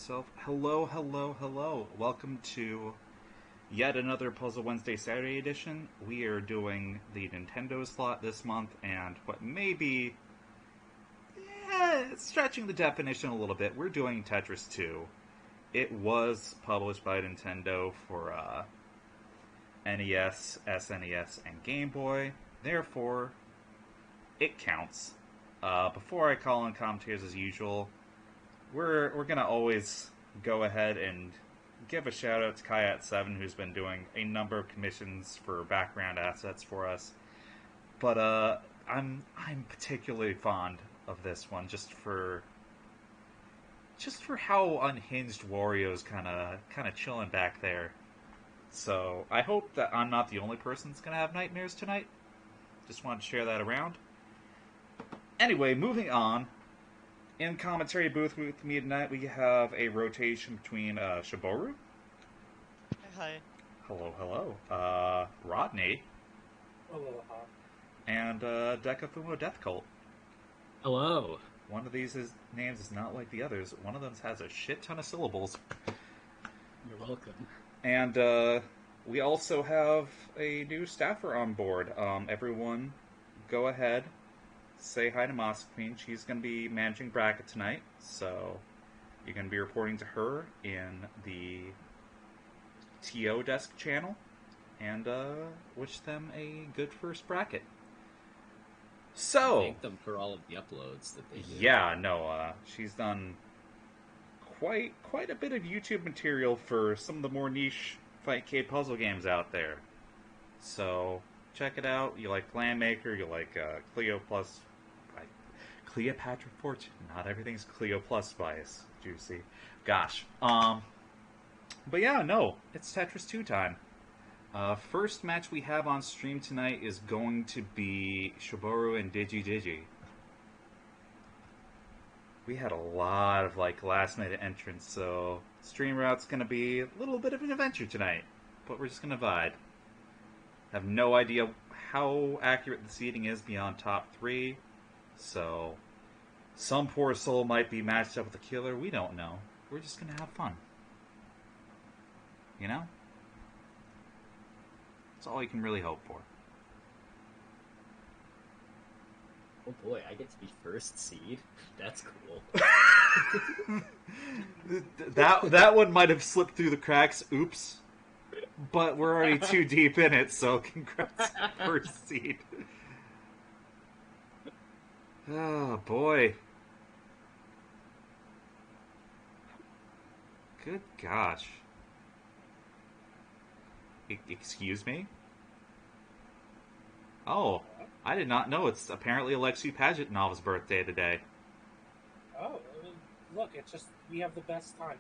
So, hello, hello, hello. Welcome to yet another Puzzle Wednesday Saturday edition. We are doing the Nintendo slot this month, and what may be stretching the definition a little bit, we're doing Tetris 2. It was published by Nintendo for NES, SNES, and Game Boy. Therefore, it counts. Before I call on commentators as usual, we're gonna always go ahead and give a shout out to Kayat7, who's been doing a number of commissions for background assets for us. But I'm particularly fond of this one just for how unhinged Wario's kind of chilling back there. So I hope that I'm not the only person that's gonna have nightmares tonight. Just wanted to share that around. Anyway, moving on. In commentary booth with me tonight, we have a rotation between Shiboru. Hi. Hello, hello. Rodney. Aloha. And Dekafumo Death Cult. Hello. One of these names is not like the others. One of them has a shit ton of syllables. You're welcome. And we also have a new staffer on board. Everyone, go ahead. Say hi to Moss Queen. She's going to be managing bracket tonight, so you're going to be reporting to her in the TO desk channel, and wish them a good first bracket. So, thank them for all of the uploads that they do. Yeah, no, she's done quite a bit of YouTube material for some of the more niche Fightcade puzzle games out there. So check it out. You like Landmaker, you like Clio Plus, Cleopatra Fortune. Not everything's Clio Plus bias. Juicy. Gosh. But yeah, no, it's Tetris 2 time. First match we have on stream tonight is going to be Shiboru and Digi. We had a lot of like last minute entrants, so stream route's gonna be a little bit of an adventure tonight. But we're just gonna vibe. Have no idea how accurate the seeding is beyond top 3, so some poor soul might be matched up with a killer. We don't know. We're just gonna have fun. You know? That's all you can really hope for. Oh boy, I get to be first seed. That's cool. that one might have slipped through the cracks. Oops. But we're already too deep in it, so congrats, first seed. Oh boy. Good gosh. Excuse me? Oh, I did not know it's apparently Alexei Pajitnov's birthday today. Oh, look, it's just, we have the best time.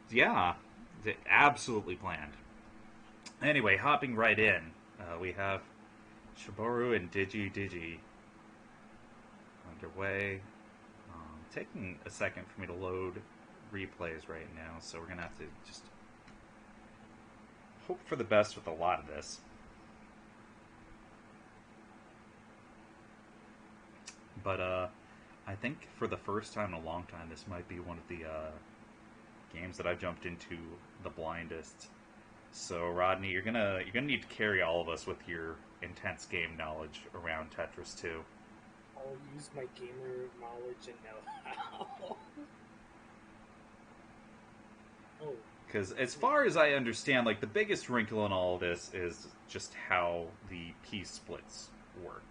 Yeah, absolutely planned. Anyway, hopping right in, we have Shiboru and Digi underway. Taking a second for me to load replays right now, so we're gonna have to just hope for the best with a lot of this. But I think for the first time in a long time, this might be one of the games that I've jumped into the blindest. So Rodney, you're gonna need to carry all of us with your intense game knowledge around Tetris 2. I'll use my gamer knowledge and know-how. Oh. Because as far as I understand, like the biggest wrinkle in all of this is just how the piece splits work.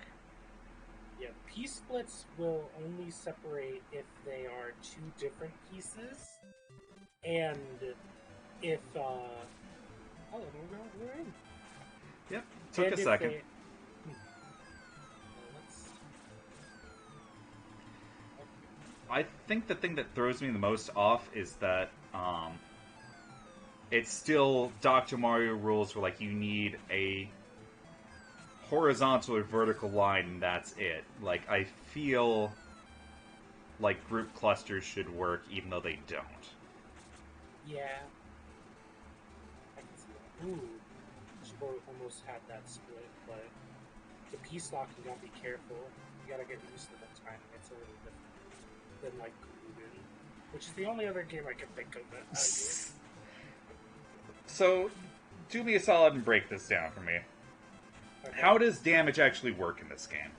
Yeah, piece splits will only separate if they are two different pieces, and if we're in. Yep, took And a if second. they- I think the thing that throws me the most off is that it's still Dr. Mario rules where like you need a horizontal or vertical line and that's it. Like I feel like group clusters should work even though they don't. Yeah. I can see that. Ooh. Shiboru almost had that split, but the piece lock, you gotta be careful. You gotta get used to the timing. It's a little different than like Glued, which is the only other game I can think of that I do. So, do me a solid and break this down for me. Okay. How does damage actually work in this game?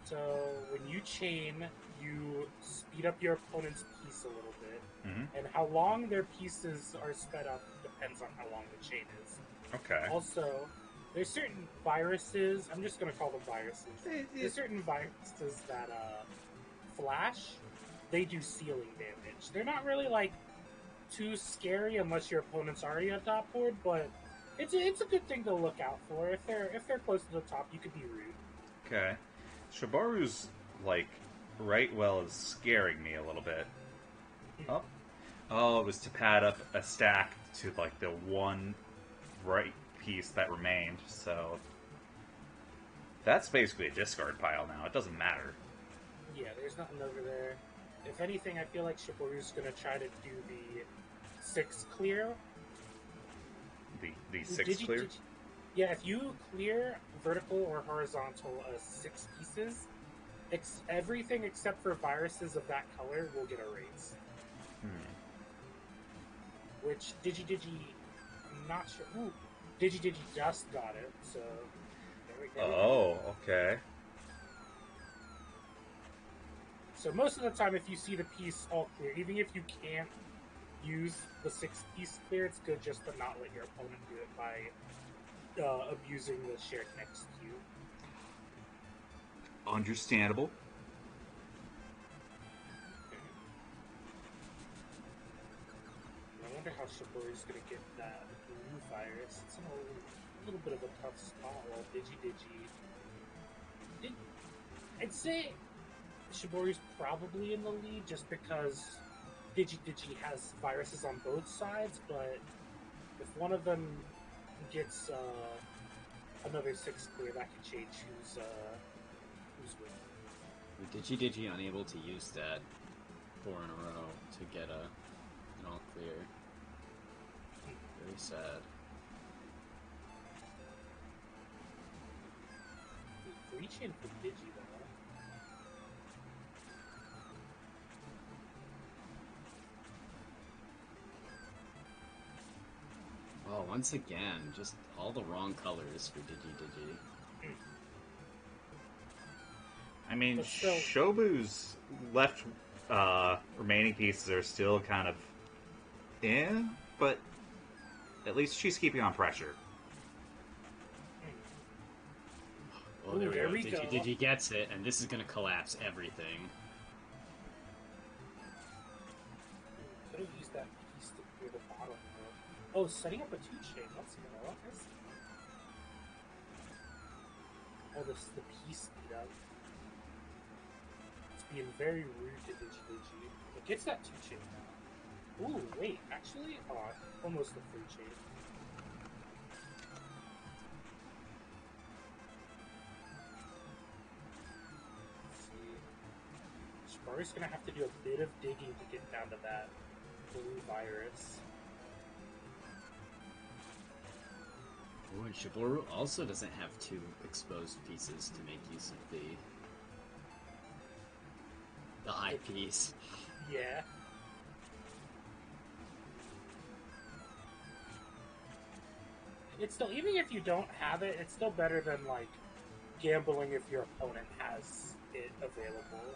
So when you chain, you speed up your opponent's piece a little bit, and how long their pieces are sped up depends on how long the chain is. Okay. Also, there's certain viruses. I'm just gonna call them viruses. There's certain viruses that flash. They do ceiling damage. They're not really like too scary unless your opponent's already on top board, but it's a good thing to look out for. If they're close to the top, you could be rude. Okay. Shiboru's, like, right well is scaring me a little bit. Oh, it was to pad up a stack to, like, the one right piece that remained, so... That's basically a discard pile now. It doesn't matter. Yeah, there's nothing over there. If anything, I feel like Shiboru's gonna try to do the 6 clear. The 6 clear? Yeah, if you clear vertical or horizontal 6 pieces, everything except for viruses of that color will get erased. Which Digi, I'm not sure. Ooh, Digi just got it, so there we go. Oh, okay. So most of the time, if you see the piece all clear, even if you can't use the 6-piece clear, it's good just to not let your opponent do it by abusing the shared next to you. Understandable. I wonder how Shiboru's gonna get that blue virus. It's an old little bit of a tough spot. Well, Digi. I'd say Shibori's probably in the lead just because Digi has viruses on both sides, but if one of them gets another 6 clear, that could change who's winning. Digi unable to use that 4 in a row to get an all clear. Very sad. Free chain for Digi though. Well, once again, just all the wrong colors for Digi. I mean, But still- Shobu's left remaining pieces are still kind of but at least she's keeping on pressure. Well, Ooh, there we go. go. Digi gets it, and this is going to collapse everything. Could have used that piece to clear the bottom. Though. Oh, setting up a 2 chain. Let's go. I see. Oh, the piece speed up. It's being very rude to Digi. It gets that 2 chain now. Ooh, wait. Actually, almost a 3 chain. Shibari's gonna have to do a bit of digging to get down to that blue virus. Oh, and Shiboru also doesn't have 2 exposed pieces to make use of the eyepiece. Yeah. It's still, even if you don't have it, it's still better than, like, gambling if your opponent has it available.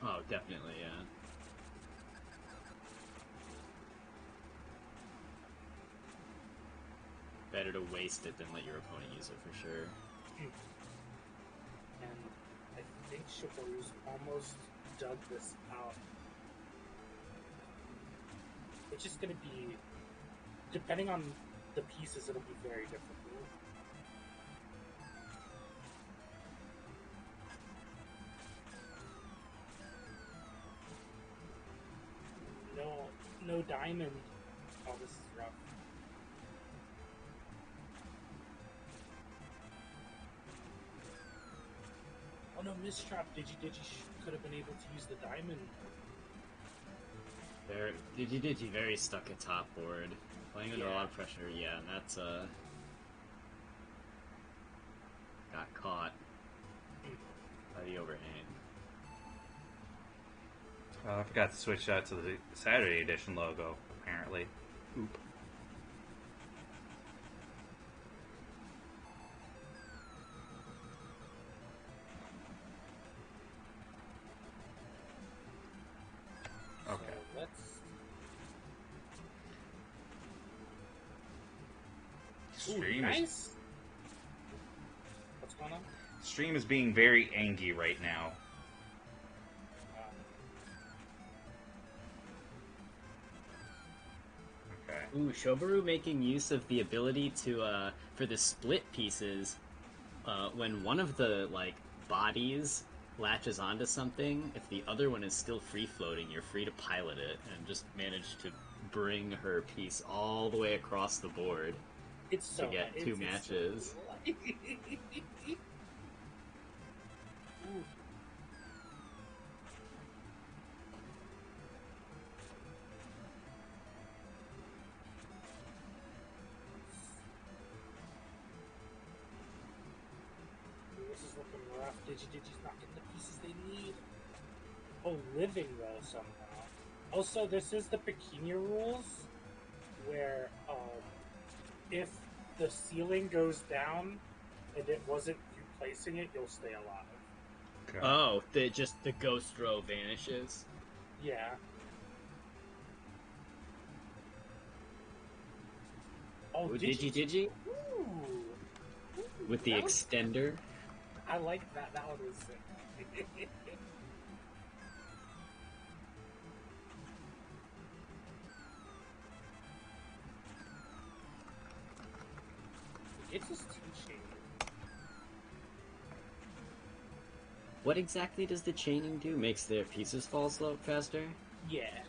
Oh, definitely, yeah. Better to waste it than let your opponent use it for sure. And I think Shiboru's almost dug this out. It's just gonna be, depending on the pieces, it'll be very difficult. No diamond. Oh, this is rough. Oh no, mistrap. Digi could have been able to use the diamond. Digi very stuck at top board. Playing under a lot of pressure, yeah, and that's got caught by the overhang. I forgot to switch that to the Saturday edition logo, apparently. Oop. Okay. So let's. Stream nice. is What's going on? Stream is being very angry right now. Okay. Ooh, Shoboru making use of the ability to, for the split pieces, when one of the, like, bodies latches onto something, if the other one is still free-floating, you're free to pilot it, and just manage to bring her piece all the way across the board It's so to get 2 matches. Ooh. This is looking rough. Digi's not getting the pieces they need. Oh, living though somehow. Also, this is the Pequeña rules, where if the ceiling goes down and it wasn't you placing it, you'll stay alive. Okay. Oh, just the ghost row vanishes? Yeah. Oh, Ooh, Digi? Ooh. With the That was- extender? I like that. That one was sick. It's a What exactly does the chaining do? Makes their pieces fall slow faster? Yeah.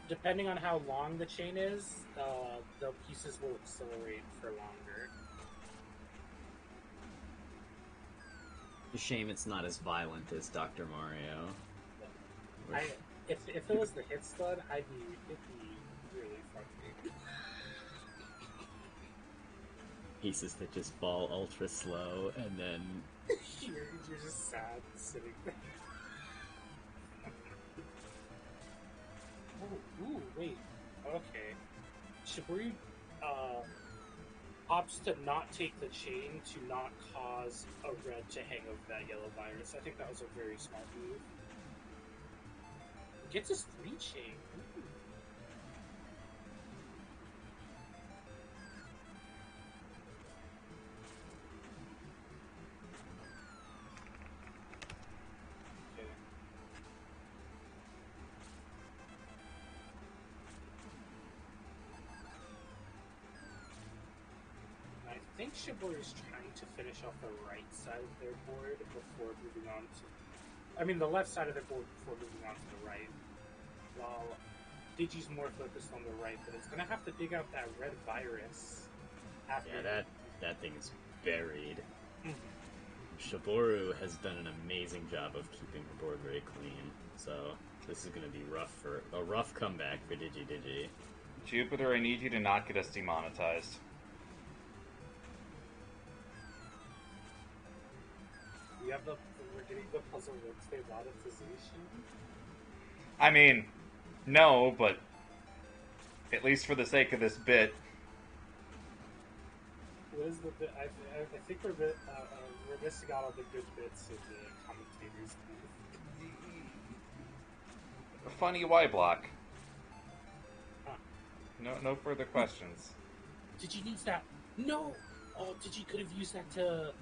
Depending on how long the chain is, the pieces will accelerate for longer. A shame it's not as violent as Dr. Mario. If it was the hit stud, it'd be really funny. Pieces that just fall ultra slow, and then you're just sad sitting there. Ooh, wait. Okay. Shibori opts to not take the chain to not cause a red to hang over that yellow virus. I think that was a very smart move. Gets his 3 chain. Ooh. Okay. I think Shibori is trying to finish off the right side of their board before moving on to... I mean, the left side of their board before moving on to the right. While Digi's more focused on the right, but it's going to have to dig out that red virus. yeah, that thing is buried. Mhm. Shiboru has done an amazing job of keeping her board very clean, so this is going to be a rough comeback for Digi. Jupiter, I need you to not get us demonetized. We're getting the puzzle workspace monetization. I mean, no, but at least for the sake of this bit. What is the bit? I think we're missing out on the good bits of the commentators. Funny Y block. Huh. No further questions. Did you use that? No! Oh, Digi could have used that to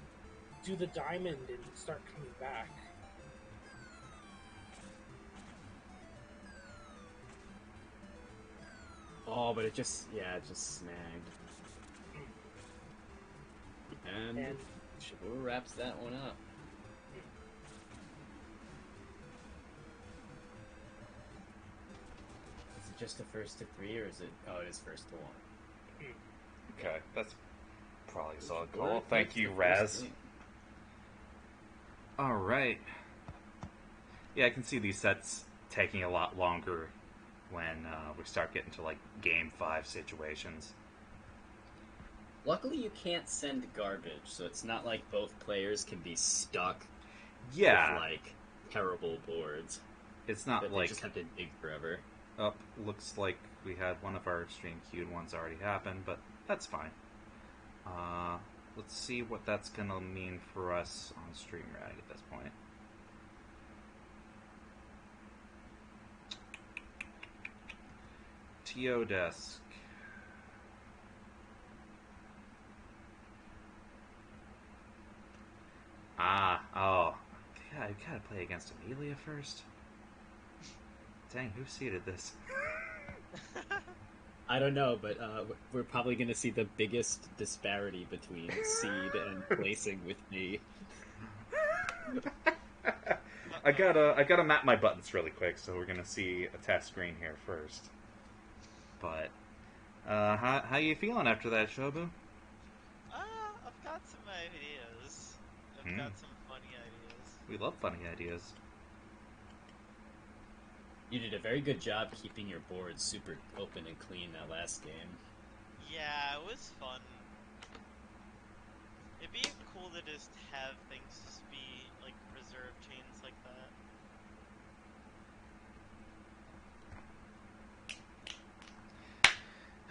do the diamond and start coming back. Oh, but it just snagged. And Shiboru wraps that one up. Is it just the first to 3, or is it... Oh, it is first to 1. Okay, that's probably a solid call. Thank you, Raz. Alright. Yeah, I can see these sets taking a lot longer when we start getting to, like, Game 5 situations. Luckily, you can't send garbage, so it's not like both players can be stuck with, like, terrible boards. It's not But like... they just have to dig forever. Oh, looks like we had one of our stream queued ones already happen, but that's fine. Let's see what that's gonna mean for us on StreamRag at this point. TO desk. Oh. God, I gotta play against Amelia first. Dang, who seeded this? I don't know, but we're probably going to see the biggest disparity between seed and placing with me. I gotta map my buttons really quick, so we're gonna see a test screen here first. But how you feeling after that, Shobu? I've got some ideas. I've got some funny ideas. We love funny ideas. You did a very good job keeping your board super open and clean that last game. Yeah, it was fun. It'd be cool to just have things just be, like, reserved chains like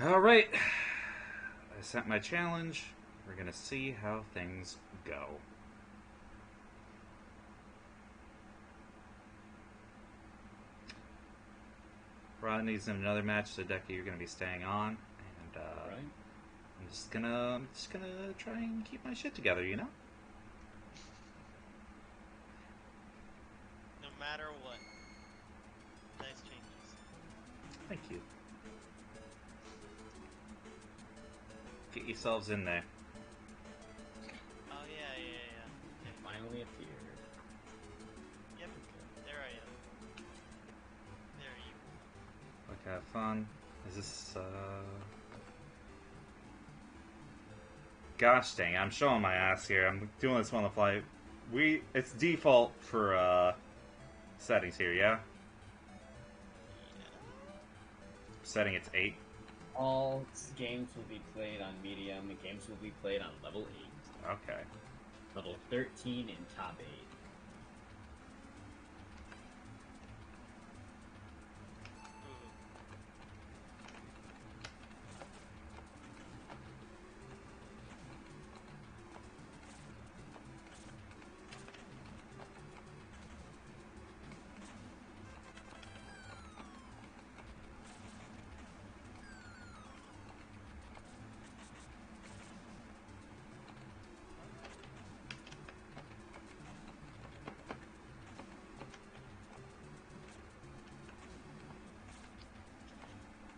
that. Alright. I sent my challenge. We're gonna see how things go. Rodney's in another match, so Decky, you're gonna be staying on. And Right. I'm just gonna try and keep my shit together, you know? No matter what. Nice changes. Thank you. Get yourselves in there. Oh, yeah. Okay. Finally appeared. fun. Is this, Gosh dang, I'm showing my ass here. I'm doing this on the fly. It's default for, settings here, yeah? Setting it's 8. All games will be played on medium, and games will be played on level 8. Okay. Level 13 in top 8.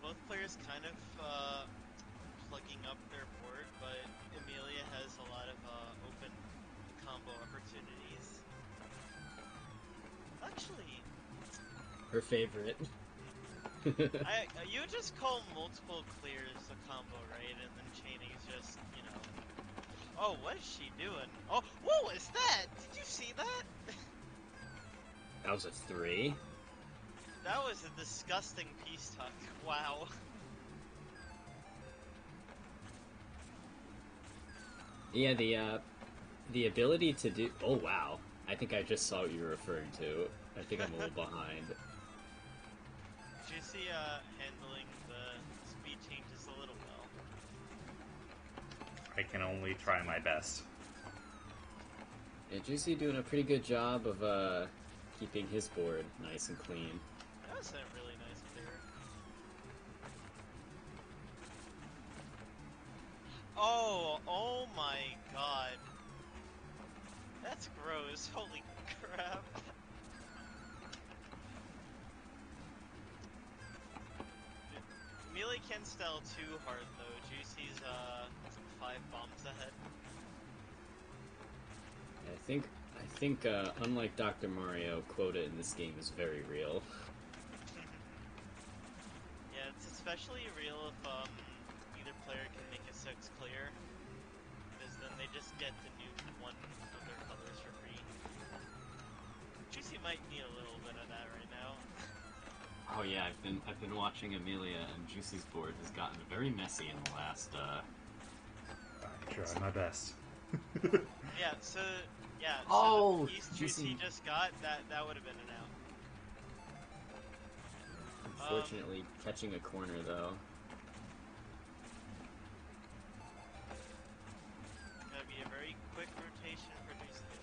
Both players kind of plugging up their board, but Amelia has a lot of open combo opportunities. Actually, Her favorite. you just call multiple clears a combo, right? And then chaining is just, you know. Oh, what is she doing? Oh, what was that? Did you see that? That was a 3. That was a disgusting peace tuck. Wow. Yeah, the ability to do. Oh wow! I think I just saw what you were referring to. I think I'm a little behind. Juicy handling the speed changes a little well. I can only try my best. Yeah, Juicy doing a pretty good job of keeping his board nice and clean. That was a really nice clear. Oh my god. That's gross. Holy crap. Melee can't style too hard though. Juicy's 5 bombs ahead. I think unlike Dr. Mario, quota in this game is very real. Yeah, it's especially real if either player can make a 6 clear, because then they just get to nuke one of their colors for free. Juicy might need a little bit of that right now. Oh yeah, I've been watching Amelia, and Juicy's board has gotten very messy in the last. I try my best. Yeah, so Oh, the piece Juicy. Juicy just got that would have been an out. Unfortunately, catching a corner though. Gotta be a very quick rotation for Juicy to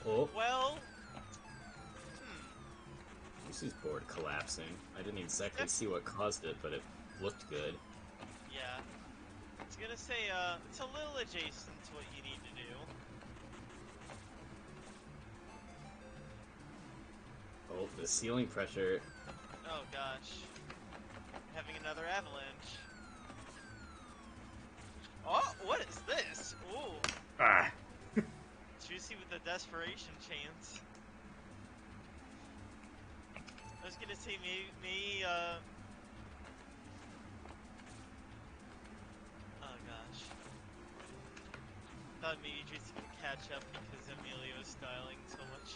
make. Oh, Well, Juicy's board collapsing. I didn't exactly see what caused it, but it looked good. yeah. I was gonna say, it's a little adjacent to what you need to do. Oh, the ceiling pressure. Oh gosh. Having another avalanche. Oh, what is this? Ooh. Ah! Juicy with the desperation chains. I was gonna say, maybe, oh gosh. Thought maybe Juicy could catch up because Amelia was styling so much.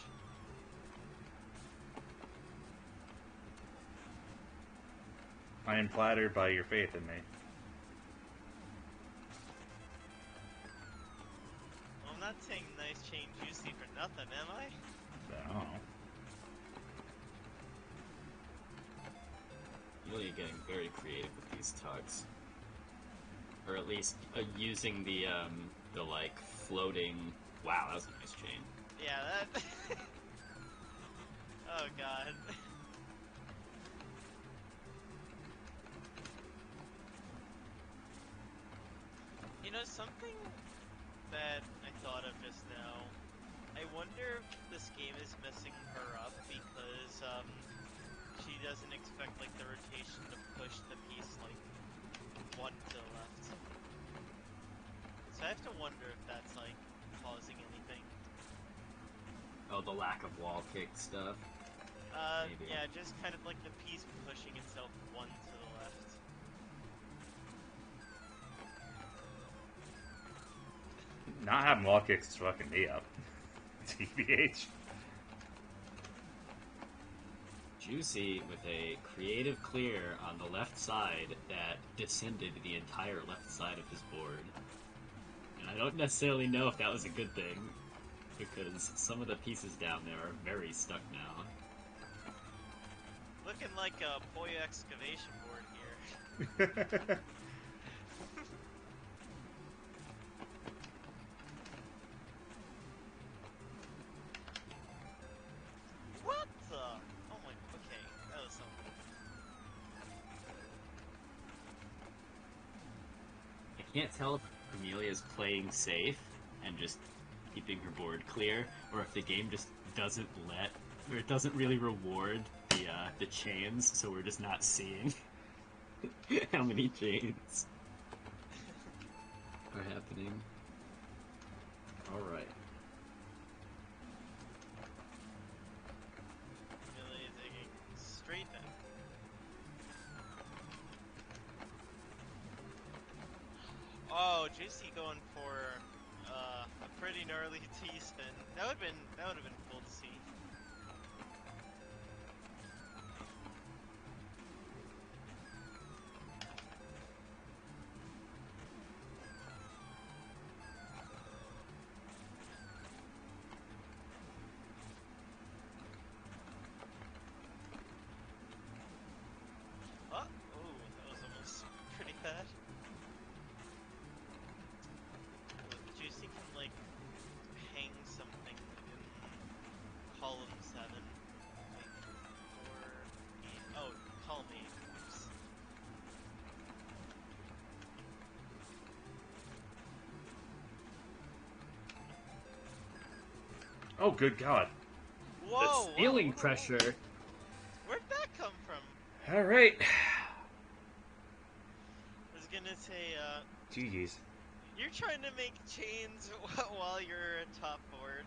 I am flattered by your faith in me. Well, I'm not saying nice chain Juicy for nothing, am I? I don't know. Amelia getting very creative with these tugs, or at least using the like floating. Wow, that was a nice chain. Yeah, that. Oh god. You know, something that I thought of just now, I wonder if this game is messing her up because she doesn't expect like the rotation to push the piece like one to the left. So I have to wonder if that's like causing anything. Oh, the lack of wall kick stuff. Maybe. Yeah, just kind of like the piece pushing itself one to the left. Not having wall kicks is fucking me up. TBH. Juicy with a creative clear on the left side that descended the entire left side of his board. And I don't necessarily know if that was a good thing, because some of the pieces down there are very stuck now. Looking like a Poya excavation board here. What the? Oh my. Okay, that was something. I can't tell if Amelia's playing safe and just keeping her board clear, or if the game just doesn't let, or it doesn't really reward the chains, so we're just not seeing how many chains are happening. All right. Really digging straight back. Oh, Juicy going for a pretty gnarly T-spin. That would have been cool to see. Oh, that was almost pretty bad. Look, Juicy can like hang something in column 7. Like, or 8. Oh, column 8. Oops. Oh, good God. Whoa! The ceiling whoa. pressure. Where'd that come from? All right. I was gonna say, GG's. you're trying to make chains while you're top board.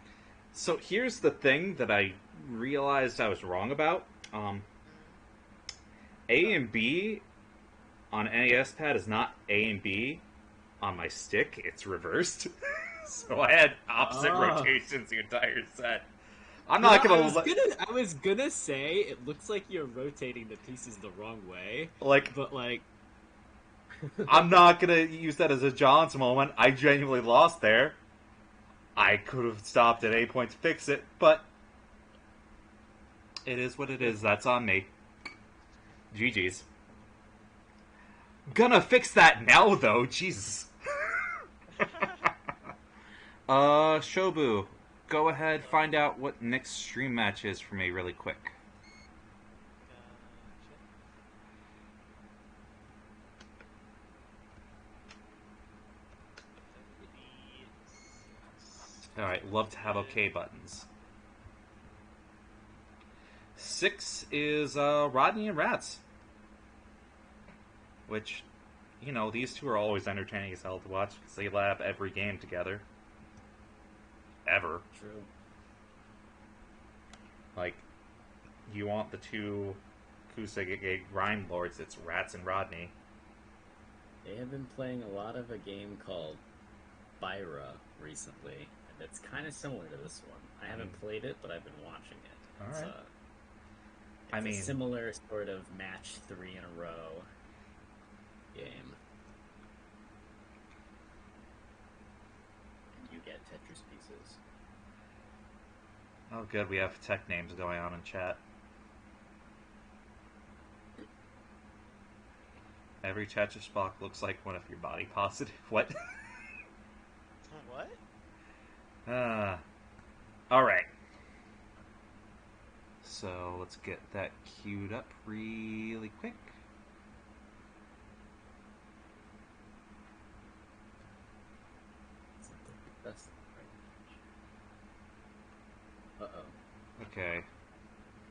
So here's the thing that I realized I was wrong about. A and B on NES pad is not A and B on my stick. It's reversed. So I had opposite rotations the entire set. I'm not gonna I was gonna say it looks like you're rotating the pieces the wrong way. like. But like, I'm not gonna use that as a John's moment. I genuinely lost there. I could have stopped at A point to fix it, but it is what it is. That's on me. GG's. Gonna fix that now, though. Jesus. Shobu, go ahead, find out what next stream match is for me really quick. Alright, love to have OK buttons. 6 is Rodney and Rats. Which, you know, these two are always entertaining as hell to watch because they lab every game together. Ever. true. Like, you want the two Kusege Rhyme Lords, it's Rats and Rodney. They have been playing a lot of a game called Byra recently, and it's kind of similar to this one. I haven't played it, but I've been watching it. Alright. It's a similar sort of match 3 in a row game. And you get Tetris pieces. Oh, good, we have tech names going on in chat. Every Tetris block looks like one of your body positive. What? What? Alright. So, let's get that queued up really quick. That's right. Uh-oh. Okay.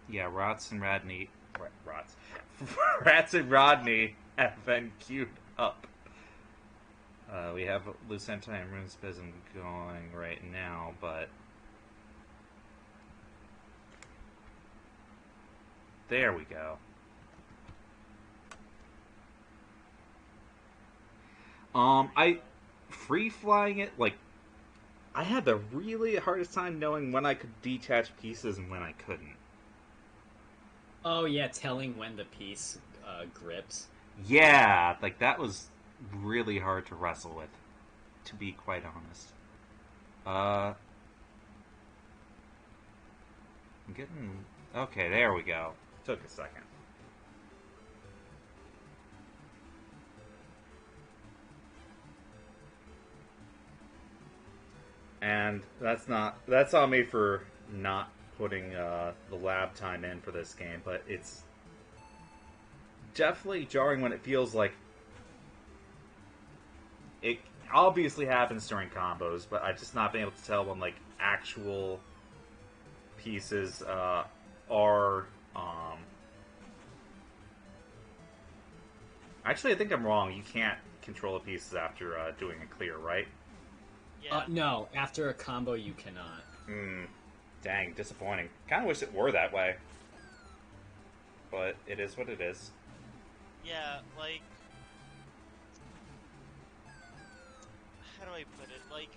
Yeah, Rats and Rodney... Rats. Rats and Rodney have been queued up. We have Lucenta and Runespism going right now, but... There we go. I free flying it, like, I had the really hardest time knowing when I could detach pieces and when I couldn't. Oh yeah, telling when the piece grips. Yeah, like that was really hard to wrestle with, to be quite honest. I'm getting okay. There we go. Took a second. And that's on me for not putting the lab time in for this game, but it's definitely jarring when it feels like it obviously happens during combos, but I've just not been able to tell when like actual pieces are. Actually, I think I'm wrong. You can't control the pieces after doing a clear, right? Yeah. No, after a combo you cannot. Dang, disappointing. Kind of wish it were that way, but it is what it is. Yeah, like, how do I put it? Like,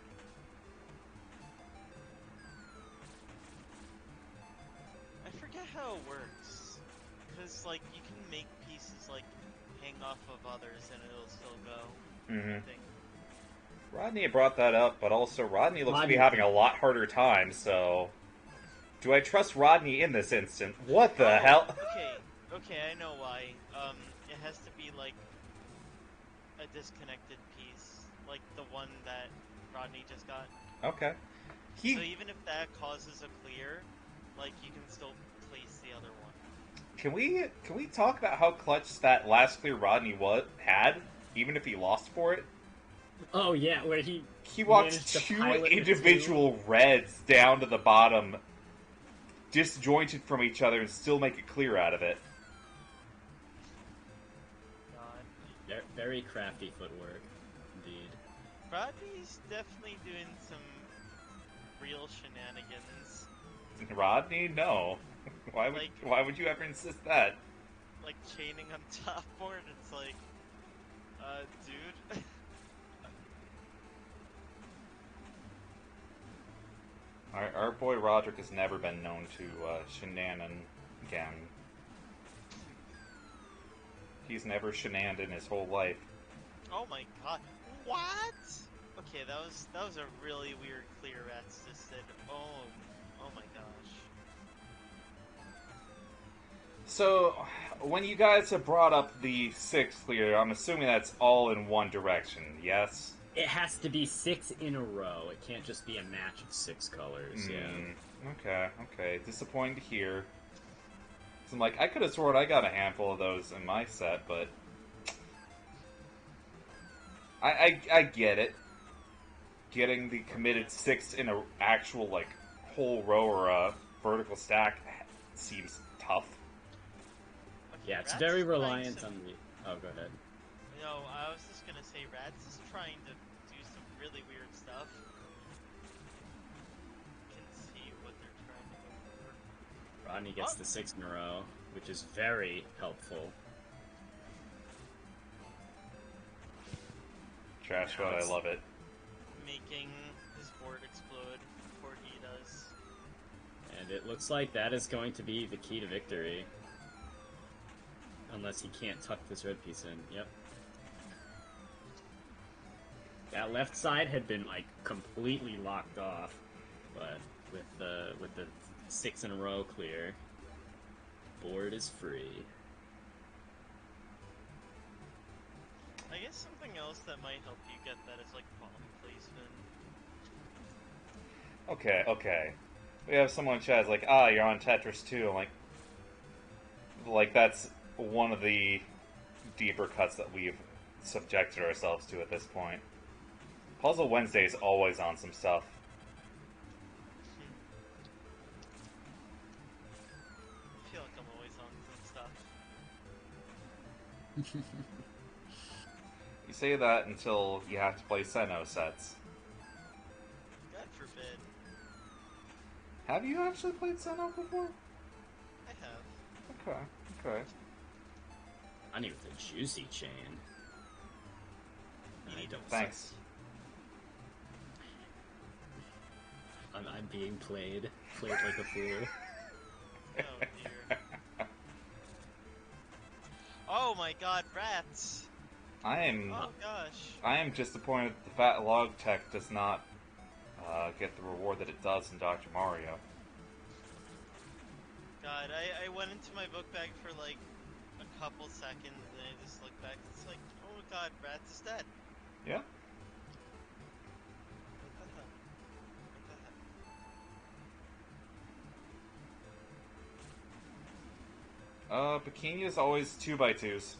I forget how it works. Because, like, you can make pieces, like, hang off of others and it'll still go. Mm-hmm. I think. Rodney brought that up, but also Rodney looks to be Rodney having a can. lot harder time, so... Do I trust Rodney in this instant? What the hell? Okay, I know why. It has to be, like, a disconnected piece. Like the one that Rodney just got. Okay. So even if that causes a clear, like, you can still place the other one. Can we talk about how clutch that last clear Rodney had, even if he lost for it? Oh yeah, where he walked managed to two pilot the individual reds down to the bottom, disjointed from each other, and still make it clear out of it. God. Very crafty footwork, indeed. Rodney's definitely doing some real shenanigans. Rodney, no. Why would you ever insist that? Like chaining on top board, it's like, dude. Our boy Roderick has never been known to shenanigan. He's never shenaned in his whole life. Oh my god. What? Okay, that was a really weird clear Rats just did. Oh my gosh. So, when you guys have brought up the 6 clear, I'm assuming that's all in one direction, yes? It has to be 6 in a row. It can't just be a match of 6 colors. Yeah. Okay. Disappointing to hear. I'm like, I could have sworn I got a handful of those in my set, but I get it. Getting the committed 6 in a actual like whole row or a vertical stack seems tough. Okay, Yeah, it's Rats very is reliant trying on the. Oh, go ahead. No, I was just gonna say Rats is trying to do some really weird stuff. You can see what they're trying to go for. Rodney gets the 6 in a row, which is very helpful. Trash God, I love it. Making his board explode before he does. And it looks like that is going to be the key to victory. Unless he can't tuck this red piece in. Yep. That left side had been like completely locked off, but with the 6 in a row clear, board is free. I guess something else that might help you get that is like bomb placement. Okay. We have someone in chat like, you're on Tetris too. I'm like that's one of the deeper cuts that we've subjected ourselves to at this point. Puzzle Wednesday is always on some stuff. I feel like I'm always on some stuff. You say that until you have to play Senno sets. God forbid. Have you actually played Senno before? I have. Okay. Okay. Honey with a juicy chain. You I need don't. Thanks. I'm being played like a fool. Oh dear. Oh my god, rats! I am Oh gosh. disappointed that the fat log tech does not get the reward that it does in Dr. Mario. God, I went into my book bag for like a couple seconds and I just looked back. It's like, oh god, rats is dead. Yeah. What the hell? What the heck? Bikini is always 2x2s.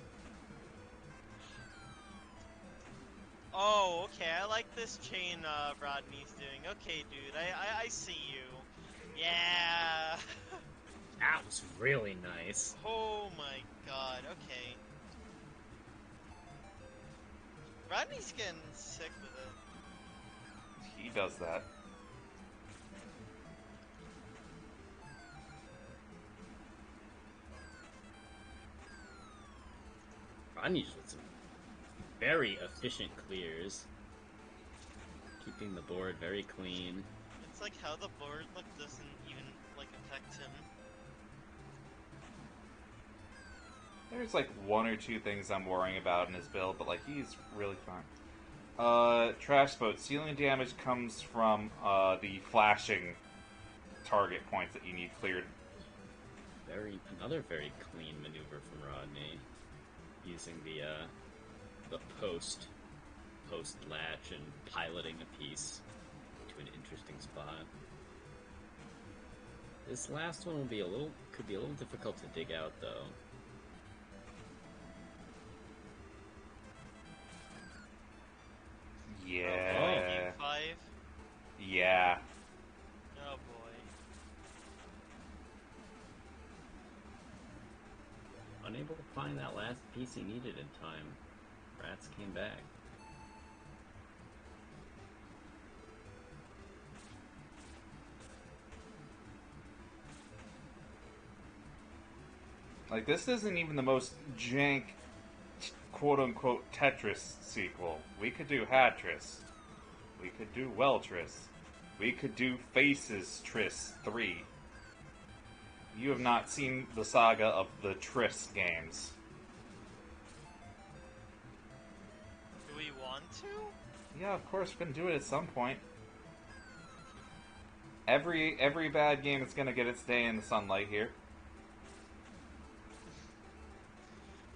Oh, okay, I like this chain Rodney's doing. Okay, dude, I see you. Yeah! That was really nice. Oh my god, okay. Rodney's getting sick with it. He does that. Rodney's with some very efficient clears, keeping the board very clean. It's like how the board look doesn't even like affect him. There's like one or two things I'm worrying about in his build, but like he's really fine. Trash boat. Ceiling damage comes from the flashing target points that you need cleared. Another very clean maneuver from Rodney, using the post latch and piloting a piece to an interesting spot. This last one could be a little difficult to dig out though. Yeah. Oh, 5? Yeah. Oh boy. Unable to find that last piece he needed in time. Rats came back. Like, this isn't even the most jank, quote-unquote, Tetris sequel. We could do Hatris. We could do Weltris. We could do Faces Tris 3. You have not seen the saga of the Tris games. Do we want to? Yeah, of course, we're gonna do it at some point. Every bad game is gonna get its day in the sunlight here.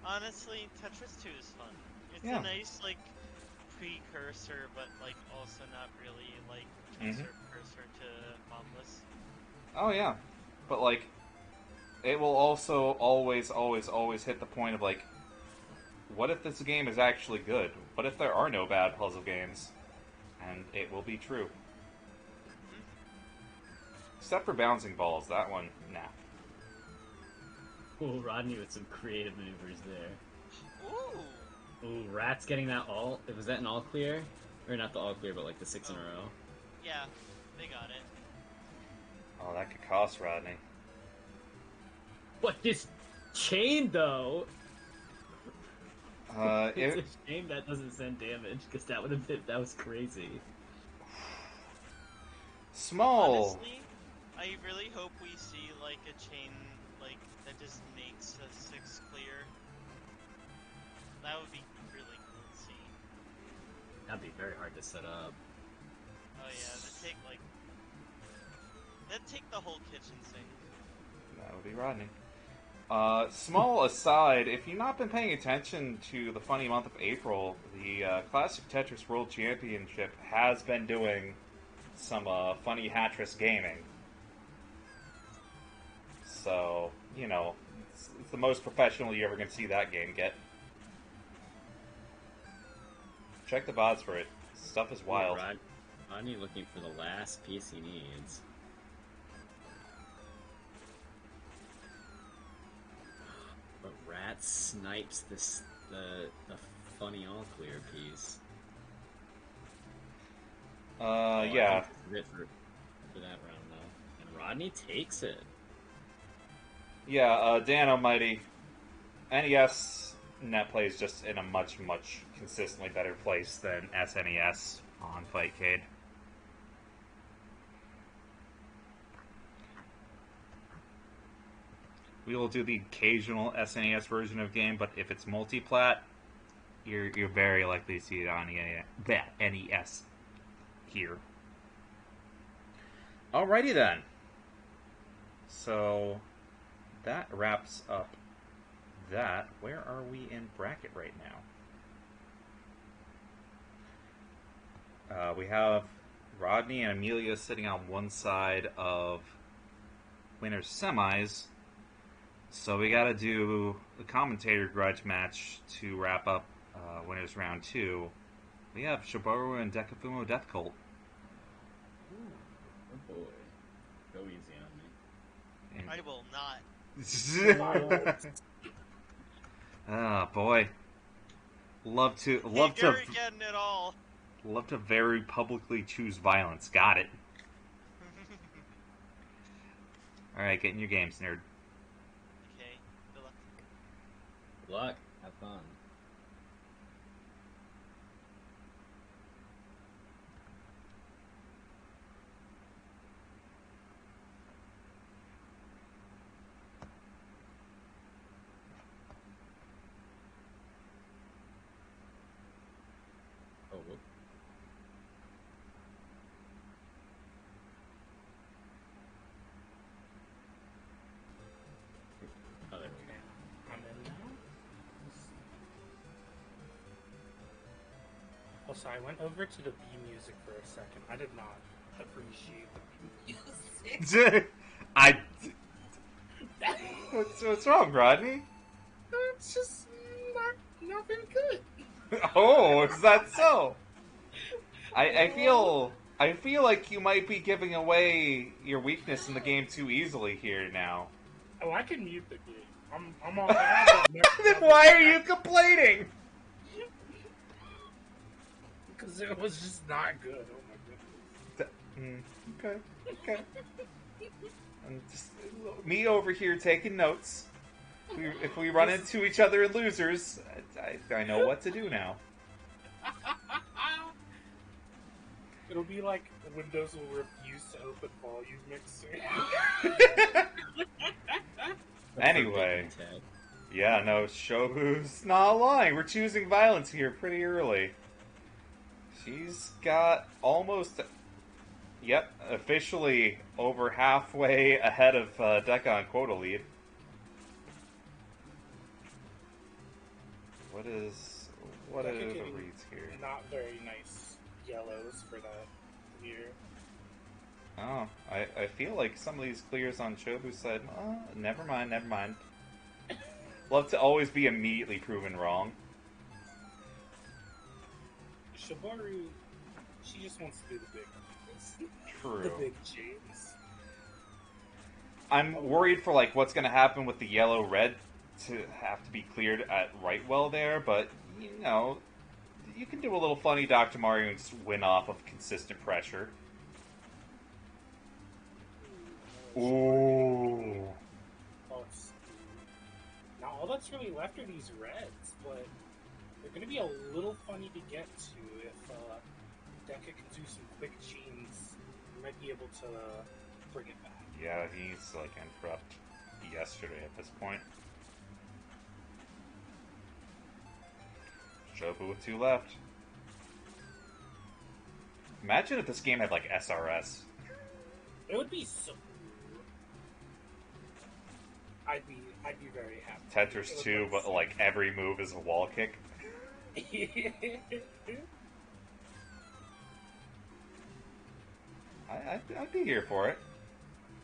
Honestly, Tetris 2 is fun. It's Yeah. a nice, like, precursor, but, like, also not really, like, Mhm. precursor to Bombless. Oh yeah, but like, it will also always hit the point of like, what if this game is actually good? What if there are no bad puzzle games? And it will be true. Except for bouncing balls, that one, nah. Ooh, Rodney with some creative maneuvers there. Ooh! Ooh, Rats getting that all. Was that an all clear? Or not the all clear, but like the 6 in a row? Yeah, they got it. Oh, that could cost Rodney. But this chain, though! It's It, a shame that doesn't send damage, because that was crazy. small. Honestly, I really hope we see, like, a chain, like, that just makes a 6 clear. That would be really cool to see. That'd be very hard to set up. Oh yeah, that'd take the whole kitchen sink. That would be Rodney. Small aside, if you've not been paying attention to the funny month of April, the Classic Tetris World Championship has been doing some funny Hatris gaming. So, you know, it's the most professional you're ever going to see that game get. Check the VODs for it. Stuff is wild. Rodney looking for the last piece he needs. But Rat snipes the funny all clear piece. Yeah. I think this is it for that round though. And Rodney takes it. Yeah, Dan Almighty, NES net play is just in a much, much consistently better place than SNES on Fightcade. We will do the occasional SNES version of game, but if it's multi-plat, you're very likely to see it on NES here. Alrighty then. So that wraps up that. Where are we in bracket right now? We have Rodney and Amelia sitting on one side of winners semis. So we gotta do the commentator grudge match to wrap up winners round 2. We have Shibaru and Dekafumo Death Cult. Ooh, oh boy. Go easy on me. I will not. Ah, boy. Love to Getting it all. love to very publicly choose violence. Got it. Alright, get in your games, nerd. Okay, good luck. Good luck. Have fun. Oh, whoop. Oh, there we go. I'm in now. Also, I went over to the B music for a second. I did not appreciate the B music. What's wrong, Rodney? It's just not very good. Oh, is that so? I feel like you might be giving away your weakness in the game too easily here now. Oh, I can mute the game. I'm on. Then why are you complaining? Because it was just not good. Oh my goodness. Okay. I'm just me over here taking notes. If we run into each other in losers, I know what to do now. It'll be like Windows will refuse to open volume mixer. Anyway, yeah, no, Shobu's not lying. We're choosing violence here pretty early. She's got almost, officially over halfway ahead of Deca on quota lead. What are the reads here? Not very nice yellows for that clear. Oh, I feel like some of these clears on Shobu's side, never mind. Love to always be immediately proven wrong. Shibaru, she just wants to do the big True. the big chains. I'm worried for like what's going to happen with the yellow-red to have to be cleared at right well there, but you know, you can do a little funny Dr. Mario and just win off of consistent pressure. Ooh. Now all that's really left are these reds, but they're going to be a little funny to get to if Deca can do some quick chains. He might be able to bring it back. Yeah, he needs to like interrupt yesterday at this point. Shobu with 2 left. Imagine if this game had like SRS. It would be so cool. I'd be very happy. Tetris 2, but like every move is a wall kick. I'd be here for it.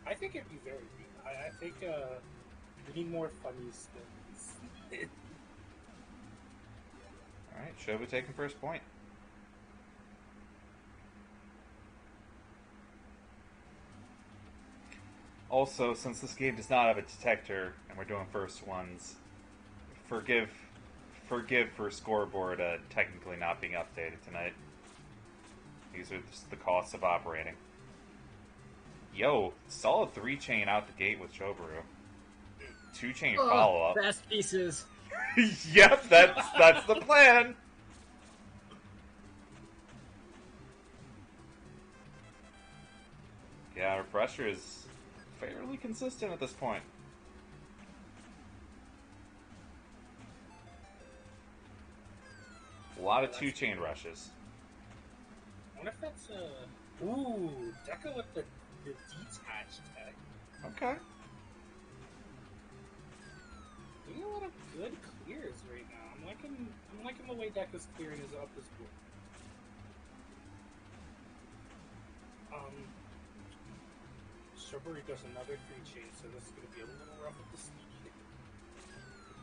I think it'd be very good. I think we need more funny spins. Alright, Shobu taking first point. Also, since this game does not have a detector, and we're doing first ones, forgive for scoreboard technically not being updated tonight. These are just the costs of operating. Yo, solid 3 chain out the gate with Shoburu. 2-chain follow-up. Fast pieces. Yep, that's the plan. Yeah, our pressure is fairly consistent at this point. A lot of 2-chain rushes. I wonder if that's a... Ooh, Deca with the detached tech. Okay. Doing a lot of good clears right now. I'm liking the way Deca's clearing his up his board. Strawberry does another 3-chain, so this is going to be a little rough with the speed.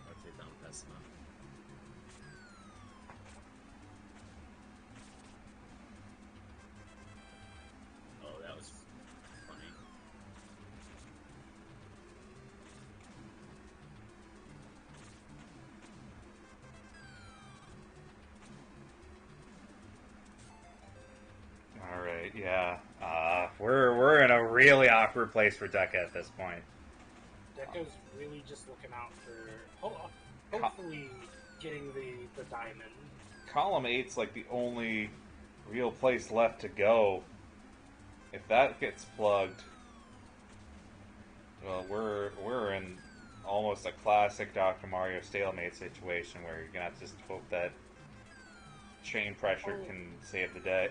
Okay, down fast enough. Oh, that was funny. All right, yeah. We're in a really awkward place for Deca at this point. Deca's really just looking out for hopefully getting the diamond. Column 8's like the only real place left to go. If that gets plugged, well, we're in almost a classic Dr. Mario stalemate situation where you're gonna have to just hope that chain pressure can save the day.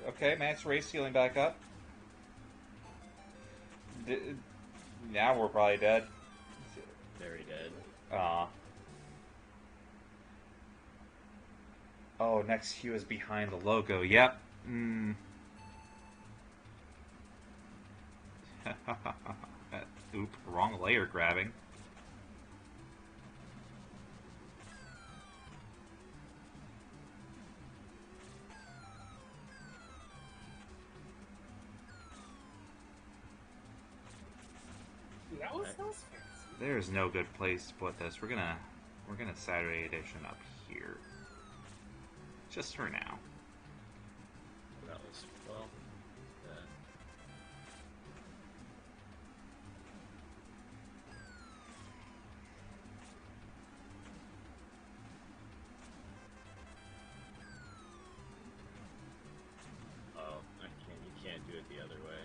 Okay, Max Race healing back up. Now we're probably dead. Very dead. Oh, next Q is behind the logo. Yep. Oop, wrong layer grabbing. That was fancy. There's no good place to put this. We're gonna Saturday edition up here. Just for now. That was, well, oh, you can't do it the other way.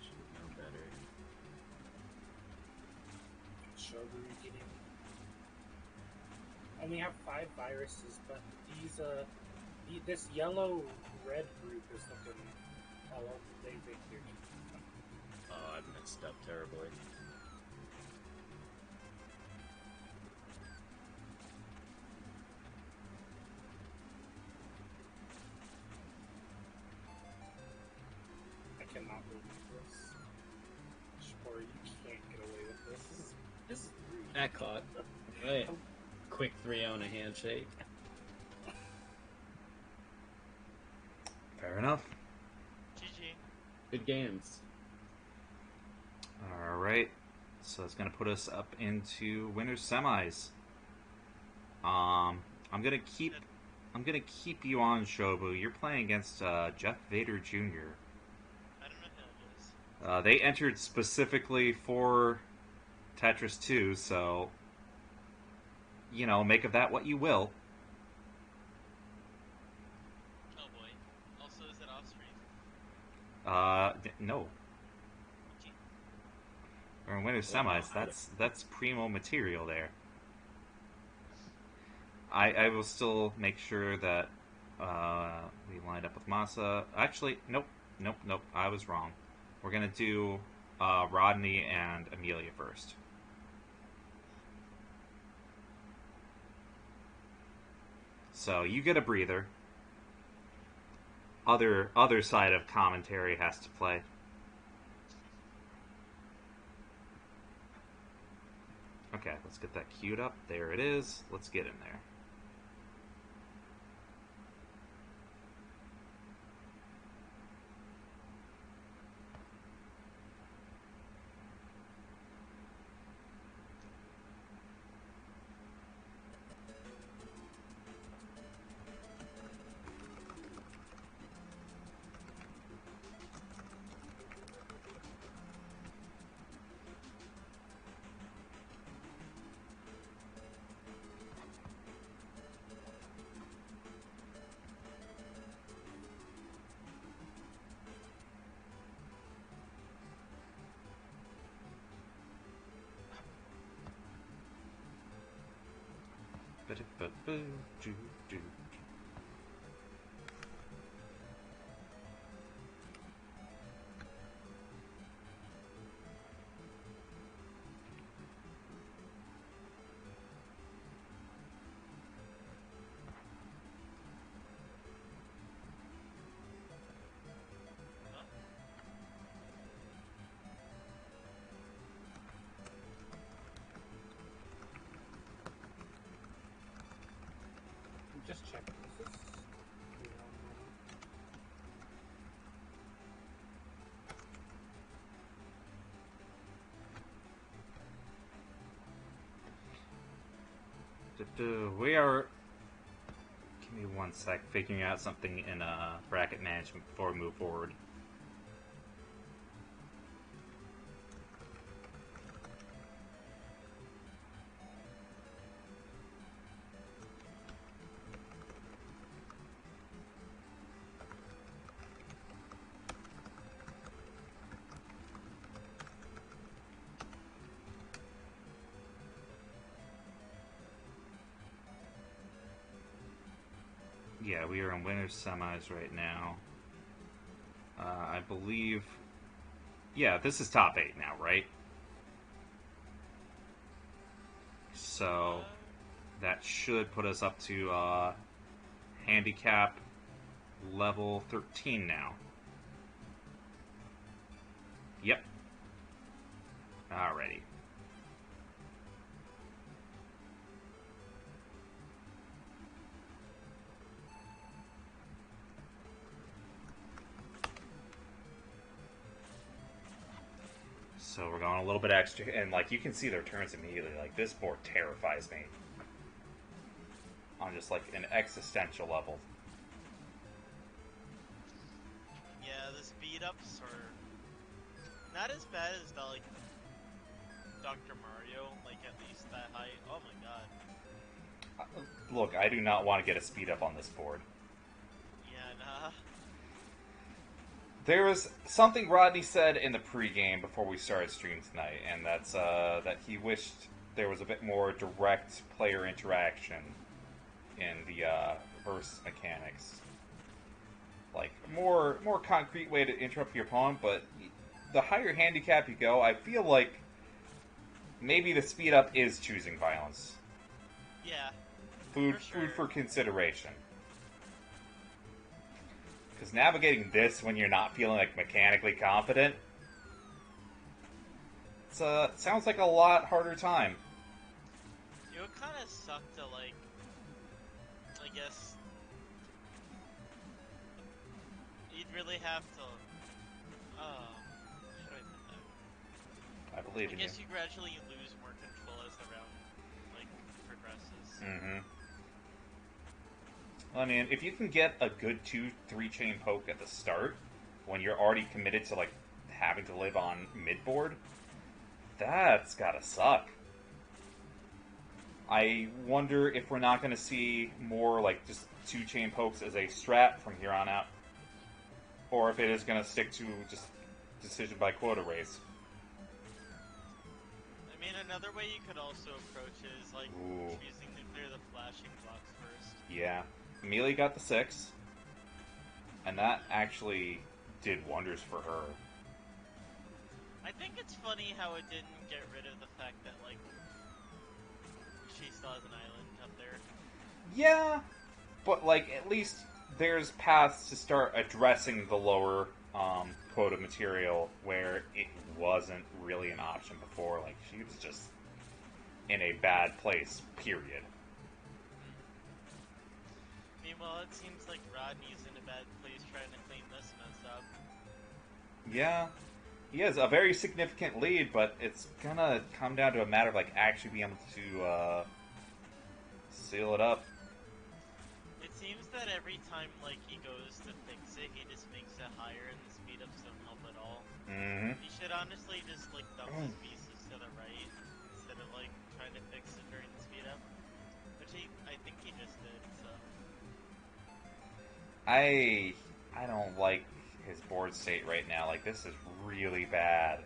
Should know better. Strawberry getting... Only have 5 viruses, but these this yellow-red group is looking... Oh, well, they cleared it. Oh, I've messed up terribly. I cannot believe this. Or you can't get away with this. This is rude. That caught. Right. Quick 3-0 and a handshake. Fair enough. GG. Good games. Alright. So it's gonna put us up into winners semis. I'm gonna keep you on, Shobu. You're playing against Jeff Vader Jr. I don't know who that is. They entered specifically for Tetris 2, so you know, make of that what you will. Oh boy. Also, is it off stream? No. Gee. We're in winners semis. That's primo material there. I will still make sure that we lined up with Masa. Actually, nope. I was wrong. We're gonna do Rodney and Amelia first. So you get a breather. Other side of commentary has to play. Okay, let's get that queued up. There it is. Let's get in there. Ba-da-ba-boo-doo-doo. Huh? Just checking. Is this? We are. Give me one sec. Figuring out something in bracket management before we move forward. Yeah, we are in winners semis right now. I believe. Yeah, this is top 8 now, right? So that should put us up to handicap level 13 now. Yep. Alrighty. So we're going a little bit extra, and like you can see their turns immediately. Like this board terrifies me on just like an existential level. Yeah, the speed ups are not as bad as the like Dr. Mario, like at least that high. Oh my god. Look, I do not want to get a speed up on this board. Yeah, nah. There was something Rodney said in the pregame before we started stream tonight, and that's that he wished there was a bit more direct player interaction in the verse mechanics. Like more concrete way to interrupt your opponent, but the higher handicap you go, I feel like maybe the speed up is choosing violence. Yeah. Food for consideration. Because navigating this when you're not feeling like mechanically confident, it's sounds like a lot harder time. It would kind of suck to like, I guess, you'd really have to. How do I put that? I believe I in you. guess you gradually lose more control as the round like progresses. Mm-hmm. I mean, if you can get a good 2-3 chain poke at the start, when you're already committed to like having to live on mid board, that's gotta suck. I wonder if we're not going to see more like just 2 chain pokes as a strat from here on out, or if it is going to stick to just decision by quota race. I mean, another way you could also approach it is like Ooh. choosing to clear the flashing blocks first. Yeah, Amelia got the 6, and that actually did wonders for her. I think it's funny how it didn't get rid of the fact that like she still has an island up there. Yeah, but like at least there's paths to start addressing the lower quota material where it wasn't really an option before. Like she was just in a bad place, period. Meanwhile, it seems like Rodney's in a bad place trying to clean this mess up. Yeah, he has a very significant lead, but it's gonna come down to a matter of like actually being able to seal it up. It seems that every time like he goes to fix it, he just makes it higher and the speed ups don't help at all. Mm-hmm. He should honestly just like dump his pieces to the right instead of like trying to fix it during the speed up, which I think he just did. So I don't like his board state right now. Like this is really bad.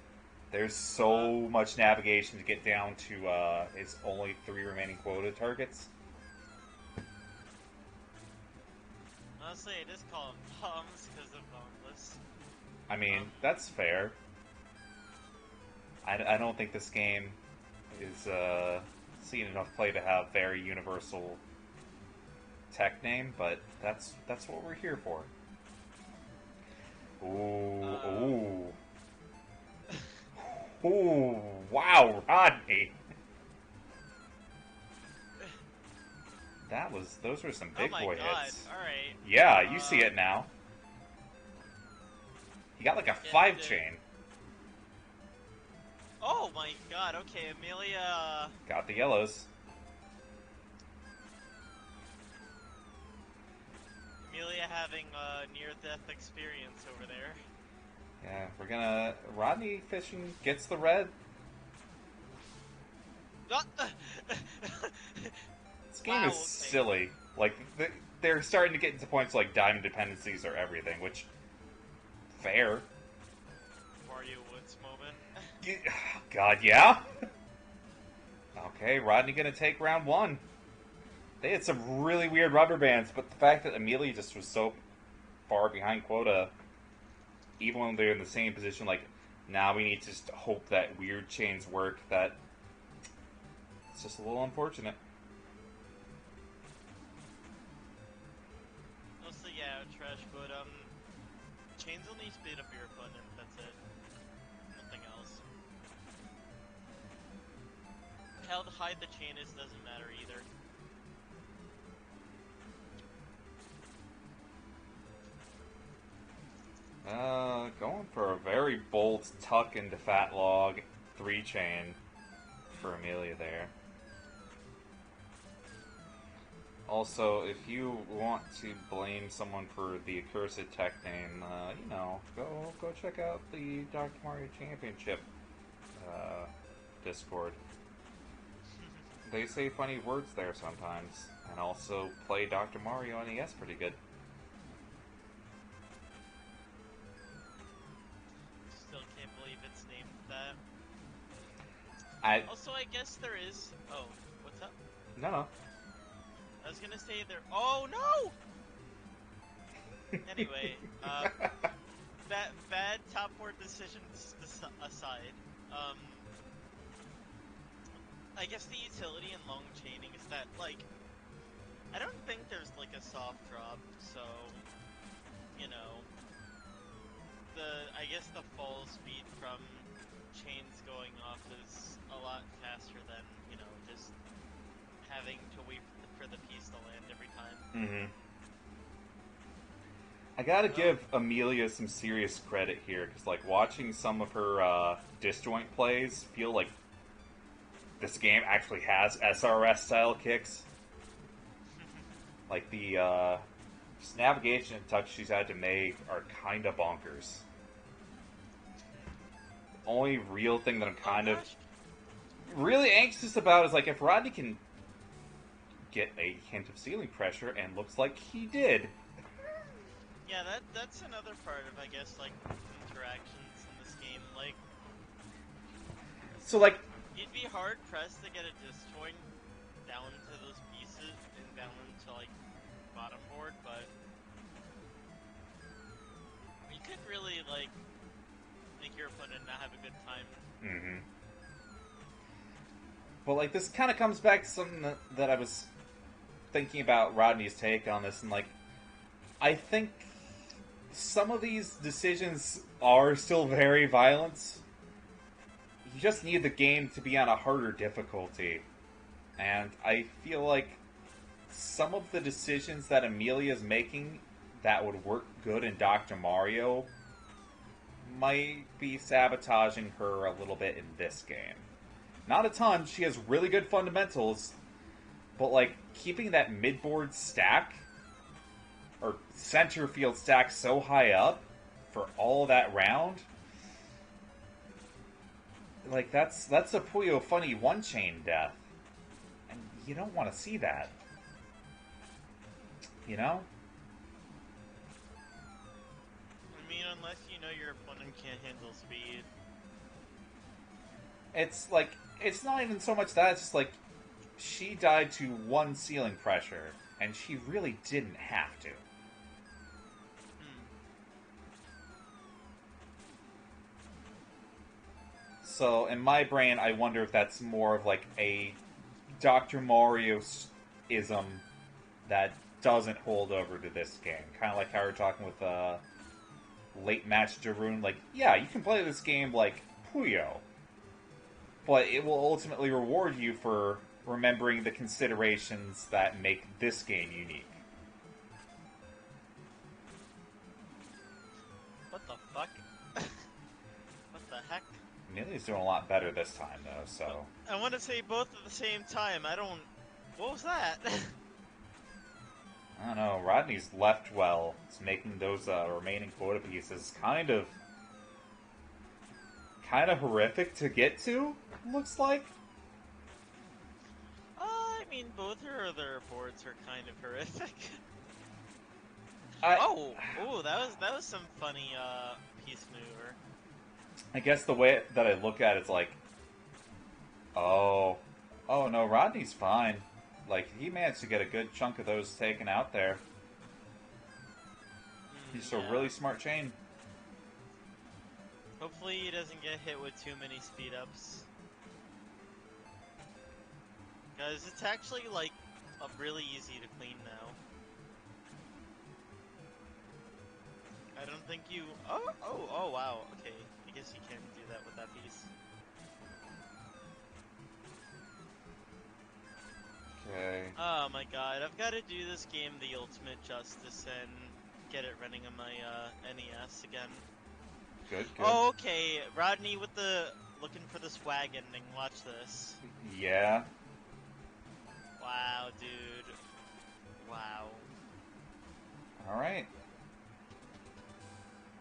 There's so much navigation to get down to his only 3 remaining quota targets. Honestly, I just call them bombs because of Boundless. I mean, that's fair. I don't think this game is seen enough play to have very universal tech name, but that's what we're here for. Ooh, ooh, ooh! Wow, Rodney. Those were some Oh big my boy god! hits. All right. Yeah, you see it now. He got like a 5 the- chain. Oh my god! Okay, Amelia. Got the yellows. Amelia having a near-death experience over there. Yeah, we're gonna... Rodney fishing gets the red. Ah! This game Wow, is okay. silly. Like, they're starting to get into points like diamond dependencies or everything, which... Fair. Mario Woods moment. God, yeah? Okay, Rodney gonna take round 1. They had some really weird rubber bands, but the fact that Amelia just was so far behind quota, even when they're in the same position, like, now we need to just hope that weird chains work, that... It's just a little unfortunate. Mostly, yeah, trash, but chains only speed up your opponent. That's it. Nothing else. How high the chain is doesn't matter either. Going for a very bold tuck into Fat Log 3 chain for Amelia there. Also, if you want to blame someone for the accursed tech name, you know, go check out the Dr. Mario Championship Discord. They say funny words there sometimes, and also play Dr. Mario on ES pretty good. Still can't believe it's named that. I Also, I guess there is. Oh, what's up? no. I was gonna say there. Oh no! Anyway, bad top 4 decisions aside, I guess the utility in long chaining is that, like, I don't think there's like a soft drop, so, you know, I guess the fall speed from chains going off is a lot faster than, you know, just having to wait for the piece to land every time. Mm-hmm. I gotta give Amelia some serious credit here, because, like, watching some of her disjoint plays feel like this game actually has SRS-style kicks. Like, the just navigation and touch she's had to make are kind of bonkers. The only real thing that I'm kind of really anxious about is, like, if Rodney can get a hint of ceiling pressure, and looks like he did. Yeah, that's another part of, I guess, like, interactions in this game. Like, So, like, you'd be hard pressed to get a disjoint down to those pieces and down to, like, bottom board, but you could really, like, make your opponent not have a good time. mm-hmm. But, like, this kind of comes back to something that I was thinking about Rodney's take on this, and, like, I think some of these decisions are still very violent. You just need the game to be on a harder difficulty. And I feel like some of the decisions that Amelia's making that would work good in Dr. Mario might be sabotaging her a little bit in this game. Not a ton, she has really good fundamentals, but, like, keeping that midboard stack, or center field stack so high up for all that round, like, that's a Puyo funny one-chain death. And you don't want to see that. You know? I mean, unless you know your opponent can't handle speed. It's like, it's not even so much that, it's just like, she died to one ceiling pressure, and she really didn't have to. So in my brain, I wonder if that's more of like a Dr. Mario-ism that doesn't hold over to this game. Kind of like how we are talking with late match Darun. Like, yeah, you can play this game like Puyo, but it will ultimately reward you for remembering the considerations that make this game unique. What the fuck? What the heck? Amelia's doing a lot better this time, though, so... I want to say both at the same time. I don't... What was that? I don't know, Rodney's left well. It's making those remaining quota pieces kind of horrific to get to, looks like. I mean, both her other boards are kind of horrific. I That was some funny piece maneuver. I guess the way that I look at it's like, oh no, Rodney's fine. Like, he managed to get a good chunk of those taken out there. He's Yeah. a really smart chain. Hopefully he doesn't get hit with too many speed ups. Guys, it's actually like really easy to clean now. I don't think you... Oh, wow. Okay, I guess you can do that with that piece. Okay. Oh my god, I've got to do this game the ultimate justice and get it running on my NES again. Good. Oh, okay, Rodney with the looking for the swag ending. Watch this. Yeah. Wow, dude. Wow. Alright.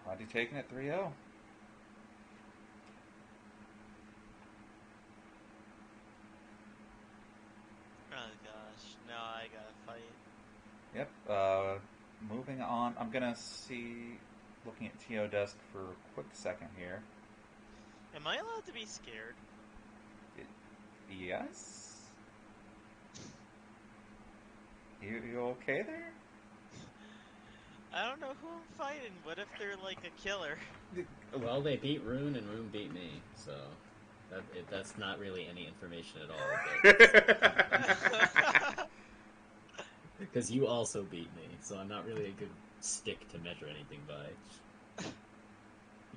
Rodney taking it 3-0. Oh gosh, now I gotta fight. Yep, moving on. I'm gonna looking at TO Desk for a quick second here. Am I allowed to be scared? Yes? You okay there? I don't know who I'm fighting. What if they're like a killer? Well, they beat Rune and Rune beat me, so that's not really any information at all. Because you also beat me, so I'm not really a good stick to measure anything by.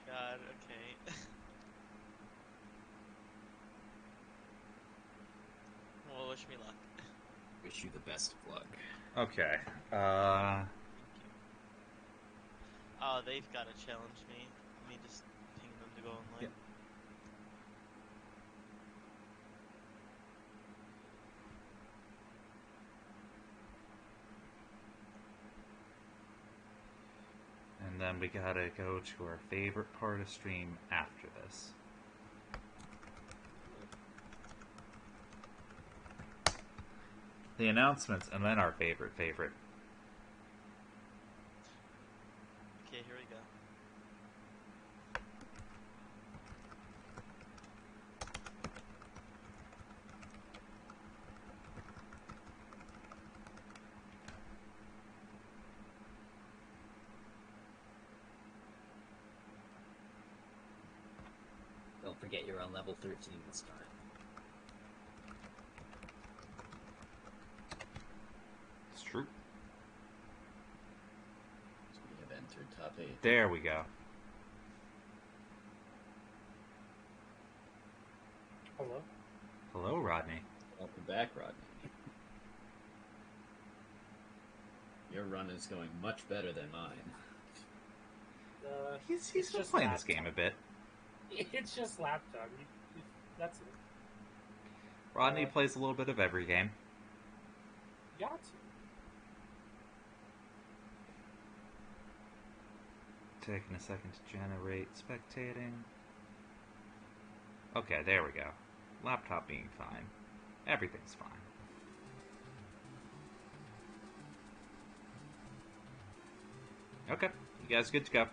God, okay. Well, wish me luck. Wish you the best of luck. Okay. Thank you. Oh, they've got to challenge me. Let me just ping them to go online. Yeah. And then we gotta go to our favorite part of stream after this. The announcements, and then our favorite. Okay, here we go. Don't forget you're on level 13 this time. It's true. So we have entered top 8. There we go. Hello? Hello, Rodney. Welcome back, Rodney. Your run is going much better than mine. He's It's still just playing this laptop. game a bit. It's just laptop. That's it. Rodney plays a little bit of every game. You got to. Taking a second to generate spectating. Okay, there we go. Laptop being fine. Everything's fine. Okay, you guys good to go.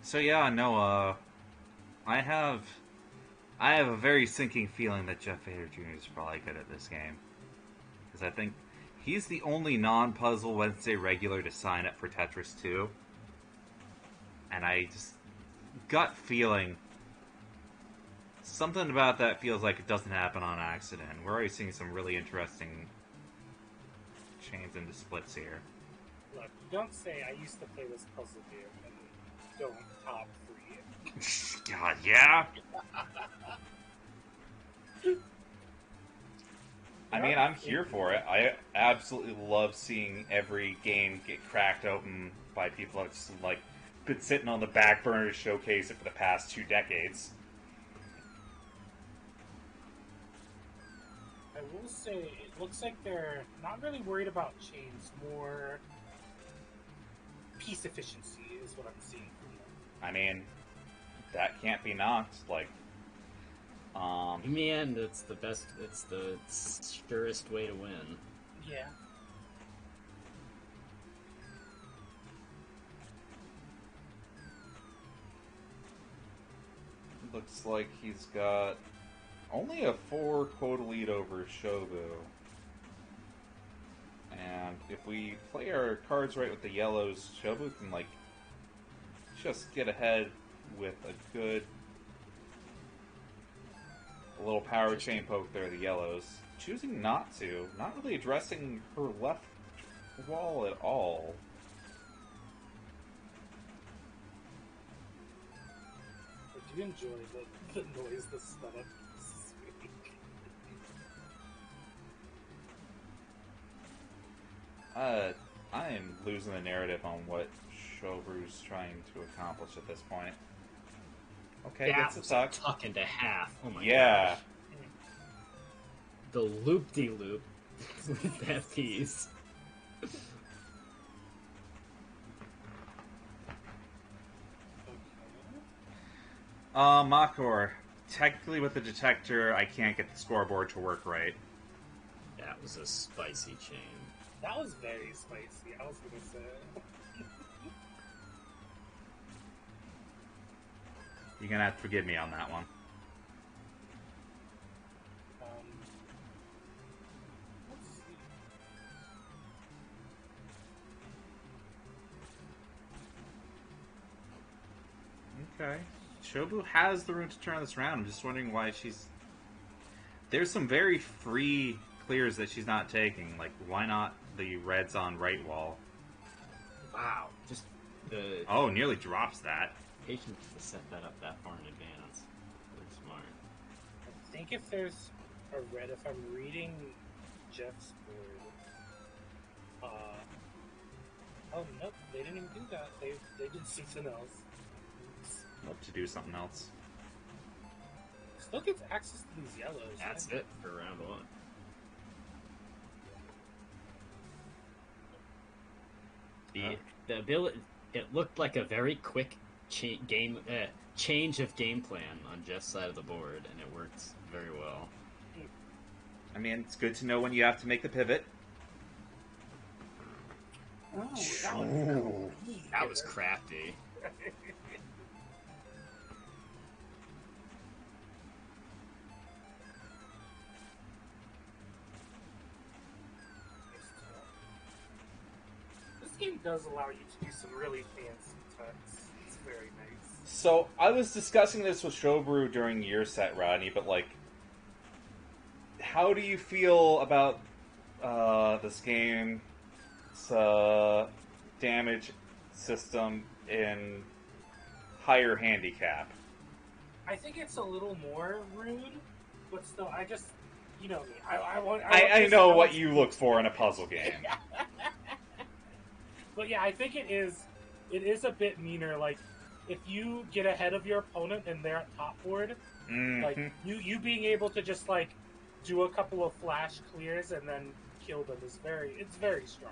So yeah, no, I have a very sinking feeling that Jeff Vader Jr. is probably good at this game. Because I think He's the only non-Puzzle Wednesday regular to sign up for Tetris 2. And I just... gut feeling... something about that feels like it doesn't happen on accident. We're already seeing some really interesting chains into splits here. Look, don't say I used to play this puzzle game and don't top 3. God, yeah? I mean, I'm here for it. I absolutely love seeing every game get cracked open by people that's like been sitting on the back burner to showcase it for the past 2 decades. I will say, it looks like they're not really worried about chains, more piece efficiency is what I'm seeing from them. I mean, that can't be knocked. Like, In the end, it's the best. It's the surest way to win. Yeah. looks like he's got only a 4 quota lead over Shobu. And if we play our cards right with the yellows, Shobu can, like, just get ahead with a good little power chain poke there, the yellows. Choosing not to. Not really addressing her left wall at all. I do enjoy the noise the setup is making. I am losing the narrative on what Shobu's trying to accomplish at this point. Okay, That gets a was tuck. tuck into half. Oh my Yeah. gosh. The loop-de-loop with that piece. Makor. Technically with the detector, I can't get the scoreboard to work right. That was a spicy chain. That was very spicy, I was gonna say. You're gonna have to forgive me on that one. Let's see. Okay. Shobu has the room to turn this around. I'm just wondering why she's... There's some very free clears that she's not taking. Like, why not the reds on right wall? Wow. Just the Oh, nearly drops that. patience to set that up that far in advance. Really smart. I think if there's a red, if I'm reading Jeff's board, oh nope, they didn't even do that. They did something else. Oops. Love to do something else. Still gets access to these yellows. That's it for round one. The ability, it looked like a very quick change of game plan on Jeff's side of the board, and it worked very well. I mean, it's good to know when you have to make the pivot. Oh, That was crafty. This game does allow you to do some really fancy cuts. It's very nice. So, I was discussing this with Shobru during your set, Rodney, but, like, how do you feel about this game's damage system in higher handicap? I think it's a little more rude, but still, I just, you know me. I know what you look for in a puzzle game. But yeah, I think it is a bit meaner. Like, if you get ahead of your opponent and they're at top board, like you being able to just like do a couple of flash clears and then kill them is it's very strong.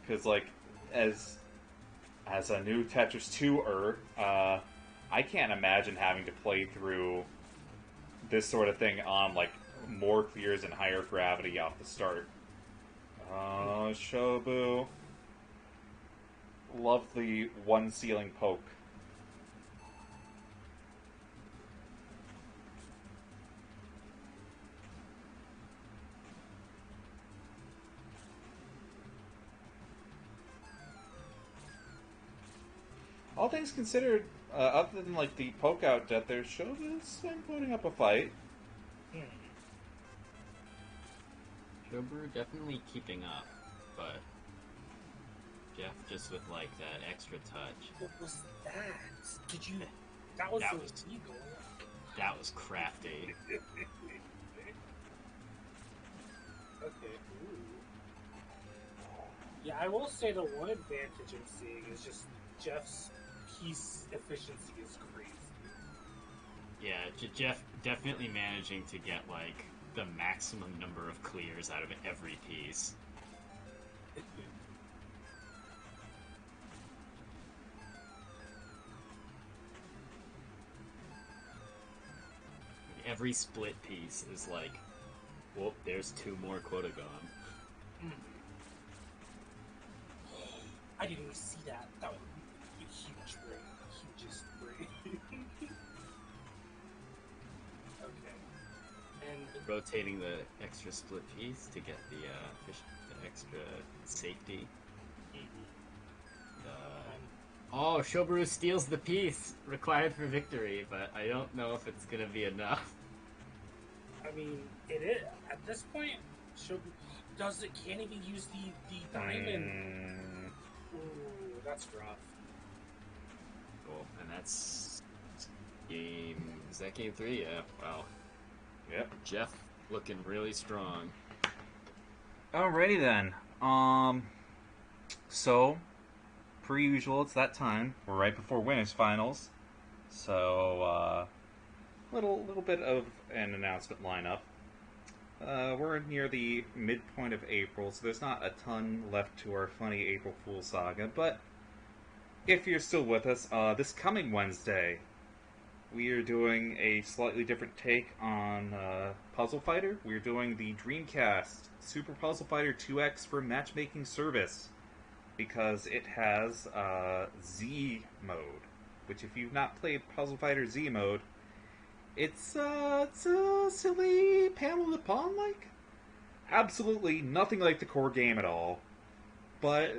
Because, like, as a new Tetris 2-er, I can't imagine having to play through this sort of thing on, like, more clears and higher gravity off the start. Shobu. Love the one ceiling poke. all things considered, other than like the poke out death, their show is putting up a fight. Hmm. Shobru definitely keeping up, but Jeff just with like that extra touch. What was that? Did you? That was That illegal. That was crafty. Okay. Ooh. Yeah, I will say the one advantage I'm seeing is just Jeff's piece efficiency is crazy. Yeah, Jeff definitely managing to get like the maximum number of clears out of every piece. Every split piece is like, whoop, there's 2 more quota gone. I didn't even see that. That was a huge brain. Hugest brain. Okay. And Rotating the extra split piece to get the extra safety. Oh, Shobru steals the piece required for victory, but I don't know if it's gonna be enough. I mean, it is at this point. Does it can't even use the diamond? Ooh, that's rough. Cool, and that's game. Is that game 3? Yeah. Wow. Yep. Jeff looking really strong. Alrighty then. So, per usual, it's that time. We're right before winners finals, so little bit of an announcement lineup. We're near the midpoint of April, so there's not a ton left to our funny April Fool's saga. But if you're still with us, this coming Wednesday, we are doing a slightly different take on Puzzle Fighter. We're doing the Dreamcast Super Puzzle Fighter 2X for matchmaking service, because it has Z mode, which if you've not played Puzzle Fighter Z mode, it's a silly panel to pawn like. Absolutely nothing like the core game at all. But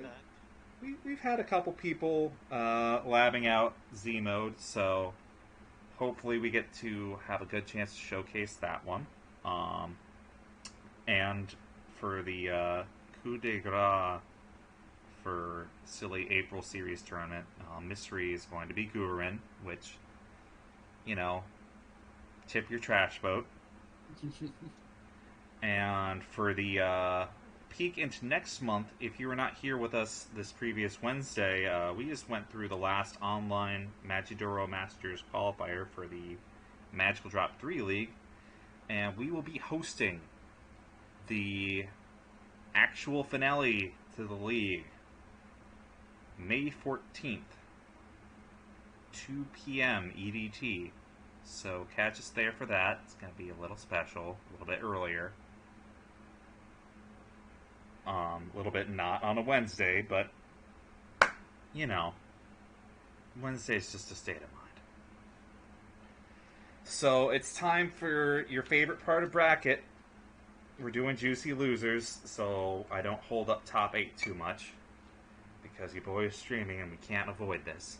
we've had a couple people labbing out Z mode, so hopefully we get to have a good chance to showcase that one. And for the coup de grace for silly April series tournament, mystery is going to be Gurin, which, you know, tip your trash boat. And for the peek into next month, if you were not here with us this previous Wednesday, we just went through the last online Magidoro Masters qualifier for the Magical Drop 3 League, and we will be hosting the actual finale to the league May 14th, 2 p.m. EDT. So catch us there for that. It's going to be a little special, a little bit earlier. A little bit not on a Wednesday, but, you know, Wednesday's just a state of mind. So it's time for your favorite part of bracket. We're doing Juicy Losers, so I don't hold up top 8 too much, because your boy is streaming and we can't avoid this.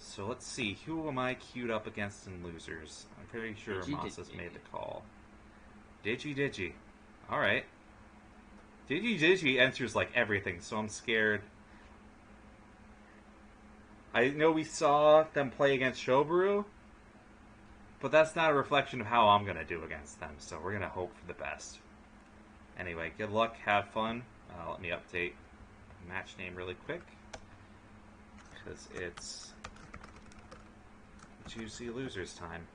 So let's see, who am I queued up against in losers? I'm pretty sure Masa's made the call. Digi. Alright. Digi enters like everything, so I'm scared. I know we saw them play against Shobru, but that's not a reflection of how I'm going to do against them, so we're going to hope for the best. Anyway, good luck, have fun. Let me update match name really quick, because it's Juicy Losers time.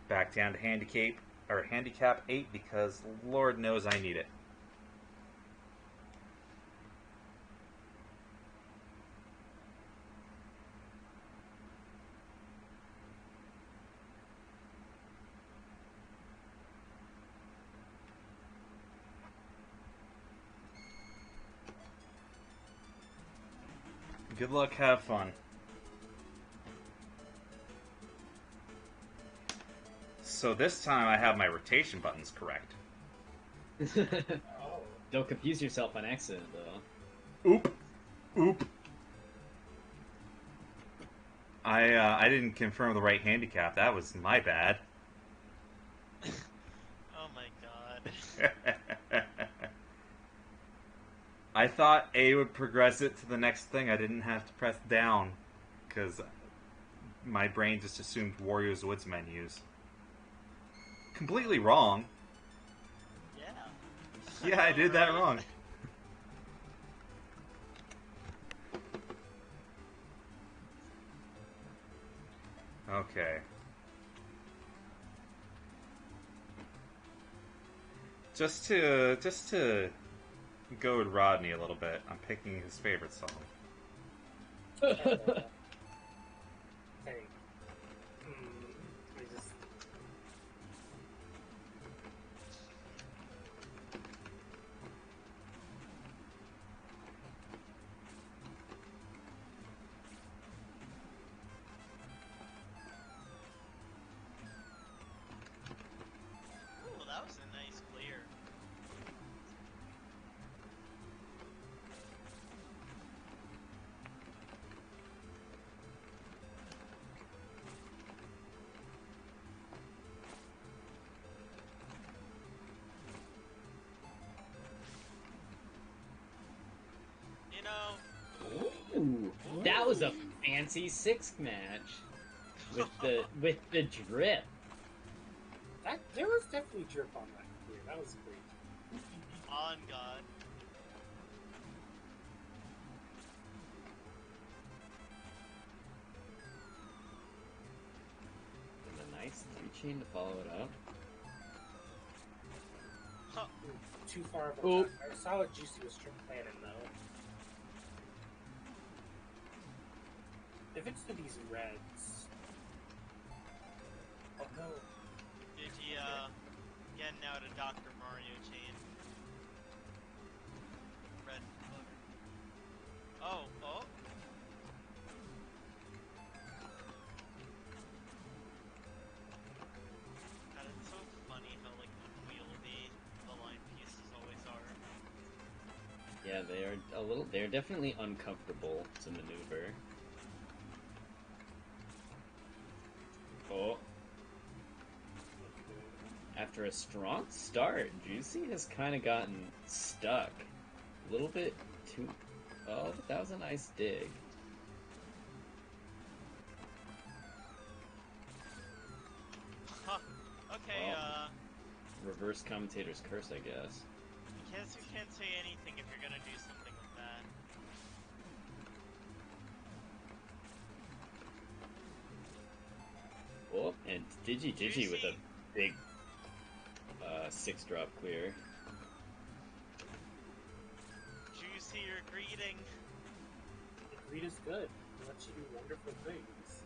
Back down to handicap 8, because Lord knows I need it. Good luck, have fun. So this time I have my rotation buttons correct. Oh. Don't confuse yourself on accident, though. Oop. Oop. I didn't confirm the right handicap. That was my bad. Oh my god. I thought A would progress it to the next thing. I didn't have to press down because my brain just assumed Wario's Woods menus. Completely wrong. Yeah. Yeah, I did that Right? wrong. Okay. Just to goad Rodney a little bit, I'm picking his favorite song. Hey. I just. Ooh, that was a nice clear. You know, Ooh, that was a fancy sixth match with the drip. There was definitely drip on that clear. That was great. on God. And a nice three chain to follow it up. Huh. Too far of a Oh. back. I saw what Juicy was planning though. If it's to these reds. Oh no. Did you, getting out a Dr. Mario chain? Red butter. Oh, oh. God, it's so funny how, like, unwieldy the line pieces always are. Yeah, they are a little. They're definitely uncomfortable to maneuver. Oh. After a strong start, Juicy has kind of gotten stuck. A little bit too... Oh, but that was a nice dig. Huh. Okay, Well. Reverse commentator's curse, I guess. I guess you can't say anything if you're gonna do something with that. Oh, and Digi Juicy. with a big 6-drop clear. Juicy, you're greeting. The greed is good. It lets you do wonderful things.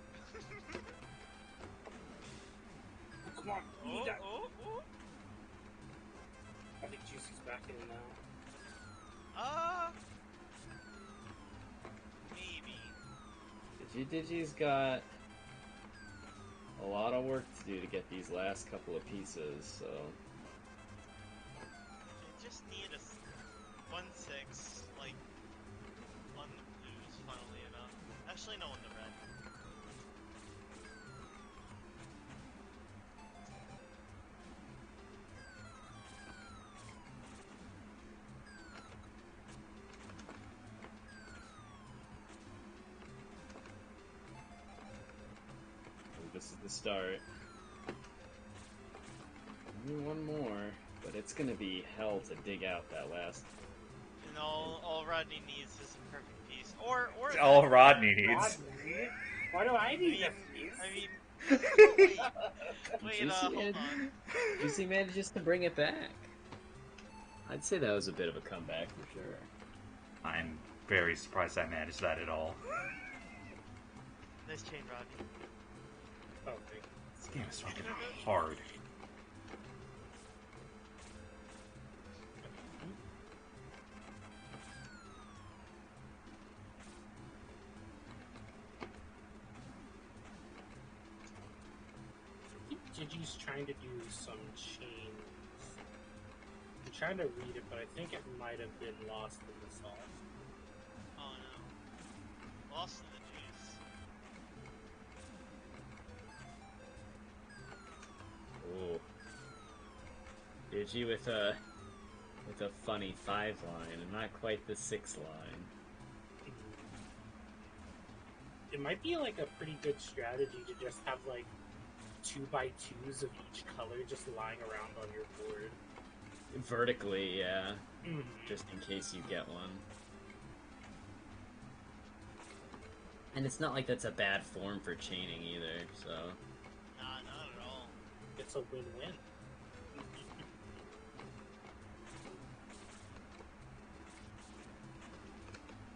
Oh, come on, you need that. Oh. I think Juicy's back in now. Maybe. Digi's got a lot of work to do to get these last couple of pieces, so... They just need a 1-6, like, on the blues, funnily enough. Actually, no, on the red. This is the start. Only one more, but it's gonna be hell to dig out that last. And all Rodney needs is a perfect piece. Or It's all Rodney needs. Rodney? Why do I need this? Wait, Juicy hold man- on. Juicy manages to bring it back. I'd say that was a bit of a comeback for sure. I'm very surprised I managed that at all. Nice chain, Rodney. Oh, thank you. This game is fucking hard. I think Gigi's trying to do some chains. I'm trying to read it, but I think it might have been lost in the sauce. Lost in the juice. Oh. Digi with a funny 5-line and not quite the 6-line. It might be like a pretty good strategy to just have like 2x2s of each color just lying around on your board. Vertically, yeah. Mm-hmm. Just in case you get one. And it's not like that's a bad form for chaining either, so... Nah, not at all. It's a win-win.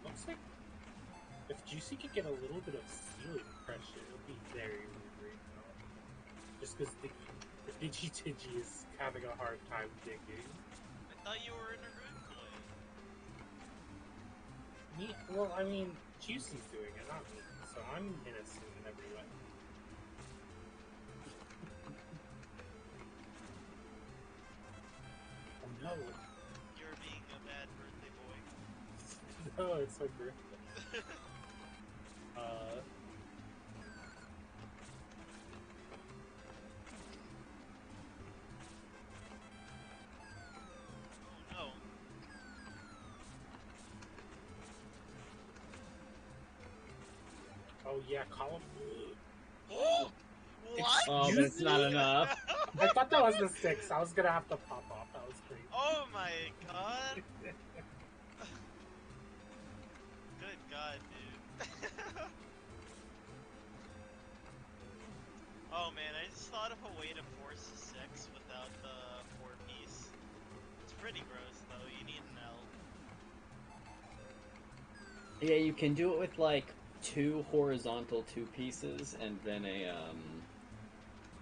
Looks like if Juicy could get a little bit of ceiling pressure, it would be very weird now. Just because the Digi is having a hard time digging. I thought you were in a rude boy. Me? Well, I mean, Juicy's doing it, not me. So I'm innocent in every way. Oh no. You're being a bad birthday boy. No, it's my birthday. Oh no. Oh yeah, column. Oh! What? Oh, that's not enough. I thought that was the 6. I was gonna have to pop off. That was crazy. Oh my god. Good god, dude. Oh man, I just thought of a way to force a 6 without the 4-piece. It's pretty gross though, you need an L. Yeah, you can do it with, like, 2 horizontal 2 pieces, and then a,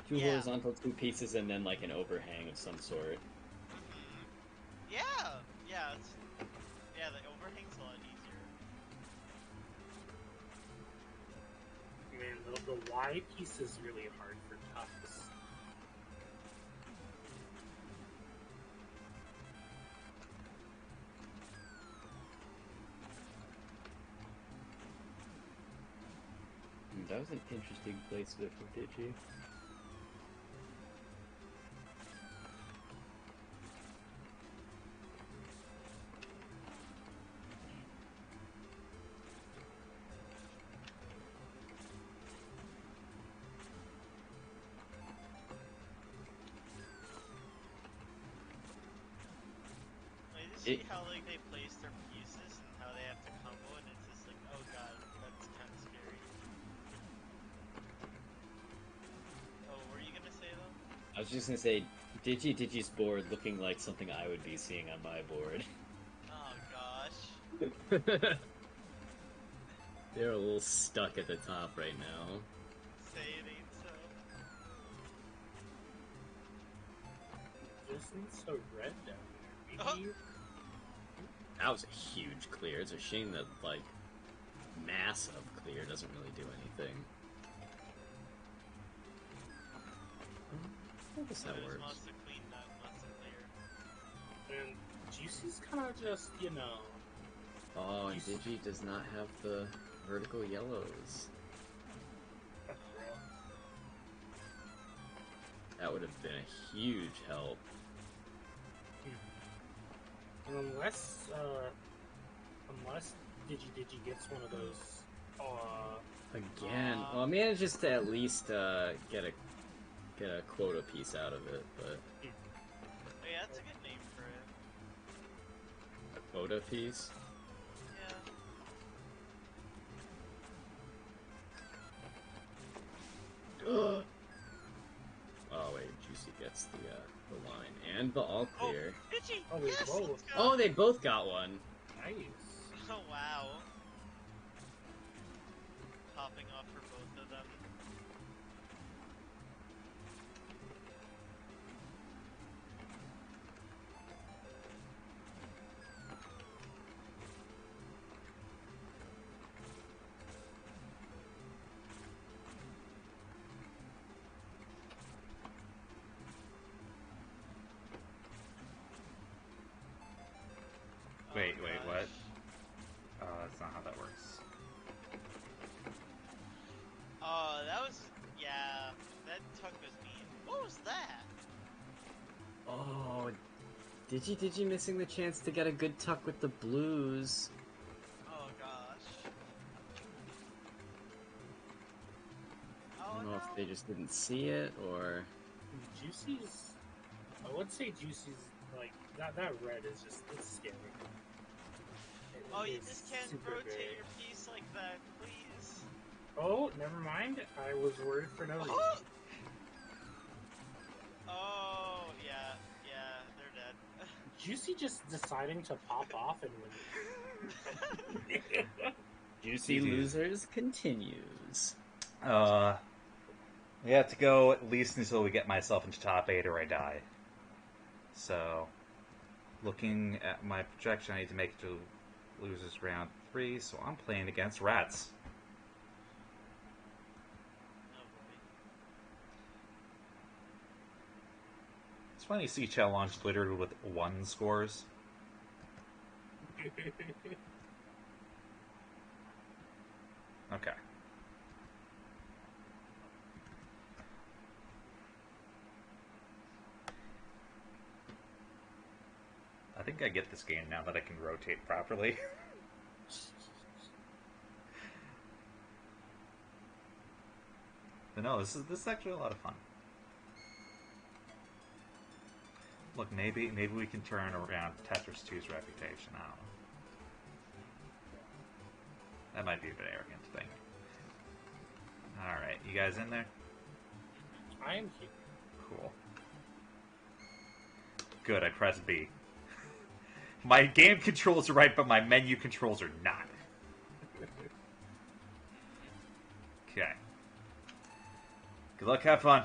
two Yeah. horizontal 2 pieces, and then, like, an overhang of some sort. Mm-hmm. Yeah! Yeah, the overhang's a lot easier. Man, the Y piece is really hard for toughs. That was an interesting placement for Digi. I just see how like they place their pieces and how they have to combo, and it's just like, oh god, that's kind of scary. Oh, what were you gonna say though? I was just gonna say, Digi's board looking like something I would be seeing on my board. Oh gosh. They're a little stuck at the top right now. Say it ain't so. This is so red down there. Oh. Maybe That was a huge clear. It's a shame that, like, mass of clear doesn't really do anything. I guess that There's works. lots of clean, not lots of clear. And Juicy's kind of just, you know. Oh, and Digi does not have the vertical yellows. That would have been a huge help. Unless Digi gets one of those, Again, well, I manages to at least get a quota piece out of it, but Oh yeah, that's a good name for it. a quota piece. Yeah. Oh wait, Juicy gets the line and the all Oh, clear. Itchy! Oh, we Yes, both. let's go! Oh, they both got one. nice. Oh, wow. Popping off for both of them. Wait, Oh, wait, gosh. what? That's not how that works. was that? Oh, Digi missing the chance to get a good tuck with the blues. Oh gosh. I Oh don't know no. if they just didn't see it or. Juicy's. I would say Juicy's like that. That red is just it's scary. Oh, you It's just can't super rotate big. your piece like that, please. Oh, never mind. I was worried for no reason. Oh, yeah, they're dead. Juicy just deciding to pop off and win. Juicy GG's. Losers continues. We have to go at least until we get myself into top 8 or I die. So, looking at my projection, I need to make it to losers round 3, so I'm playing against Rats. Oh boy. It's funny to see challenge littered with 1 scores. Okay. I think I get this game now that I can rotate properly. But no, this is actually a lot of fun. Look, maybe we can turn around Tetris 2's reputation. I don't know. That might be a bit arrogant to think. Alright, you guys in there? I am here. Cool. Good, I pressed B. My game controls are right, but my menu controls are not. Okay. Good luck, have fun.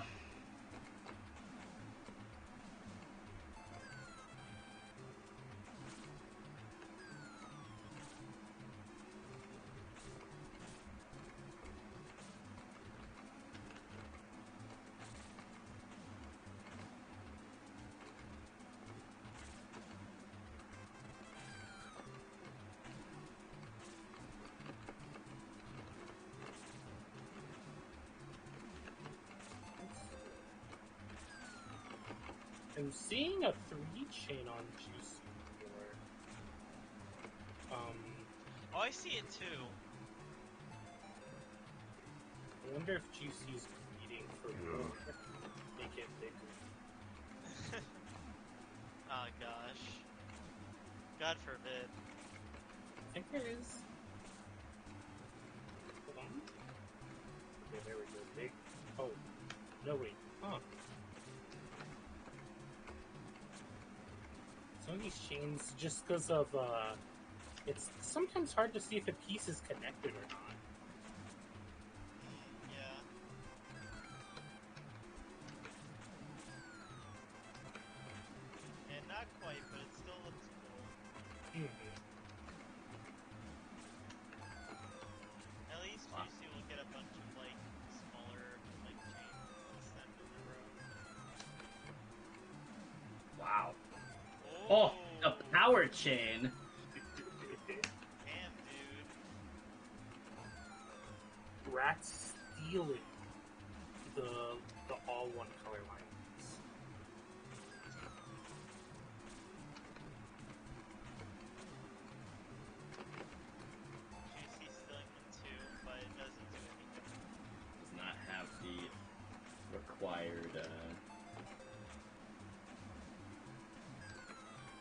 I'm seeing a 3 chain on Juicy. Oh, I see it too. I wonder if Juicy's competing for more. Make it bigger. Oh gosh. God forbid. I think there is. Hold on. Okay, there we go. Big. Oh. No, wait. Huh. Some of these chains, just because of, it's sometimes hard to see if a piece is connected or not. Yeah. And not quite, but it still looks cool. At least Wow. Juicy will get a bunch of like smaller like chains this end in the row. Wow. Oh, Oh, the power chain. damn, dude. Rats stealing the all one color lines. Juicy's stealing them too, but it doesn't do anything. Does not have the required.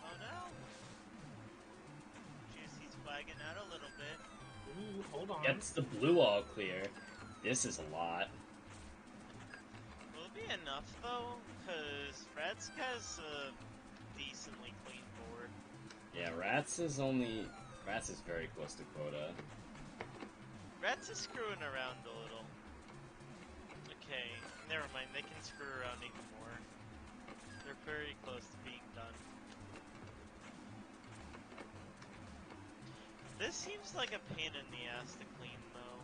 Oh no! Juicy's flagging out a little bit. Ooh, hold on. Gets the blue all clear. This is a lot. Will it be enough though? Because Ratsk has a decently clean board. Yeah, Rats is very close to quota. Rats is screwing around a little. Okay, never mind. They can screw around even more. They're very close to being done. This seems like a pain in the ass to clean, though.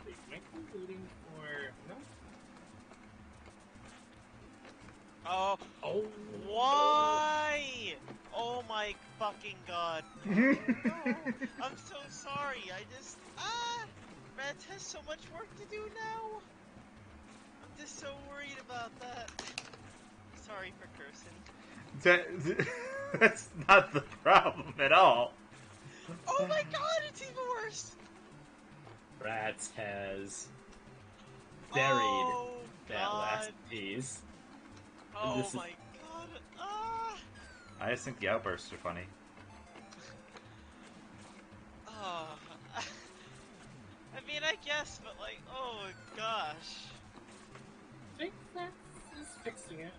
Wait, might be waiting for no. Oh, Oh, why? Oh my fucking god. No, I'm so sorry. I just Reds has so much work to do now. I'm just so worried about that. Sorry for cursing. That's not the problem at all. Oh my god, it's even worse! Rats has buried Oh that last god. piece. Oh This is- my god. Ah. I just think the outbursts are funny. Oh. I mean, I guess, but like, oh gosh. I think that is fixing it.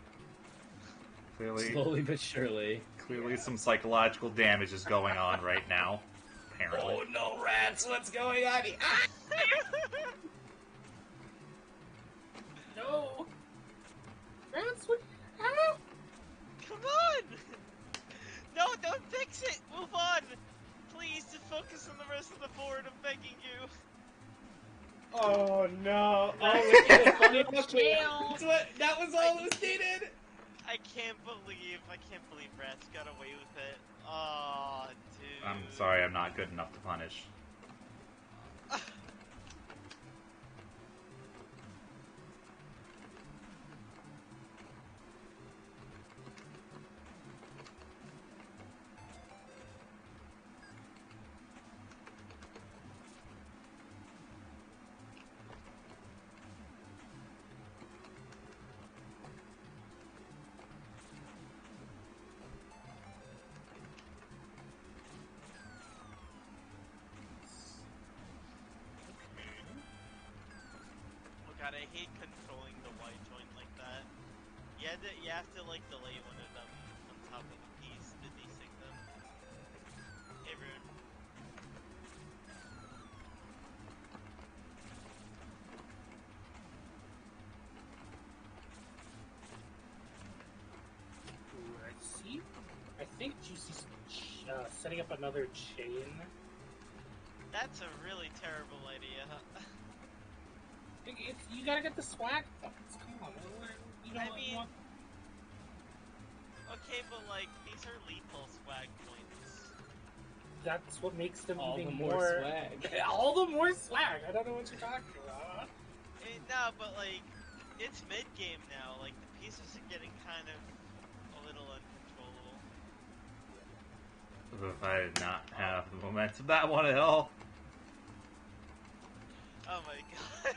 Clearly, Slowly but surely. clearly, some psychological damage is going on right now. Apparently. Oh no, rats! What's going on here? Ah! No! Rats, what? Ah! Come on! No, don't fix it! Move on! Please, just focus on the rest of the board, I'm begging you. Oh no! Oh, look at the funny That's what, that was all that was needed! I can't believe Rats got away with it. Oh, dude. I'm sorry, I'm not good enough to punish. Oh god, I hate controlling the Y joint like that. You have to like delay one of them on top of the piece to desync them. Hey, Rune. Ooh, I see. I think Juicy's setting up another chain. That's a really terrible idea. You gotta get the swag points. Come on, you know I what? mean- Okay, but like, these are lethal swag points. That's what makes them All even the more swag. All the more swag. I don't know what you're talking about. No, but like, it's mid-game now. Like, the pieces are getting kind of a little uncontrollable. If I did not have the momentum that one at all. Oh my god.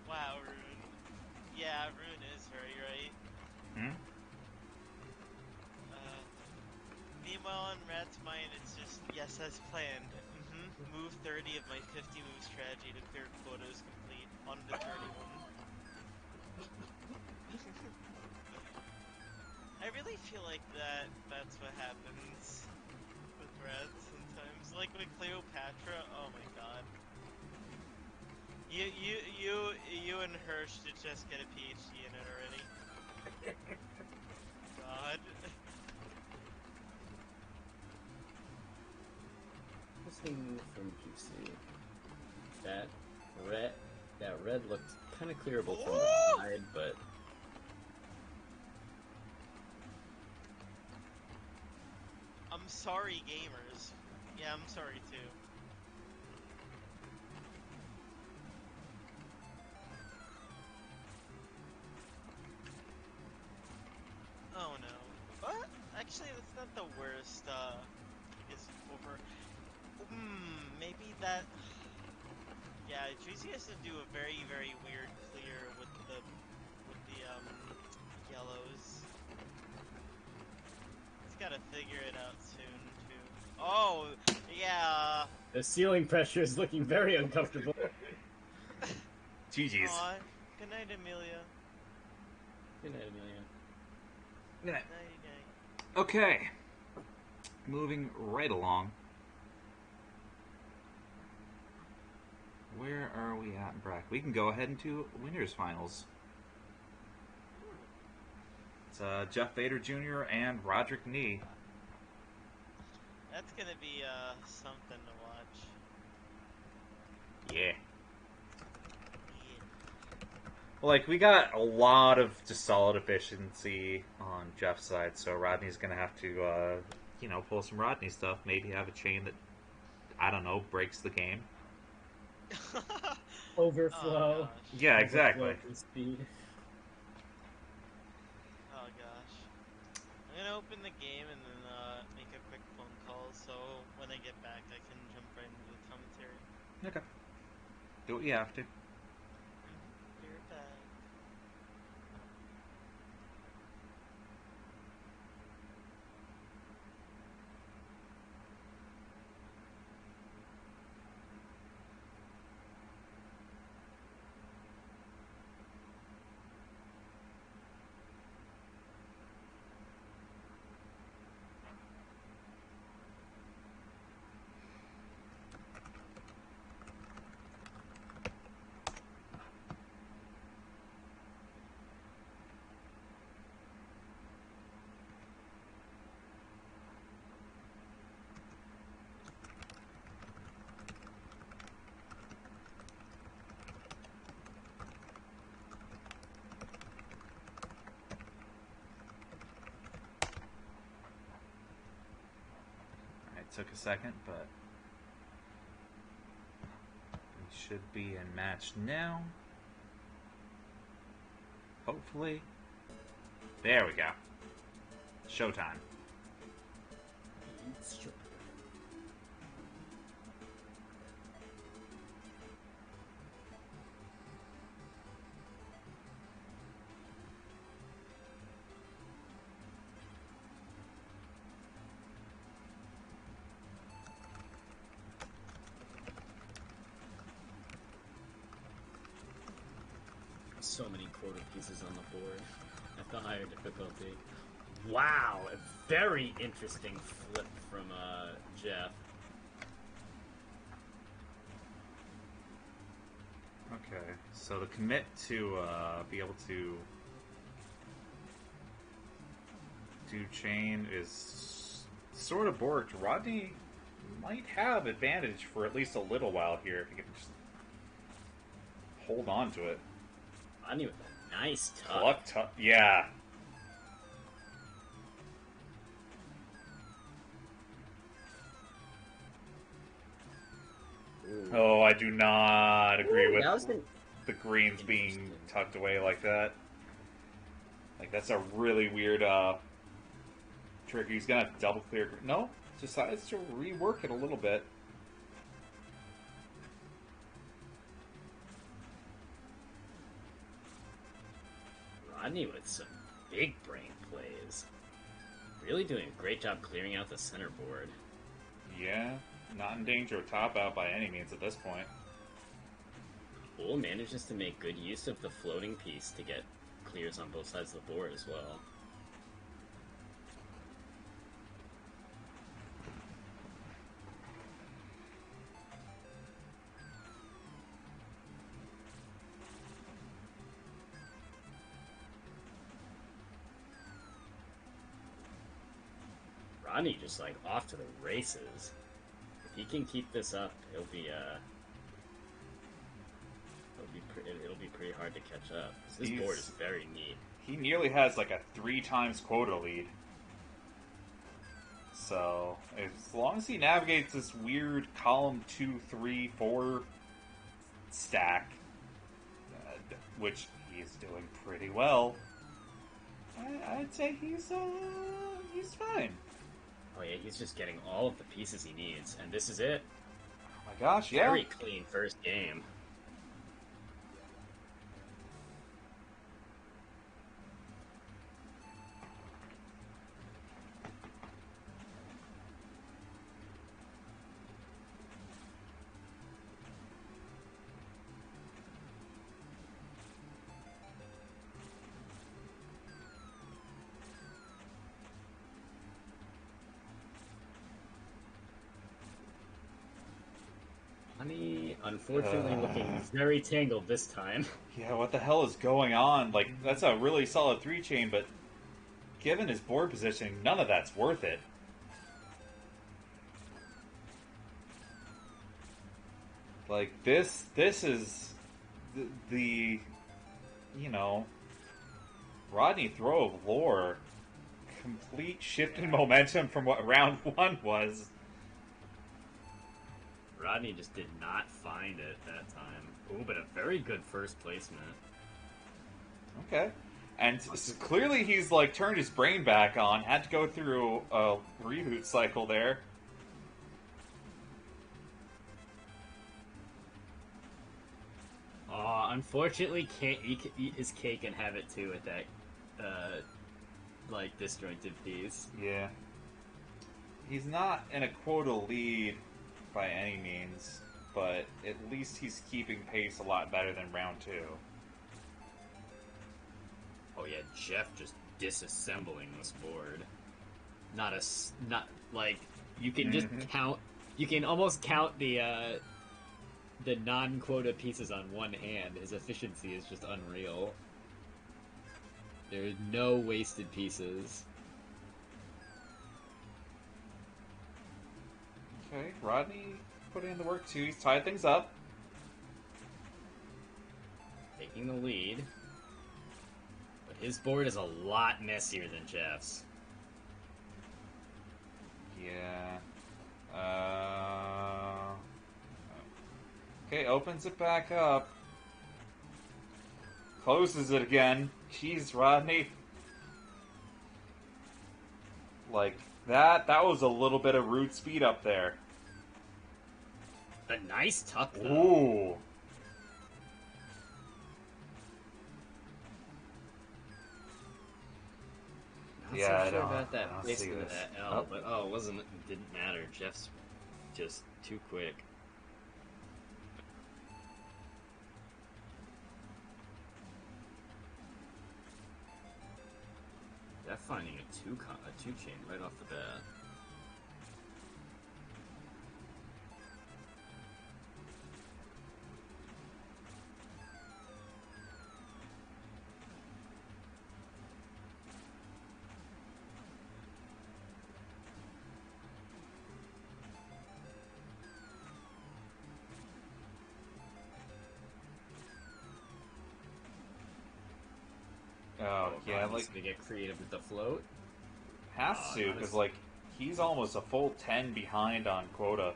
Wow, Rune. Yeah, Rune is very right. Hmm? Meanwhile, on Rat's mind, it's just, yes, as planned. Move 30 of my 50 move strategy to clear quotas complete on the 31. I really feel like that's what happens with Rats sometimes. Like with Cleopatra, oh my god. You and Hirsch should just get a PhD in it already. God. Missing from Juicy. That red looked kind of clearable from the Ooh! side, but I'm sorry, gamers. Yeah, I'm sorry too. Oh no. What? Actually, that's not the worst, is over. Maybe that... Yeah, Juicy has to do a very, very weird clear with the yellows. He's gotta figure it out soon, too. Oh, yeah. the ceiling pressure is looking very uncomfortable. GG's. Aw, good night, Amelia. Good night, Amelia. Yeah. Nighty-night. Okay. Moving right along. Where are we at in bracket? We can go ahead into winners finals. It's Jeff Vader Jr. and Roderick Nee. That's gonna be, something to watch. Yeah. Yeah. Like, we got a lot of just solid efficiency on Jeff's side, so Rodney's gonna have to, pull some Rodney stuff. Maybe have a chain that, I don't know, breaks the game. Oh Overflow. gosh. Yeah, Overflow exactly. for speed. Oh gosh. I'm gonna open the game and then make a quick phone call so when I get back I can jump right into the commentary. Okay. Do what you have to. Be right back. It took a second, but we should be in match now. Hopefully. There we go. Showtime. It's true. So many quota pieces on the board at the higher difficulty. Wow, a very interesting flip from Jeff. Okay, so the commit to be able to do chain is sort of borked. Rodney might have advantage for at least a little while here if he can just hold on to it. Rodney with a nice tuck. Yeah. Ooh. Oh, I do not agree Ooh, with that was an the greens being interesting. tucked away like that. Like, that's a really weird trick. He's gonna double clear. No, decides to rework it a little bit. Rodney with some big brain plays. Really doing a great job clearing out the center board. Yeah, not in danger of top out by any means at this point. Bull manages to make good use of the floating piece to get clears on both sides of the board as well. Rodney just like off to the races. If he can keep this up, it'll be pretty hard to catch up. This board is very neat. He nearly has like a 3 times quota lead. So, as long as he navigates this weird column 2, 3, 4 stack, which he's doing pretty well, I'd say he's fine. Oh yeah, he's just getting all of the pieces he needs, and this is it. Oh my gosh, yeah. Very clean first game. Honey, unfortunately, looking very tangled this time. Yeah, what the hell is going on? Like, that's a really solid 3 chain, but given his board positioning, none of that's worth it. Like, this is the you know, Rodney throw of lore, complete shift in momentum from what round 1 was. Rodney just did not find it that time. Ooh, but a very good first placement. Okay. And clearly he's like turned his brain back on, had to go through a reboot cycle there. Unfortunately, can't eat his cake and have it too with that, like, disjointed piece. Yeah. He's not in a quota lead by any means, but at least he's keeping pace a lot better than round 2. Oh yeah, Jeff just disassembling this board. Not like you can just count. You can almost count the non-quota pieces on one hand. His efficiency is just unreal. There are no wasted pieces. Okay, Rodney put in the work too. He's tied things up. Taking the lead. But his board is a lot messier than Jeff's. Yeah. Okay, opens it back up. Closes it again. Jeez, Rodney. Like, that was a little bit of rude speed up there. A nice tuck, though. Ooh. Not Yeah, so I sure don't- about I that don't placement see of this. that L, but it didn't matter. Jeff's just too quick. Jeff finding a two chain right off the bat. Oh, yeah, Rodney's like, gonna get creative with the float. has to, not because, as- like, he's almost a full 10 behind on quota.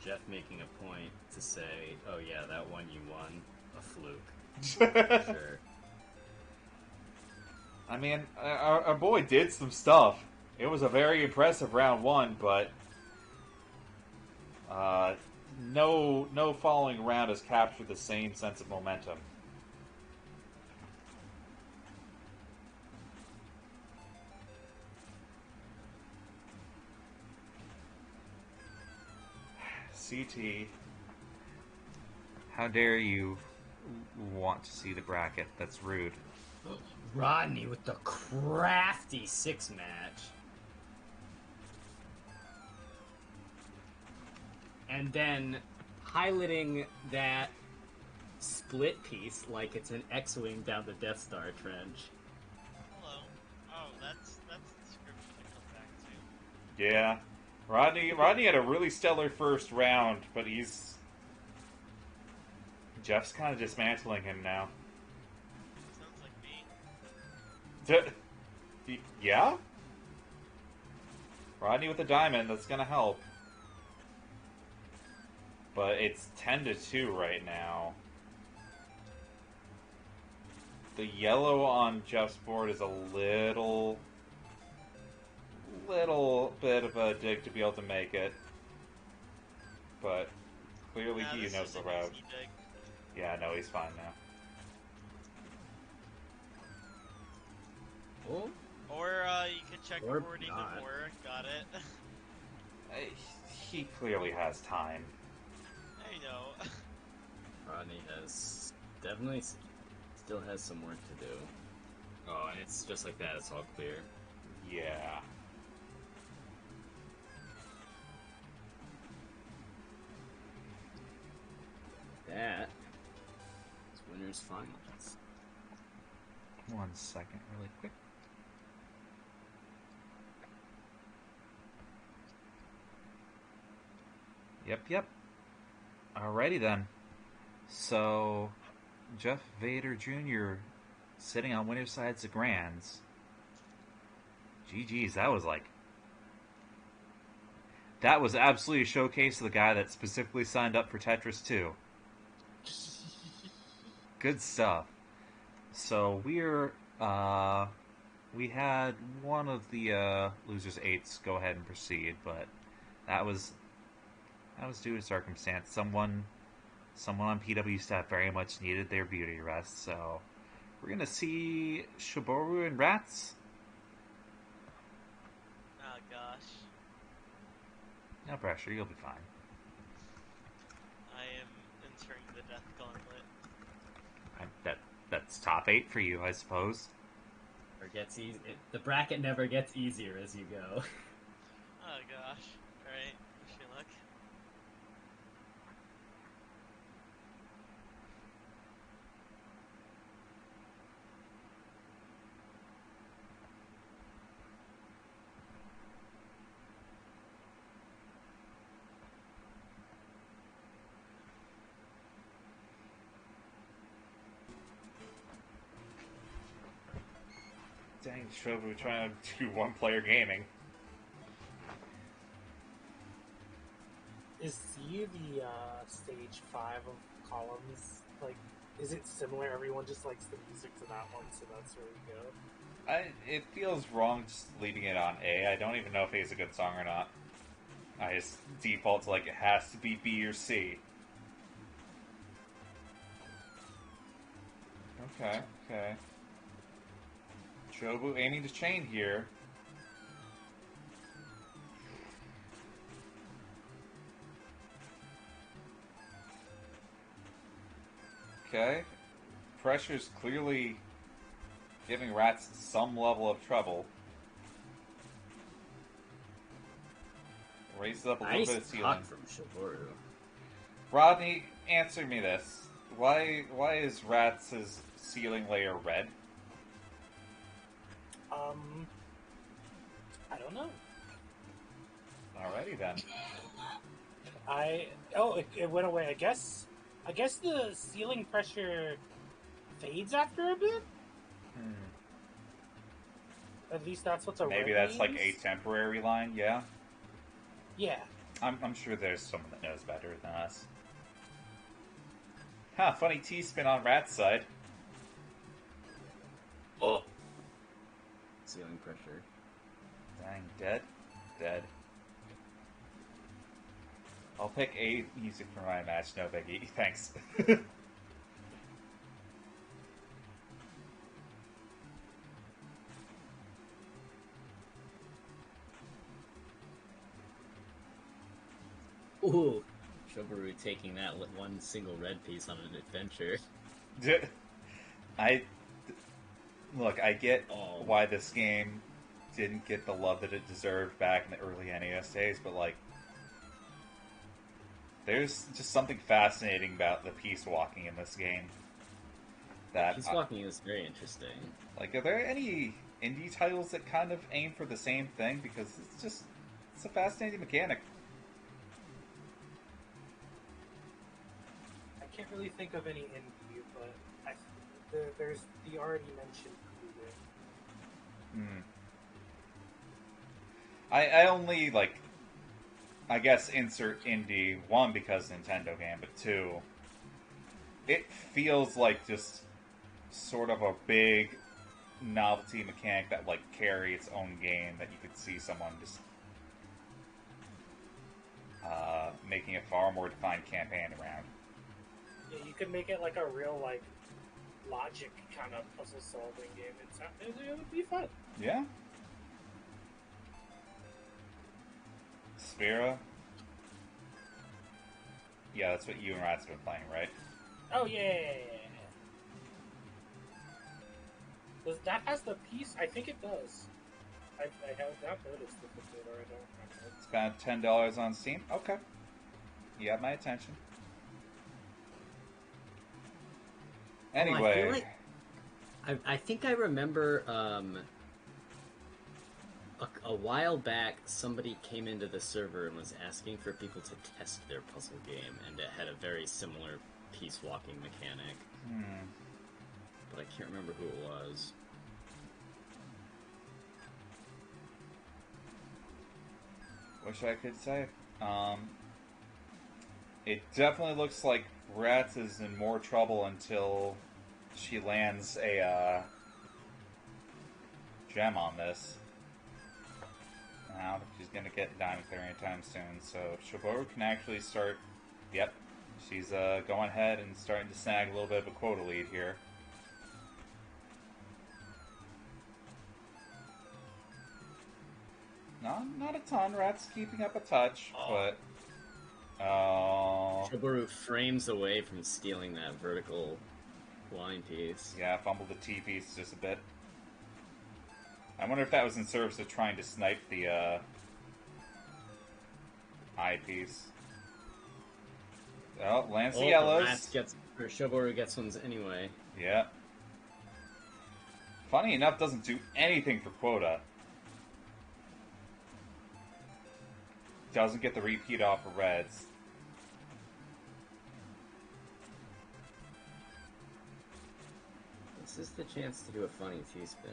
Jeff making a point to say, "Oh yeah, that one you won, a fluke." Sure. I mean, our boy did some stuff. It was a very impressive round 1, but no following round has captured the same sense of momentum. CT, how dare you want to see the bracket? That's rude. Rodney with the crafty 6 match. And then piloting that split piece like it's an X-Wing down the Death Star trench. Hello. Oh, that's the description to come back to. Yeah. Rodney had a really stellar first round, but Jeff's kind of dismantling him now. Sounds like me. Yeah? Rodney with a diamond, that's gonna help. But it's 10-2 right now. The yellow on Jeff's board is a little bit of a dig to be able to make it. But clearly Nah, he this knows is the an route. easy dig. Yeah, no, he's fine now. Oh, Or you could check Or board even not. more. Got it. He clearly has time. I know. Rodney definitely still has some work to do. Oh, and it's just like that. It's all clear. Yeah. That is winners finals. 1 second, really quick. Yep. Alrighty then. So, Jeff Vader Jr. sitting on winner's sides of Grands. GG's, that was like That was absolutely a showcase of the guy that specifically signed up for Tetris 2. Good stuff. So we had one of the losers eights go ahead and proceed, but that was due to circumstance. Someone on PW staff very much needed their beauty rest, so we're gonna see Shiboru and Rats. Oh gosh. No pressure, you'll be fine. I am entering the death gauntlet. That's top 8 for you, I suppose. The bracket never gets easier as you go. Oh gosh. Alright, wish me luck. Dang, Shiboru trying to do one-player gaming. Is C the stage 5 of columns? Like, is it similar? Everyone just likes the music to that one, so that's where we go. It feels wrong just leaving it on A. I don't even know if A is a good song or not. I just default to, like, it has to be B or C. Okay. Chobu aiming to chain here. Okay. Pressure's clearly giving Rats some level of trouble. Raises up a little bit of ceiling. Nice from Shiboru. Rodney, answer me this. Why is Rats' ceiling layer red? I don't know. Alrighty then. It went away. I guess the ceiling pressure fades after a bit. At least that's what's a Maybe red that's like means. a temporary line, yeah? Yeah. I'm sure there's someone that knows better than us. Ha, funny T-spin on Rat's side. Oh. Ceiling pressure. Dang, dead. I'll pick A music for my match, no biggie. Thanks. Ooh. Shiboru taking that one single red piece on an adventure. I get why this game didn't get the love that it deserved back in the early NES days, but like, there's just something fascinating about the piece walking in this game. Piece walking is very interesting. Like, are there any indie titles that kind of aim for the same thing? Because it's a fascinating mechanic. I can't really think of any indie, but there's the already mentioned Kuga. I only, like, I guess insert indie, one, because Nintendo game, but two, it feels like just sort of a big novelty mechanic that, like, carry its own game that you could see someone just making a far more defined campaign around. Yeah, you could make it like a real, like, logic kind of puzzle solving game. It would be fun. Yeah. Sphera. Yeah, that's what you and Rat's been playing, right? Oh yeah. Does that has the piece? I think it does. I have not noticed if it did or I don't remember. It's about $10 on Steam. Okay. You got my attention. Anyway. I think I remember a while back somebody came into the server and was asking for people to test their puzzle game, and it had a very similar piece walking mechanic. But I can't remember who it was. Wish I could say. It definitely looks like Rats is in more trouble until she lands a gem on this. Now she's gonna get Diamond Clear anytime soon, so Shiboru can actually start. Yep, she's going ahead and starting to snag a little bit of a quota lead here. Not a ton. Rat's keeping up a touch, but Shiboru frames away from stealing that vertical line piece. yeah, fumbled the T piece just a bit. I wonder if that was in service of trying to snipe the eye piece. Oh, lands the yellows. Shiboru gets ones anyway. Yeah. Funny enough, doesn't do anything for quota. Doesn't get the repeat off of Reds. This is the chance to do a funny T-spin.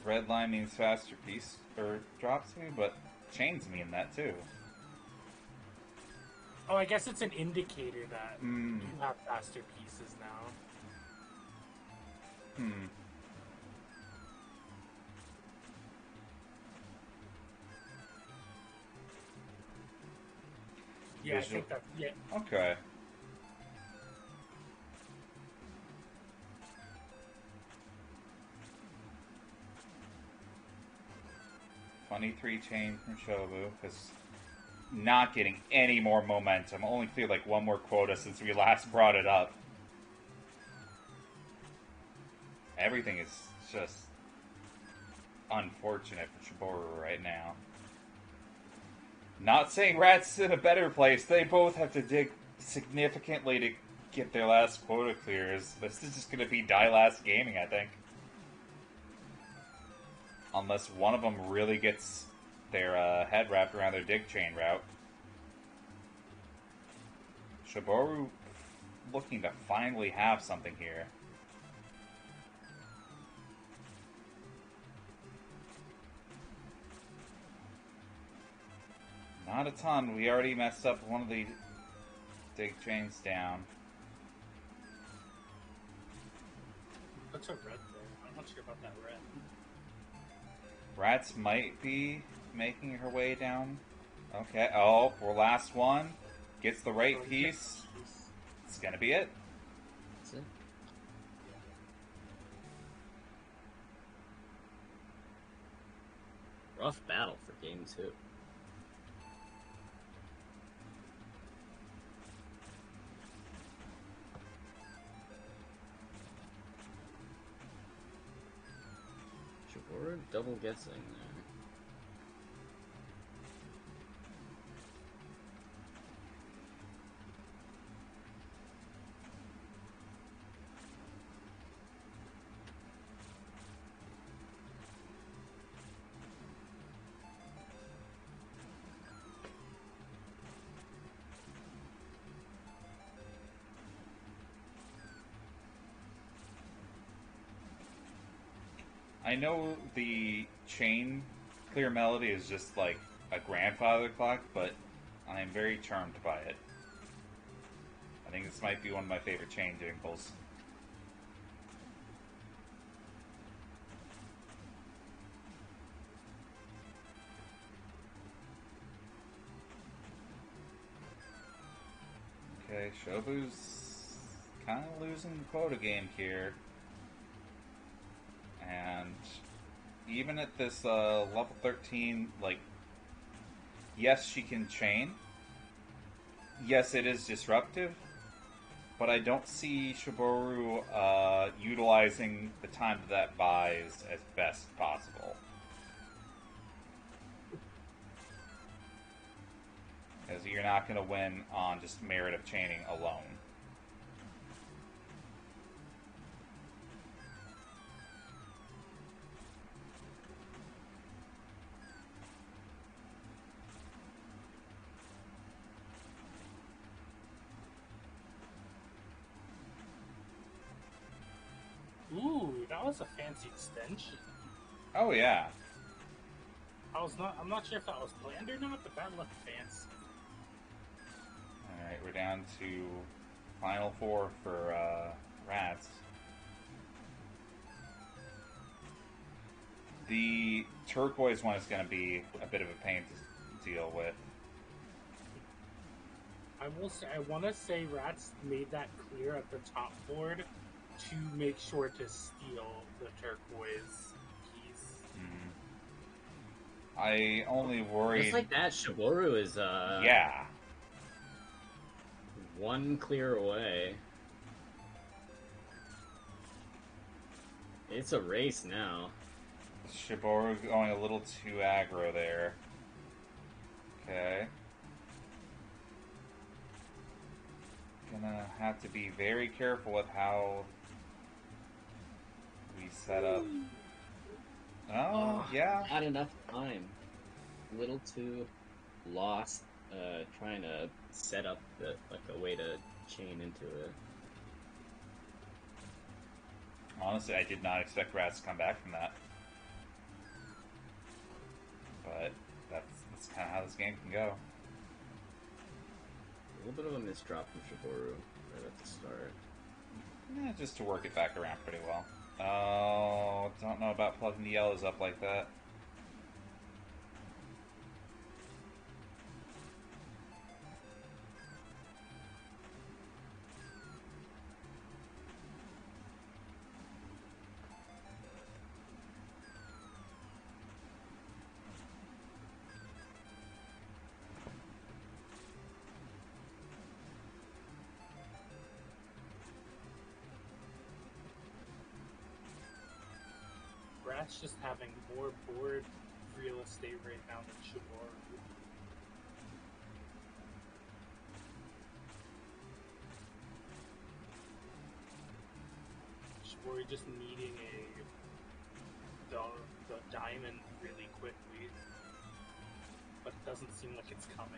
Red line means faster piece, or drops me, but chains mean that too. Oh, I guess it's an indicator that you have faster pieces now. Yeah, I think that. Yeah. Okay. Funny 3 chain from Shobu, because not getting any more momentum. Only cleared like one more quota since we last brought it up. Everything is just unfortunate for Shiboru right now. Not saying Rat's in a better place. They both have to dig significantly to get their last quota clears. This is just going to be die last gaming, I think. Unless one of them really gets their head wrapped around their dig chain route. Shiboru looking to finally have something here. Not a ton. We already messed up one of the dig chains down. What's a red there? I'm not sure about that red. Rats might be making her way down. Okay. Oh, for last one. Gets the right piece. It's gonna be it. That's it. Rough battle for game 2. Shiboru double guessing there. I know the chain clear melody is just like a grandfather clock, but I am very charmed by it. I think this might be one of my favorite chain jingles. Okay, Shobu's kind of losing the quota game here. And even at this level 13, like, yes, she can chain. Yes, it is disruptive. But I don't see Shiboru utilizing the time that buys as best possible. Because you're not going to win on just merit of chaining alone. Ooh, that was a fancy extension. Oh yeah. I'm not sure if that was planned or not, but that looked fancy. Alright, we're down to final four for rats. The turquoise one is going to be a bit of a pain to deal with. I want to say Rats made that clear at the top board to make sure to steal the turquoise piece. I only worry. Just like that, Shiboru is Yeah. one clear away. It's a race now. Shiboru going a little too aggro there. Okay. Gonna have to be very careful with how we set up. Oh, yeah. Not enough time. A little too lost trying to set up a way to chain into it. Honestly, I did not expect Rats to come back from that. But that's kind of how this game can go. A little bit of a misdrop from Shiboru right at the start. Yeah, just to work it back around pretty well. Oh, don't know about plugging the yellows up like that. Rat's just having more board real estate right now than Shiboru. Shiboru just needing the diamond really quickly, but it doesn't seem like it's coming.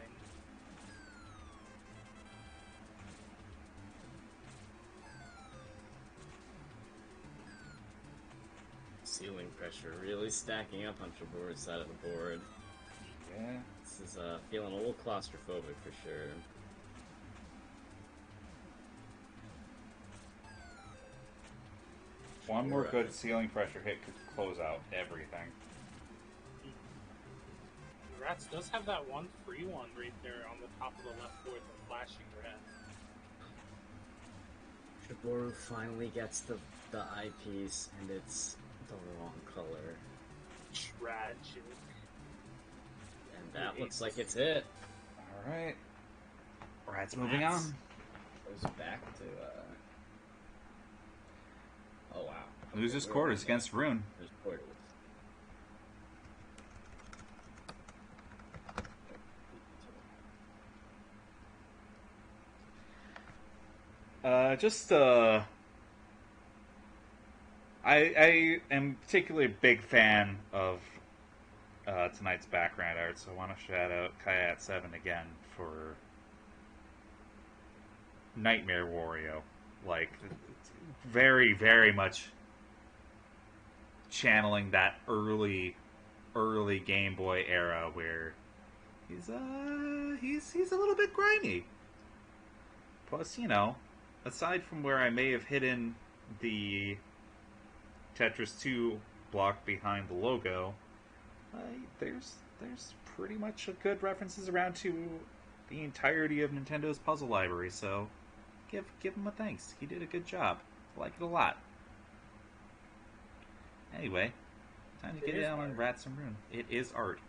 Ceiling pressure really stacking up on Shiboru's side of the board. Yeah. This is feeling a little claustrophobic for sure. One more good ceiling pressure hit could close out everything. Rats does have that one free one right there on the top of the left board, the flashing red. Shiboru finally gets the eyepiece, and it's the wrong color. Tragic. And that looks like it's it. Alright. Rats moving on. Goes back to, oh wow. Loses quarters against Rune. There's quarters. I am particularly a big fan of tonight's background art, so I want to shout out Kayat7 again for Nightmare Wario. Like, very, very much channeling that early Game Boy era where he's a little bit grimy. Plus, aside from where I may have hidden the Tetris 2 block behind the logo, there's pretty much good references around to the entirety of Nintendo's puzzle library, so give him a thanks. He did a good job. I like it a lot. Anyway, time to get down on Rats and Rune. It is art.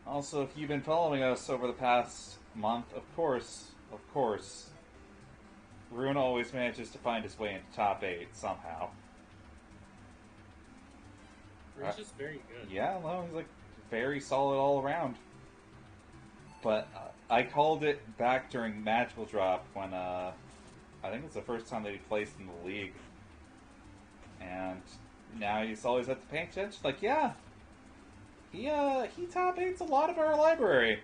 Also, if you've been following us over the past month, of course, Rune always manages to find his way into top 8 somehow. Rune's just very good. Yeah, no, he's like very solid all around. But I called it back during Magical Drop when I I think it's the first time that he placed in the league. And now he's always at the paying attention. Like, yeah, he top 8's a lot of our library.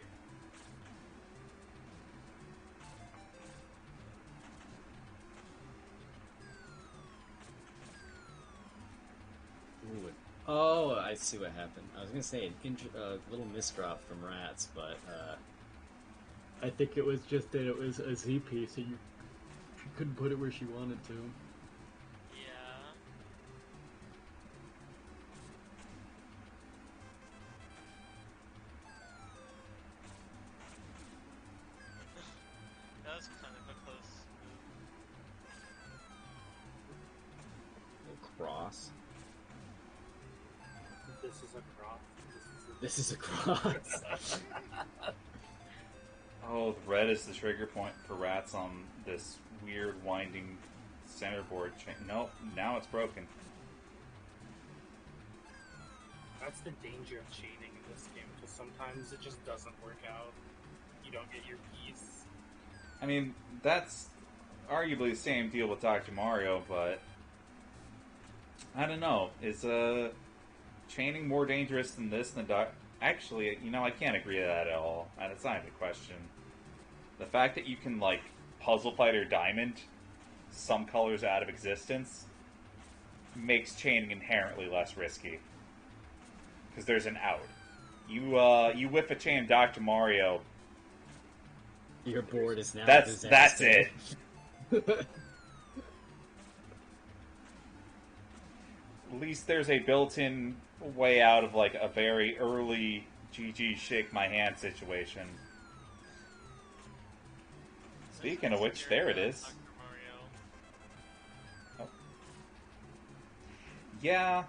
Ooh, oh, I see what happened. I was gonna say a little misdrop from Rats, but I think it was just that it was a Z piece, and she couldn't put it where she wanted to. Yeah. That was kind of a close move. Little cross. This is a cross. This is a cross. Oh, the red is the trigger point for Rats on this weird winding centerboard chain. Nope, now it's broken. That's the danger of chaining in this game, because sometimes it just doesn't work out. You don't get your piece. I mean, that's arguably the same deal with Dr. Mario, but I don't know. Is chaining more dangerous than this than Actually, I can't agree to that at all. And it's not even a question. The fact that you can, like, Puzzle Fighter Diamond some colors out of existence makes chaining inherently less risky. Because there's an out. You whiff a chain Dr. Mario. Your board is now That's a that's disaster. it. At least there's a built-in way out of like a very early GG shake my hand situation. Speaking of which, there it is. Dr. Mario. Oh. Yeah.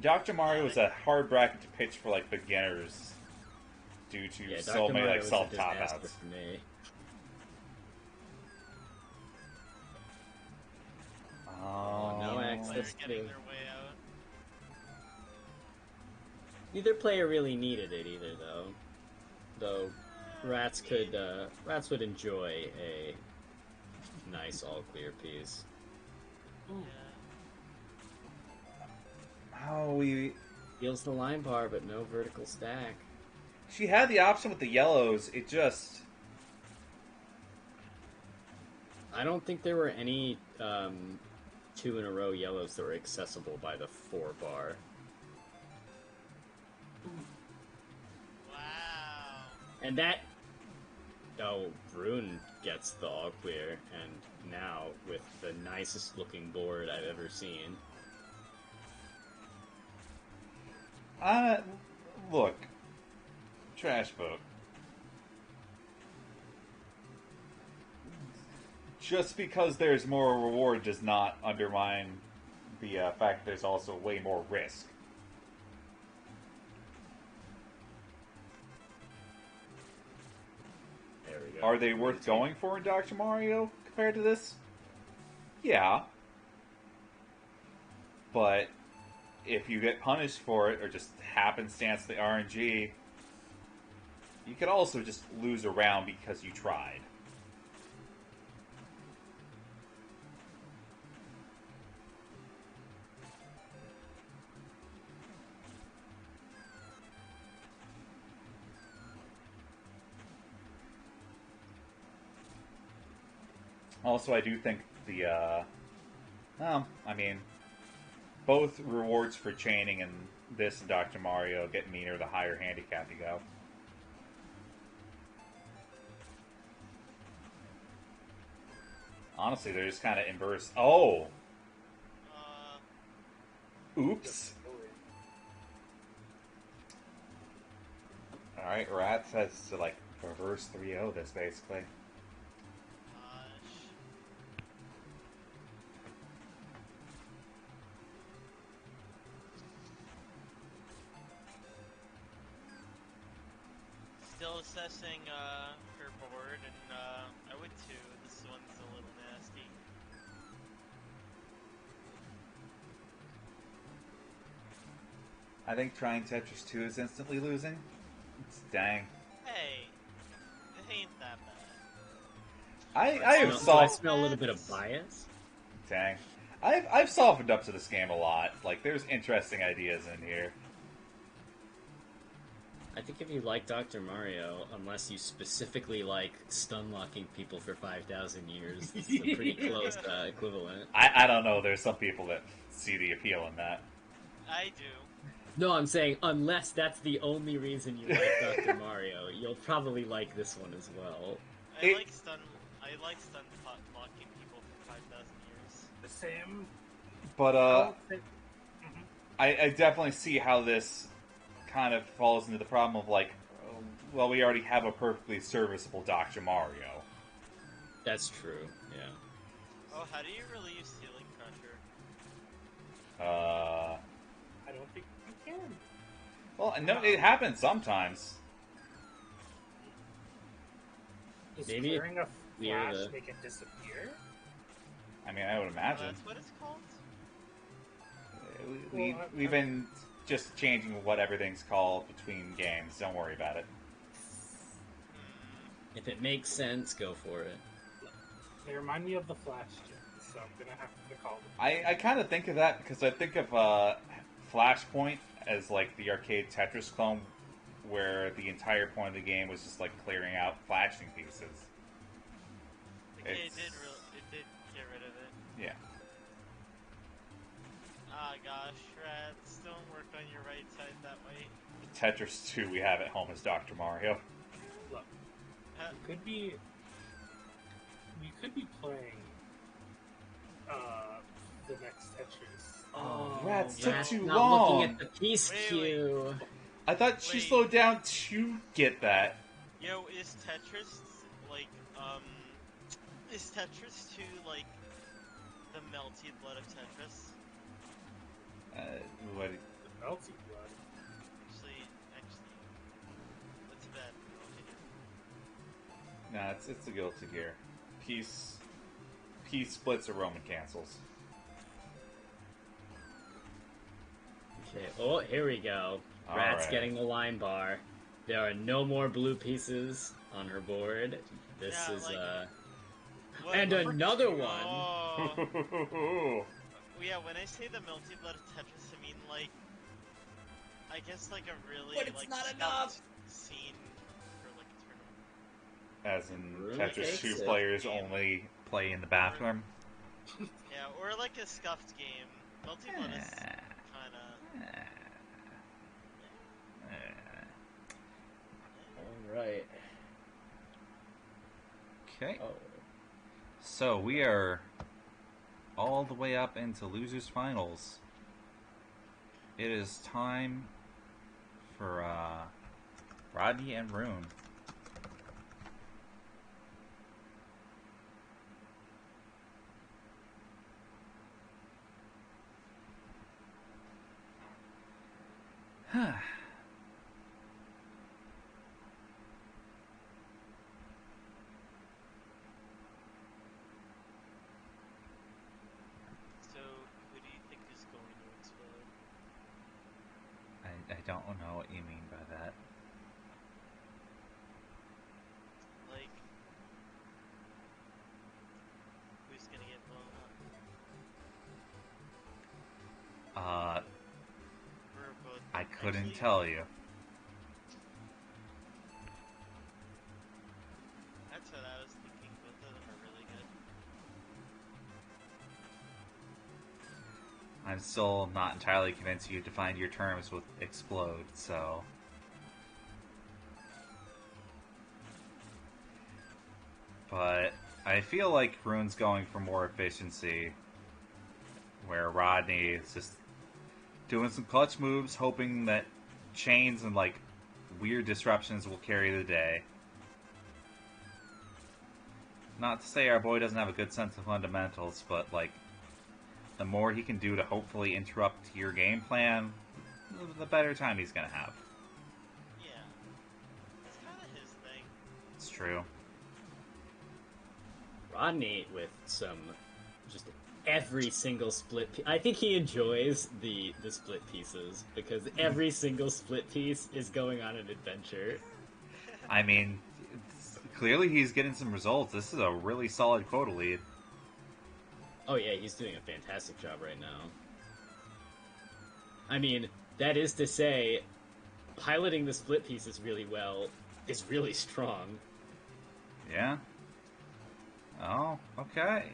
Dr. Mario is a hard bracket to pitch for like beginners due to Yeah, so Dr. many Mario like was a self-top disaster outs. for me. Oh, no Player access getting to... their way out. Neither player really needed it either, though. Though Rats would enjoy a nice all-clear piece. Yeah. Oh, we... Heals the line bar, but no vertical stack. She had the option with the yellows. It just... I don't think there were any 2-in-a-row yellows that were accessible by the 4 bar. Wow. And that... Oh, Rune gets the all clear, and now with the nicest looking board I've ever seen. Look. Trash vote. Just because there's more reward does not undermine the fact that there's also way more risk. There we go. Are they worth going for in Dr. Mario compared to this? Yeah. But if you get punished for it, or just happenstance the RNG, you could also just lose a round because you tried. Also, I do think both rewards for chaining and this and Dr. Mario get meaner the higher handicap you go. Honestly, they're just kind of inverse. Oh! Oops. Alright, Rats has to, like, reverse 3-0 this, basically. Still assessing her board, and I would too. This one's a little nasty. I think trying Tetris 2 is instantly losing. It's dang. Hey, it ain't that bad. I have Do I solved. smell a little bit of bias? Dang. I've softened up to this game a lot. Like, there's interesting ideas in here. I think if you like Dr. Mario, unless you specifically like stun locking people for 5,000 years, it's a pretty close equivalent. I don't know. There's some people that see the appeal in that. I do. No, I'm saying unless that's the only reason you like Dr. Mario, you'll probably like this one as well. I like stun locking people for 5,000 years. The same. But Mhm. I definitely see how this kind of falls into the problem of like, well, we already have a perfectly serviceable Dr. Mario. That's true, yeah. Oh, how do you relieve Ceiling Crusher? I don't think you can. Well, no, it happens sometimes. Does Maybe clearing a clear flash the- make it disappear? I mean, I would Oh, imagine. that's what it's called? We've been just changing what everything's called between games. Don't worry about it. If it makes sense, go for it. They remind me of the Flash gen, so I'm gonna have to call them. I kind of think of that because I think of Flashpoint as like the arcade Tetris clone, where the entire point of the game was just like clearing out flashing pieces. Okay, it It's- did get rid of it. Yeah. Ah, gosh, rats, don't work on your right side that way. Tetris 2 we have at home is Dr. Mario. Look, Uh, we could be playing the next Tetris. Oh, rats took Rat's too not long. looking at the piece Wait, queue. I thought she Wait. slowed down to get that. Yo, is Tetris, like, is Tetris 2, like, the melty blood of Tetris? What? The melty blood. Actually, that's a bad opinion. Nah, it's a guilty gear. Peace splits or Roman cancels. Okay, oh, here we go. Rat's Alright. getting the line bar. There are no more blue pieces on her board. This Yeah, is, like- What And the frick- another one. Oh. Yeah, when I say the melty blood of Tetris, I mean, like, I guess, like, a really, But it's like, not scuffed enough. scene for, like, a tournament. As in Really Tetris takes 2 it. players only play in the bathroom. Yeah, or, like, a scuffed game. Melty blood is kinda... Alright. Okay. Oh. So we are all the way up into losers finals. It is time for Rodney and Rune. So, who do you think is going to explode? I don't know what you mean by that. Like, who's gonna get blown up? Or both? I couldn't Actually, tell you. That's what I was thinking. Both of them are really good. I'm still not entirely convinced you defined your terms with explode, so. But I feel like Rune's going for more efficiency, where Rodney is just doing some clutch moves, hoping that chains and like weird disruptions will carry the day. Not to say our boy doesn't have a good sense of fundamentals, but like the more he can do to hopefully interrupt your game plan, the better time he's gonna have. Yeah. It's kind of his thing. It's true. Rodney with some just every single split I think he enjoys the split pieces because every single split piece is going on an adventure. I mean, clearly he's getting some results. This is a really solid quota lead. Oh yeah, he's doing a fantastic job right now. I mean, that is to say, piloting the split pieces really well is really strong. Yeah. Oh, okay.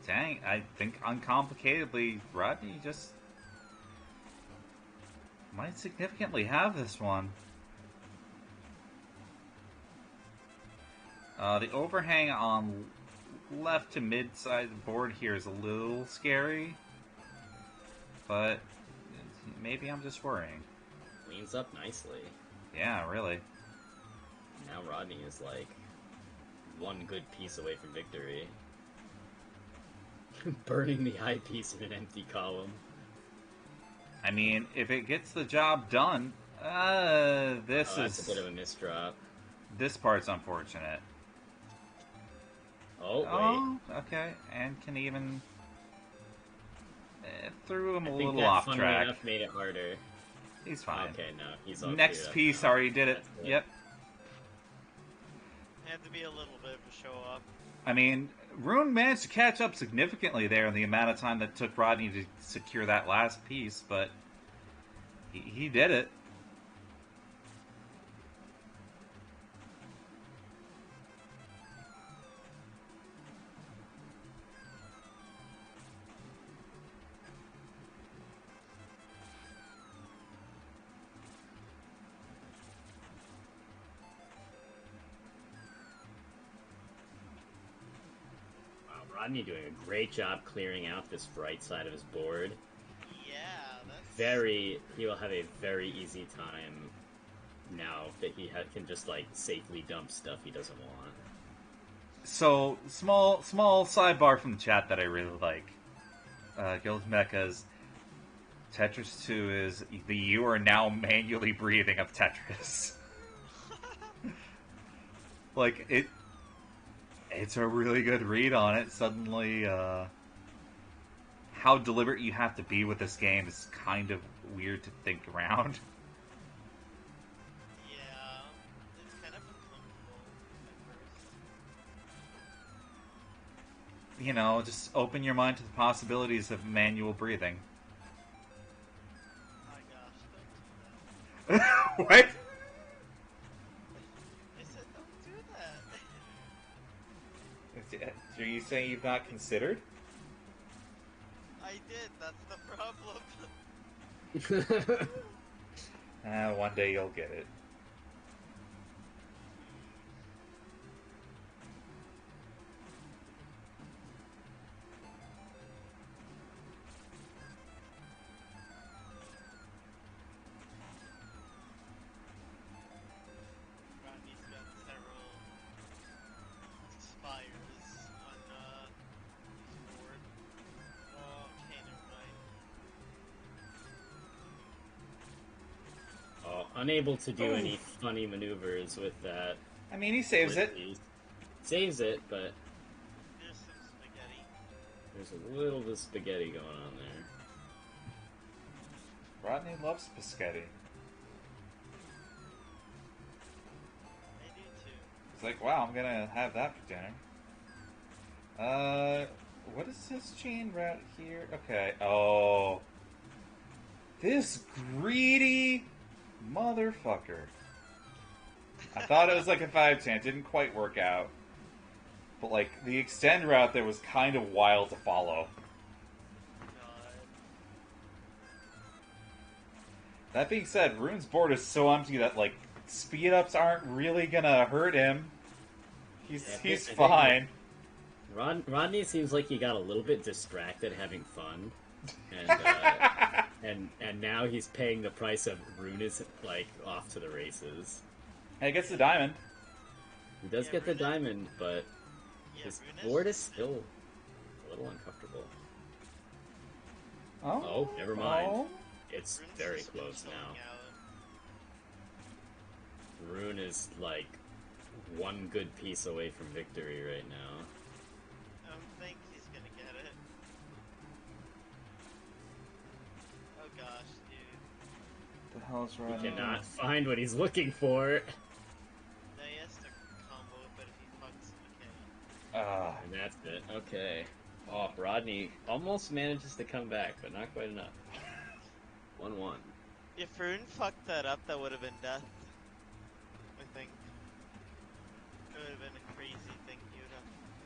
Dang, I think uncomplicatedly, Rodney just might significantly have this one. The overhang on left to mid side of the board here is a little scary, but maybe I'm just worrying. Leans up nicely. Yeah, really. Now Rodney is like one good piece away from victory. Burning the eyepiece in an empty column. I mean, if it gets the job done, this That's is a bit of a misdrop. this part's unfortunate. Oh, wait. Oh, okay, and can even threw him I a think little that, off funnily track. enough, made it harder. He's fine. Okay, no, he's all Next cleared up piece now. already did it. That's good. Yep. Had to be a little bit of a show up. I mean, Rune managed to catch up significantly there in the amount of time that took Rodney to secure that last piece, but he did it. Wow, Rodney doing a great job clearing out this right side of his board. Yeah, that's... He will have a very easy time now that he can just, like, safely dump stuff he doesn't want. So, small sidebar from the chat that I really like. Guild Mecha's Tetris 2 is the "you are now manually breathing" of Tetris. Like, it's a really good read on it. Suddenly, how deliberate you have to be with this game is kind of weird to think around. Yeah, it's kind of uncomfortable at first. You know, just open your mind to the possibilities of manual breathing. Oh my gosh, don't do that. What? I said don't do that. Are you saying you've not considered? I did, that's the problem. One day you'll get it. Rodney's got several expires on his board. Oh, okay, never mind. Oh, unable to do any funny maneuvers with that. I mean, he saves split it. piece. Saves it, but There's some spaghetti. there's a little bit of spaghetti going on there. Rodney loves biscotti. I do too. He's like, wow, I'm gonna have that for dinner. What is this chain right here? Okay, oh. This greedy motherfucker. I thought it was like a 5-10, didn't quite work out. But like, the extend route there was kind of wild to follow. God. That being said, Rune's board is so empty that like, speed ups aren't really gonna hurt him. He's Yeah, he's I think fine. Rodney seems like he got a little bit distracted having fun, and now he's paying the price of Rune is like off to the races. Hey, gets the diamond. He does Yeah, get the Rune- diamond, but Yeah, his Rune's board is just- still a little uncomfortable. Oh, never mind. Oh. It's Rune's very just close filling now. out. Rune is like one good piece away from victory right now. I don't think he's gonna get it. Oh gosh, dude. The hell's He Rodney? cannot find what he's looking for. Now he has to combo bit. Okay. Oh, Rodney almost manages to come back, but not quite enough. 1-1. If Rune fucked that up, that would have been death. I think. It would have been a crazy thing he would have to cover.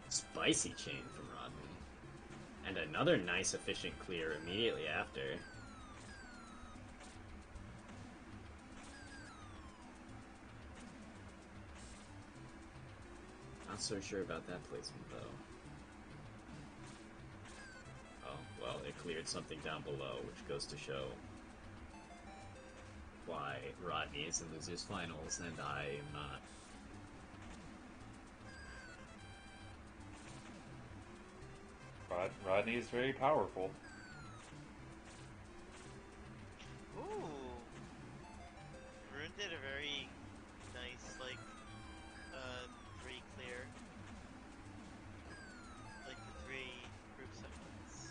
Spicy chain from Rodney. And another nice efficient clear immediately after. Not so sure about that placement though. Oh, well, it cleared something down below, which goes to show why Rodney is in losers finals and I am not. Rodney is very powerful. Ooh. Rune did a very nice, like, 3 clear. Like the 3 groups at once.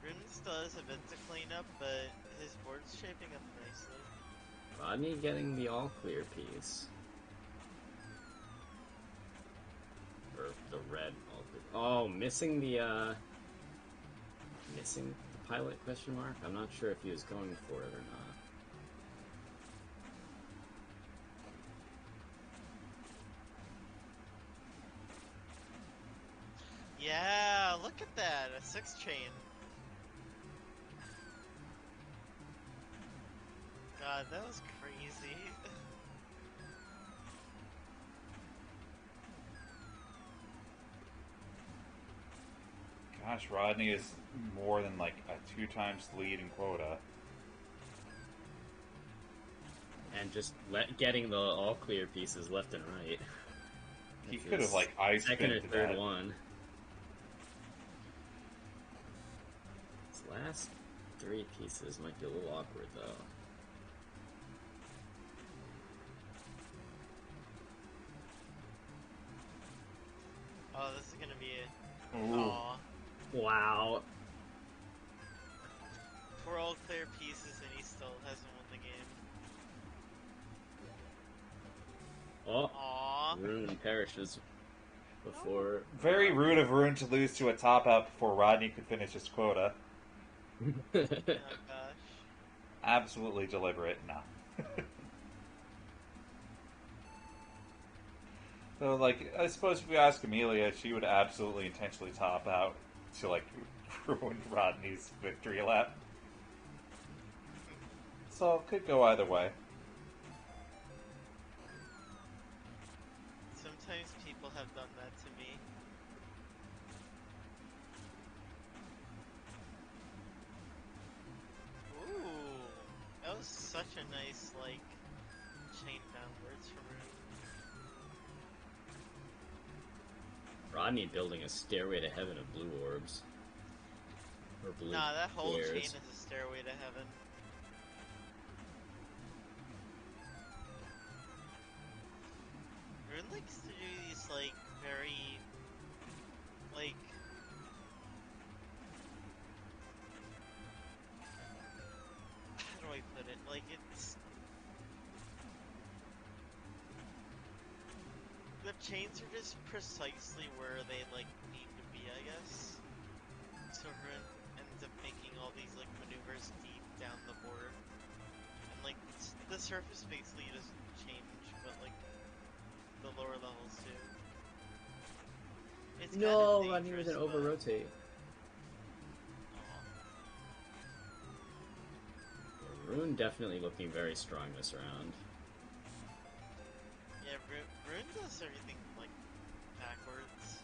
Rune still has a bit to clean up, but his board's shaping up nicely. Rodney getting the all clear piece. Or the red all clear. Oh, missing the pilot question mark? I'm not sure if he was going for it or not. Yeah, look at that, a 6 chain. God, that was crazy. Gosh, Rodney is more than like a 2 times lead in quota. And just getting the all clear pieces left and right. He That's could have his like ice second or to third that. one. His last 3 pieces might be a little awkward though. Oh, this is gonna be a... Ooh. Aw. Wow. 4 all clear pieces and he still hasn't won the game. Oh, Aw. Rune perishes before. Very rude of Rune to lose to a top out before Rodney could finish his quota. Oh gosh. Absolutely deliberate. No. So, like, I suppose if we ask Amelia, she would absolutely intentionally top out to, like, ruin Rodney's victory lap. So, it could go either way. Sometimes people have done that to me. Ooh. That was such a nice, like, chain downwards from Rune. Rodney building a stairway to heaven of blue orbs. Or blue Nah, that whole squares. chain is a stairway to heaven. Rune likes to do these, like, very, like... How do I put it? Like, it's... The chains are just precisely where they, like, need to be, I guess. So Rune ends up making all these, like, maneuvers deep down the board. And, like, the surface basically doesn't change, but, like, the lower levels do. It's No, kind of Rodney was dangerous, gonna over rotate. Rune definitely looking very strong this round. Yeah, Rune does everything, like, backwards.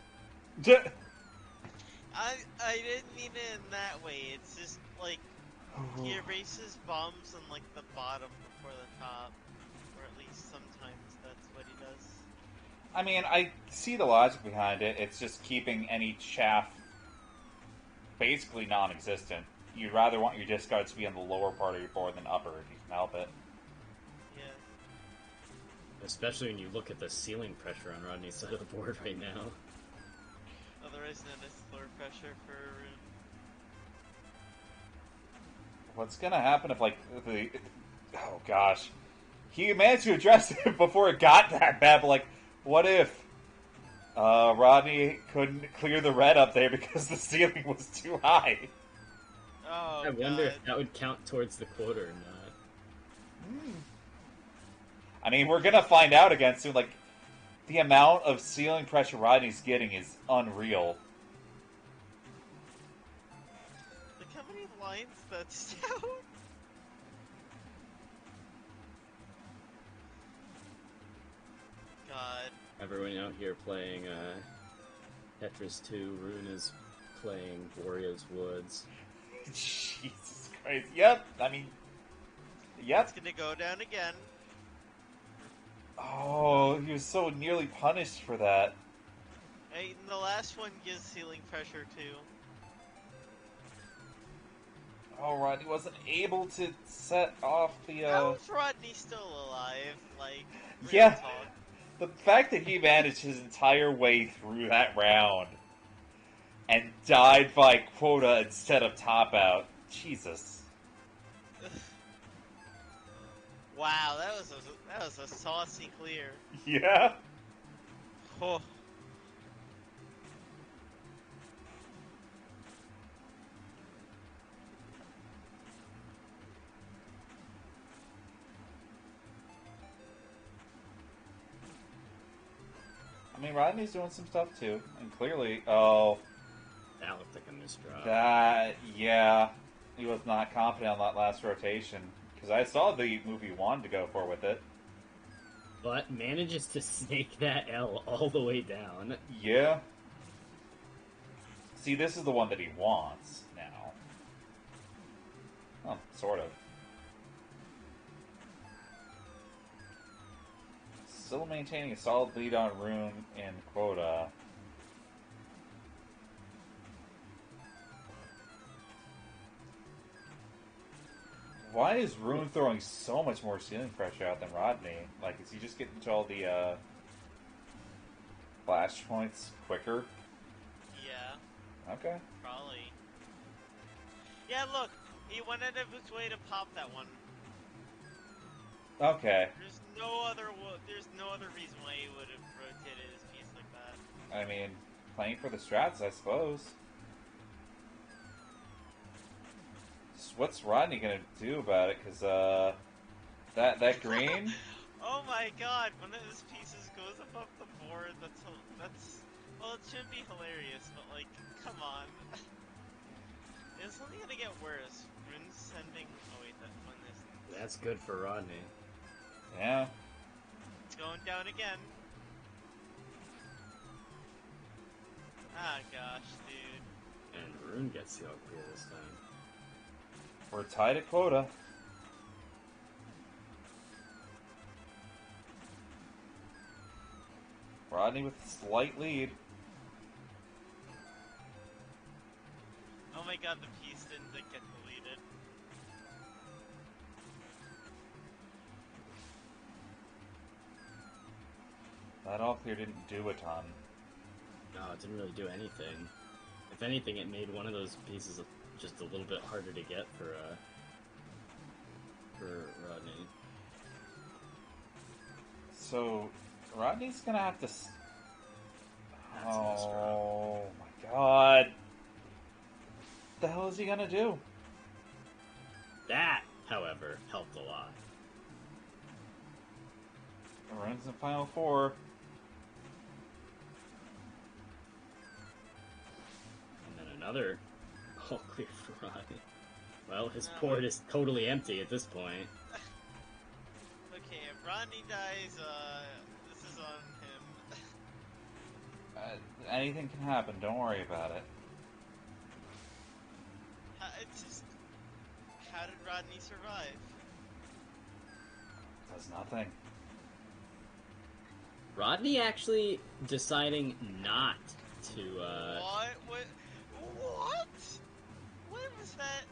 I didn't mean it in that way, it's just, like, he erases bombs on, like, the bottom before the top. Or at least sometimes that's what he does. I mean, I see the logic behind it. It's just keeping any chaff basically non-existent. You'd rather want your discards to be on the lower part of your board than upper if you can help it. Yeah. Especially when you look at the ceiling pressure on Rodney's side of the board right now. Otherwise known as floor pressure for a rune. What's gonna happen if, like, the... Oh, gosh. He managed to address it before it got that bad, but, like, what if Rodney couldn't clear the red up there because the ceiling was too high? Oh, I wonder God. if that would count towards the quota or not. I mean, we're gonna find out again soon. Like, the amount of ceiling pressure Rodney's getting is unreal. Look how many lines that's down. God. Everyone out here playing Tetris 2, Rune is playing Wario's Woods. Jesus Christ. Yep, I mean... Yep. It's gonna go down again. Oh, he was so nearly punished for that. Hey, and the last one gives ceiling pressure too. Oh, Rodney wasn't able to set off the, How's Rodney still alive? Like, real Yeah. talk. The fact that he managed his entire way through that round and died by quota instead of top out. Jesus. Wow, that was a saucy clear. Yeah? Oh. I mean, Rodney's doing some stuff too. And clearly, oh, That looked like a misdraw. that, yeah. He was not confident on that last rotation. Because I saw the move he wanted to go for with it. But manages to snake that L all the way down. Yeah. See, this is the one that he wants now. Oh, sort of. Still maintaining a solid lead on Rune and quota. Why is Rune throwing so much more ceiling pressure out than Rodney? Like, is he just getting to all the flash points quicker? Yeah, Okay. probably. Yeah, look, he went out of his way to pop that one. Okay. There's no other reason why he would have rotated his piece like that. I mean, playing for the strats, I suppose. What's Rodney gonna do about it? Cause that green. Oh my God! One of his pieces goes above the board. That's well, it should be hilarious, but like, come on. It's only gonna get worse. Rune's sending. Oh wait, that one is. That's good for Rodney. Yeah. It's going down again. Ah gosh, dude. And Rune gets the all clear this time. We're tied at quota. Rodney with a slight lead. Oh my God, the piece didn't get deleted. That all clear didn't do a ton. No, it didn't really do anything. If anything, it made one of those pieces just a little bit harder to get for Rodney. So, Rodney's gonna have to. That's a misdraw. Oh my God! What the hell is he gonna do? That, however, helped a lot. Runs in final four. And then another all clear for Rodney. Well, his No. board is totally empty at this point. Okay, if Rodney dies, this is on him. Anything can happen. Don't worry about it. It's just, how did Rodney survive? Does nothing. Rodney actually deciding not to, What? What? What was that?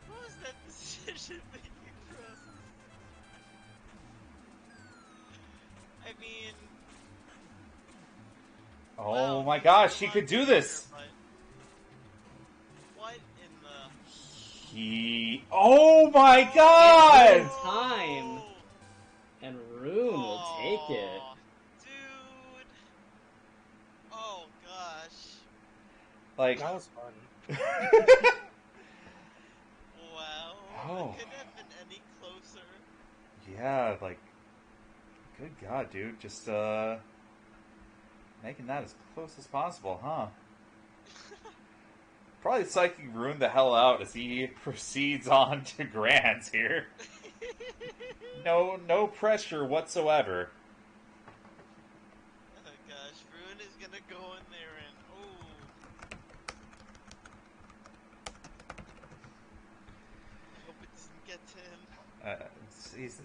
What was that decision-making process? I mean, Oh wow, my he was gosh, a he lot could do quicker, this! but what in the... Oh my And god! in time, and Rune will take it. Oh, dude. Oh gosh. Like, That was fun. Wow. Oh. It couldn't have been any closer. yeah, like, good god, dude. Just, making that as close as possible, huh? Probably psyching Rune the hell out as he proceeds on to Grands here. No pressure whatsoever. Oh gosh, Ruin is gonna go in there and I hope it doesn't get to him.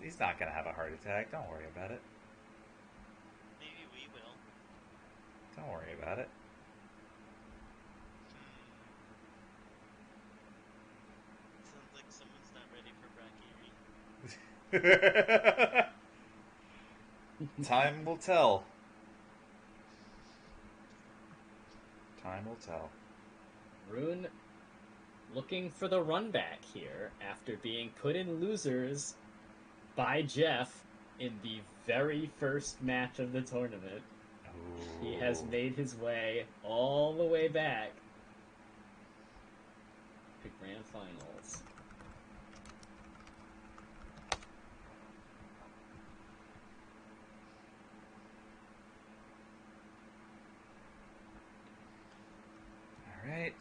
He's not gonna have a heart attack. Don't worry about it. Maybe we will. Don't worry about it. Sounds like someone's not ready for Brakiri. Time will tell. Time will tell. Rune looking for the run back here after being put in losers by Jeff in the very first match of the tournament. Ooh. He has made his way all the way back to Grand Finals. Alright.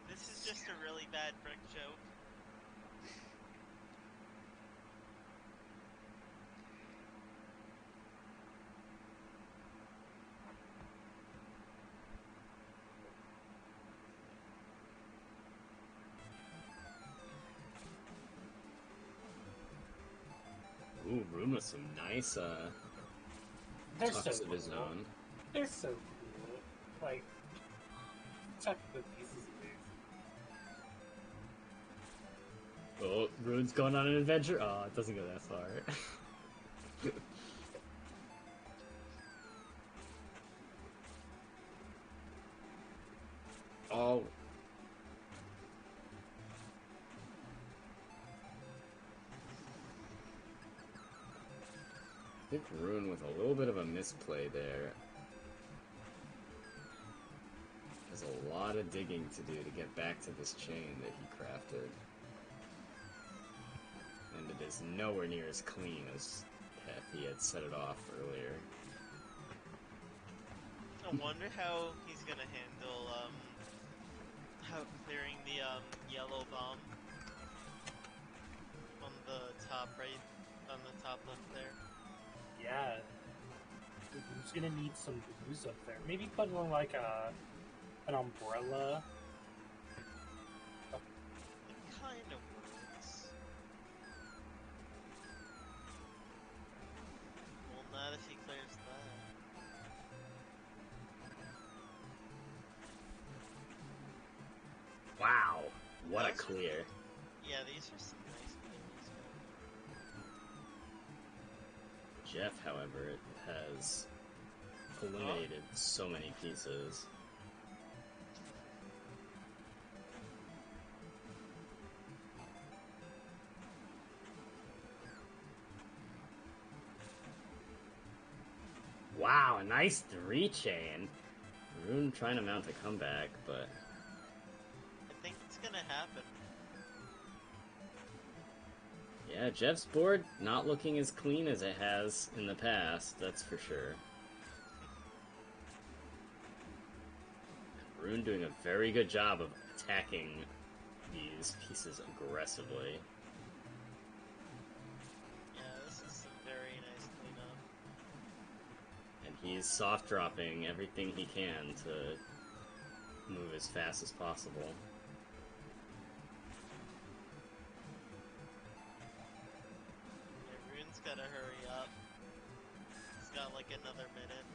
This is just a really bad brick joke. Ooh, Rune with some nice They're tucks so of his cool. own. They're so cool. Like, check the pieces of these. Oh, Rune's going on an adventure? Oh, it doesn't go that far. Oh. I think Rune with a little bit of a misplay there. There's a lot of digging to do to get back to this chain that he crafted. And it is nowhere near as clean as if he had set it off earlier. I wonder how he's gonna handle how clearing the yellow bomb on the top right, on the top left there. Yeah. Who's gonna need some booze up there? Maybe put in like an umbrella. It kind of works. Well, not if he clears that. Wow, what a Those are- clear. Yeah, these are some nice clears. Jeff, however, has eliminated so many pieces. Wow, a nice 3-chain. Rune trying to mount a comeback, but I think it's gonna happen. yeah, Jeff's board not looking as clean as it has in the past, that's for sure. Rune doing a very good job of attacking these pieces aggressively. Yeah, this is some very nice cleanup. And he's soft dropping everything he can to move as fast as possible. Yeah, Rune's gotta hurry up. He's got like like another minute.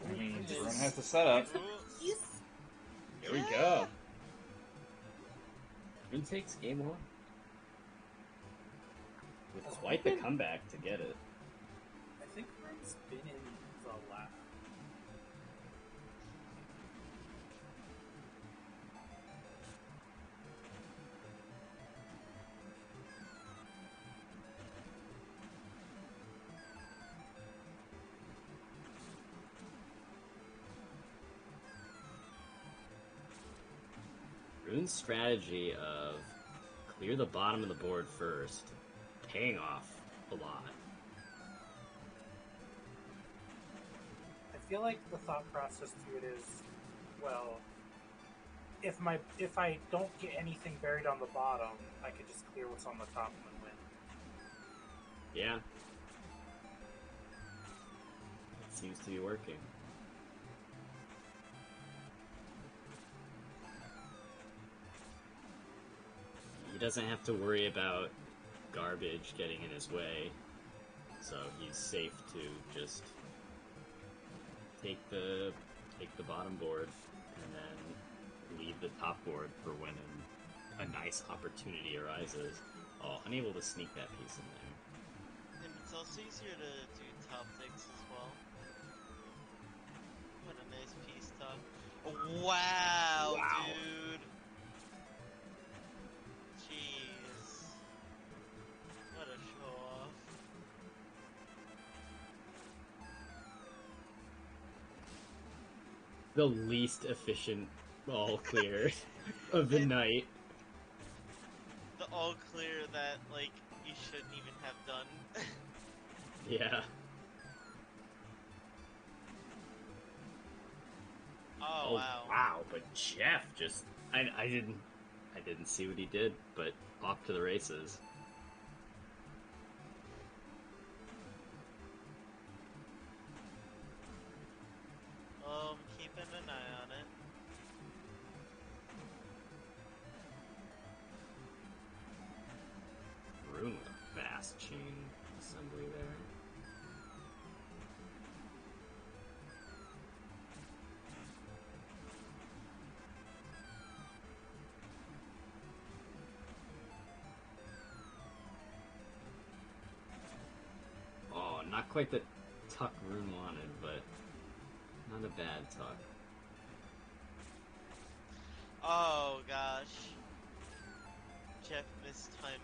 I mean, Yes. Rune has the setup. Ooh. Yes. Here we go. Rune takes game one. With quite the comeback to get it. I think Rune's been in the lab. Rune's strategy of clear the bottom of the board first, paying off a lot. I feel like the thought process to it is, well, if I don't get anything buried on the bottom, I could just clear what's on the top and win. Yeah. It seems to be working. He doesn't have to worry about garbage getting in his way, so he's safe to just take the bottom board and then leave the top board for when a nice opportunity arises. Oh, unable to sneak that piece in there. And it's also easier to do top decks as well. What a nice piece top. Wow, Wow. dude. Jeez. What a show off. The least efficient all clear of the night. The all clear that, like, you shouldn't even have done. Yeah. Oh, wow. Wow, but Jeff just I didn't see what he did, but off to the races. Keeping an eye on it. Rune with a fast chain assembly there. Oh, not quite the tuck Rune wanted, but not a bad tuck. Oh, gosh. Jeff mistimed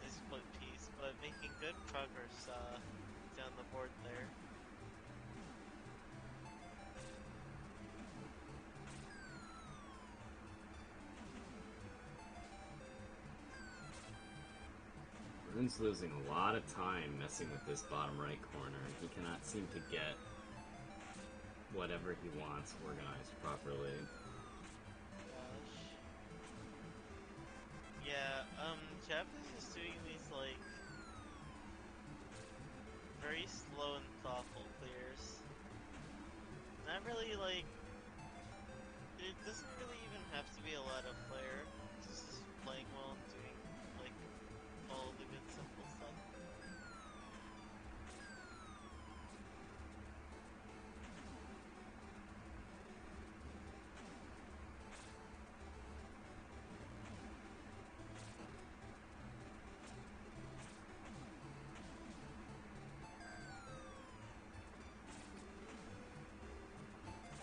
his split piece, but making good progress down the board there. Rune's losing a lot of time messing with this bottom right corner. He cannot seem to get whatever he wants organized properly. Gosh. Yeah, Jeff is just doing these, like, very slow and thoughtful clears. Not really, like, it doesn't really even have to be a lot of flair. It's just playing well and doing, like, all the good simple stuff.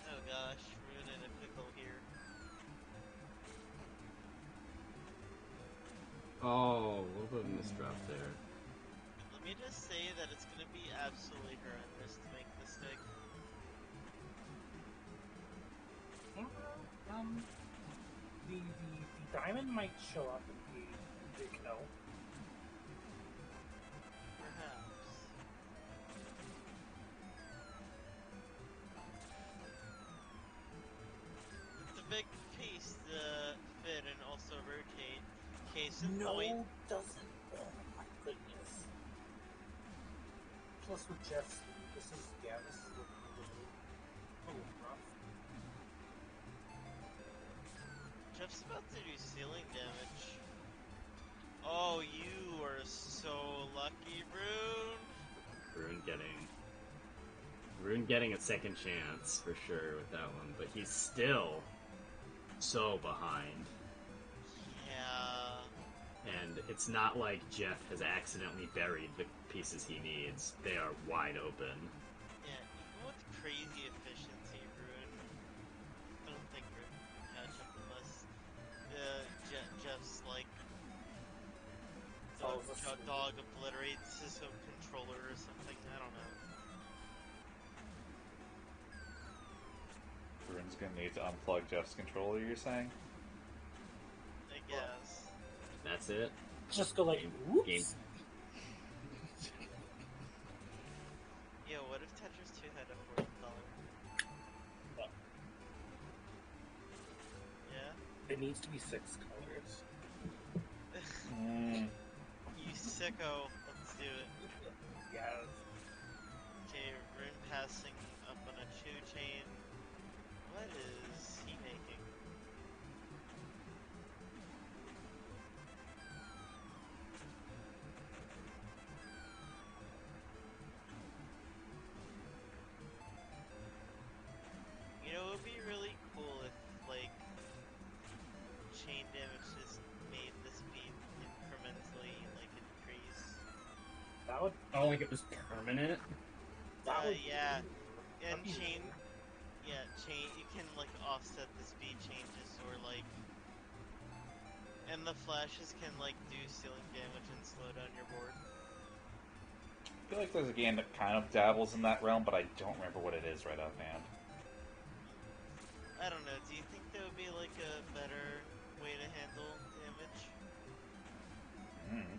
Oh gosh, Rune in a pickle here. Oh, a little bit of a misdrop there. Let me just say that it's gonna be absolutely horrendous to make this stick. The diamond might show up and be big no. Perhaps. It's a big piece to fit and also rotate. Case in point. No, doesn't. Oh my goodness. Plus with Jeff's, this is looking a little rough. Jeff's about to do ceiling damage. Oh, you are so lucky, Rune. Rune getting Rune getting a second chance for sure with that one, but he's still so behind. Yeah. And it's not like Jeff has accidentally buried the pieces he needs. They are wide open. Yeah, even with crazy efficiency, Rune, I don't think Rune can catch up unless Jeff's like Falls asleep. dog obliterates his own controller or something. I don't know. Rune's gonna need to unplug Jeff's controller, you're saying? I guess. That's it. Just go like, Game- whoops. game- Yeah, what if Tetris 2 had a fourth color? What? Yeah? It needs to be 6 colors. You sicko. Let's do it. Yes. Okay, Rune passing up on a 2-chain. What is he making? You know, it would be really cool if, like, chain damage just made the speed incrementally, like, increase. That would. Oh, like it was permanent? That would. Yeah. And That'd be chain, weird. yeah, chain, you can, like, offset the speed changes, or, like, and the flashes can, like, do ceiling damage and slow down your board. I feel like there's a game that kind of dabbles in that realm, but I don't remember what it is right offhand. I don't know, do you think there would be, like, a better way to handle damage? Hmm.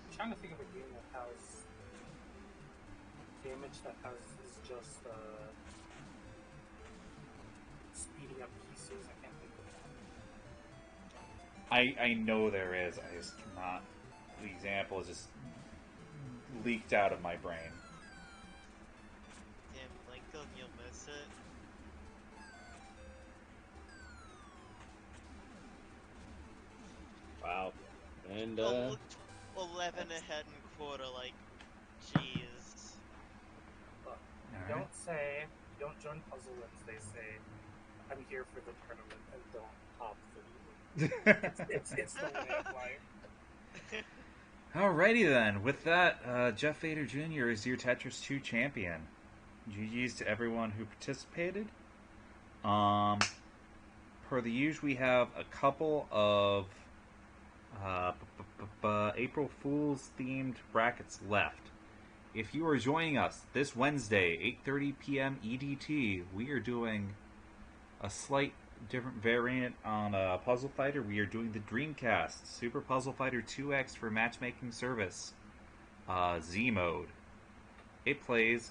I'm trying to think of a game that has damage that has is just speeding up pieces. I can't think of that. I know there is. I just cannot. The example is just leaked out of my brain. Damn, Lincoln, you'll miss it. Wow. And, Oh, look, 11 ahead in quarter, like, jeez. Look, Alright. don't join Puzzle Wednesday. Say, I'm here for the tournament and don't hop the it's the way of life. Alrighty then. With that, Jeff Vader Jr. is your Tetris 2 champion. GG's to everyone who participated. Per the usual, we have a couple of April Fool's themed brackets left. If you are joining us this Wednesday, 8:30 p.m. EDT, we are doing a slight different variant on Puzzle Fighter. We are doing the Dreamcast Super Puzzle Fighter 2X for matchmaking service, Z mode. It plays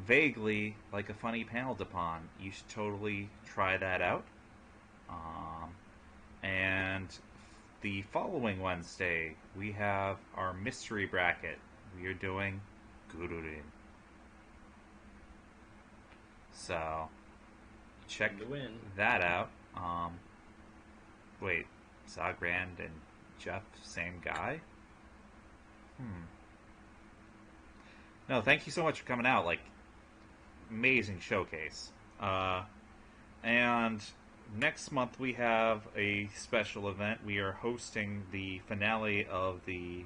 vaguely like a funny panel Dupont. You should totally try that out. And the following Wednesday, we have our mystery bracket. We are doing Gururin. So, check to win. that out. Wait, Zagrand and Jeff, same guy? No, thank you so much for coming out. Like, amazing showcase. And next month we have a special event. We are hosting the finale of the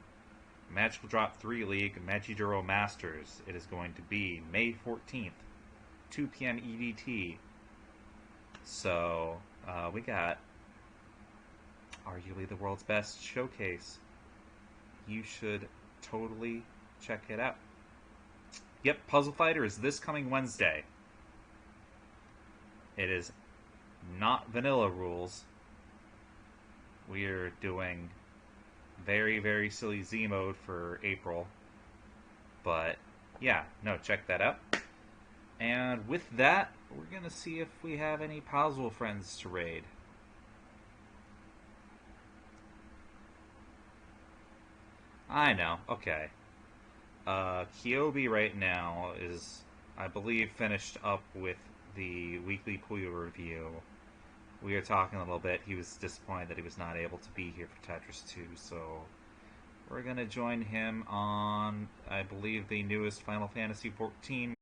Magical Drop 3 League Magidoro Masters. It is going to be May 14th, 2 p.m. EDT. So, we got arguably the world's best showcase. You should totally check it out. Yep, Puzzle Fighter is this coming Wednesday. It is not vanilla rules. We're doing very, very silly Z mode for April. But, yeah, no, check that out. And with that, we're going to see if we have any puzzle friends to raid. I know, okay. Kyobi right now is, I believe, finished up with the weekly Puyo review. we were talking a little bit. He was disappointed that he was not able to be here for Tetris 2, so we're going to join him on, I believe, the newest Final Fantasy XIV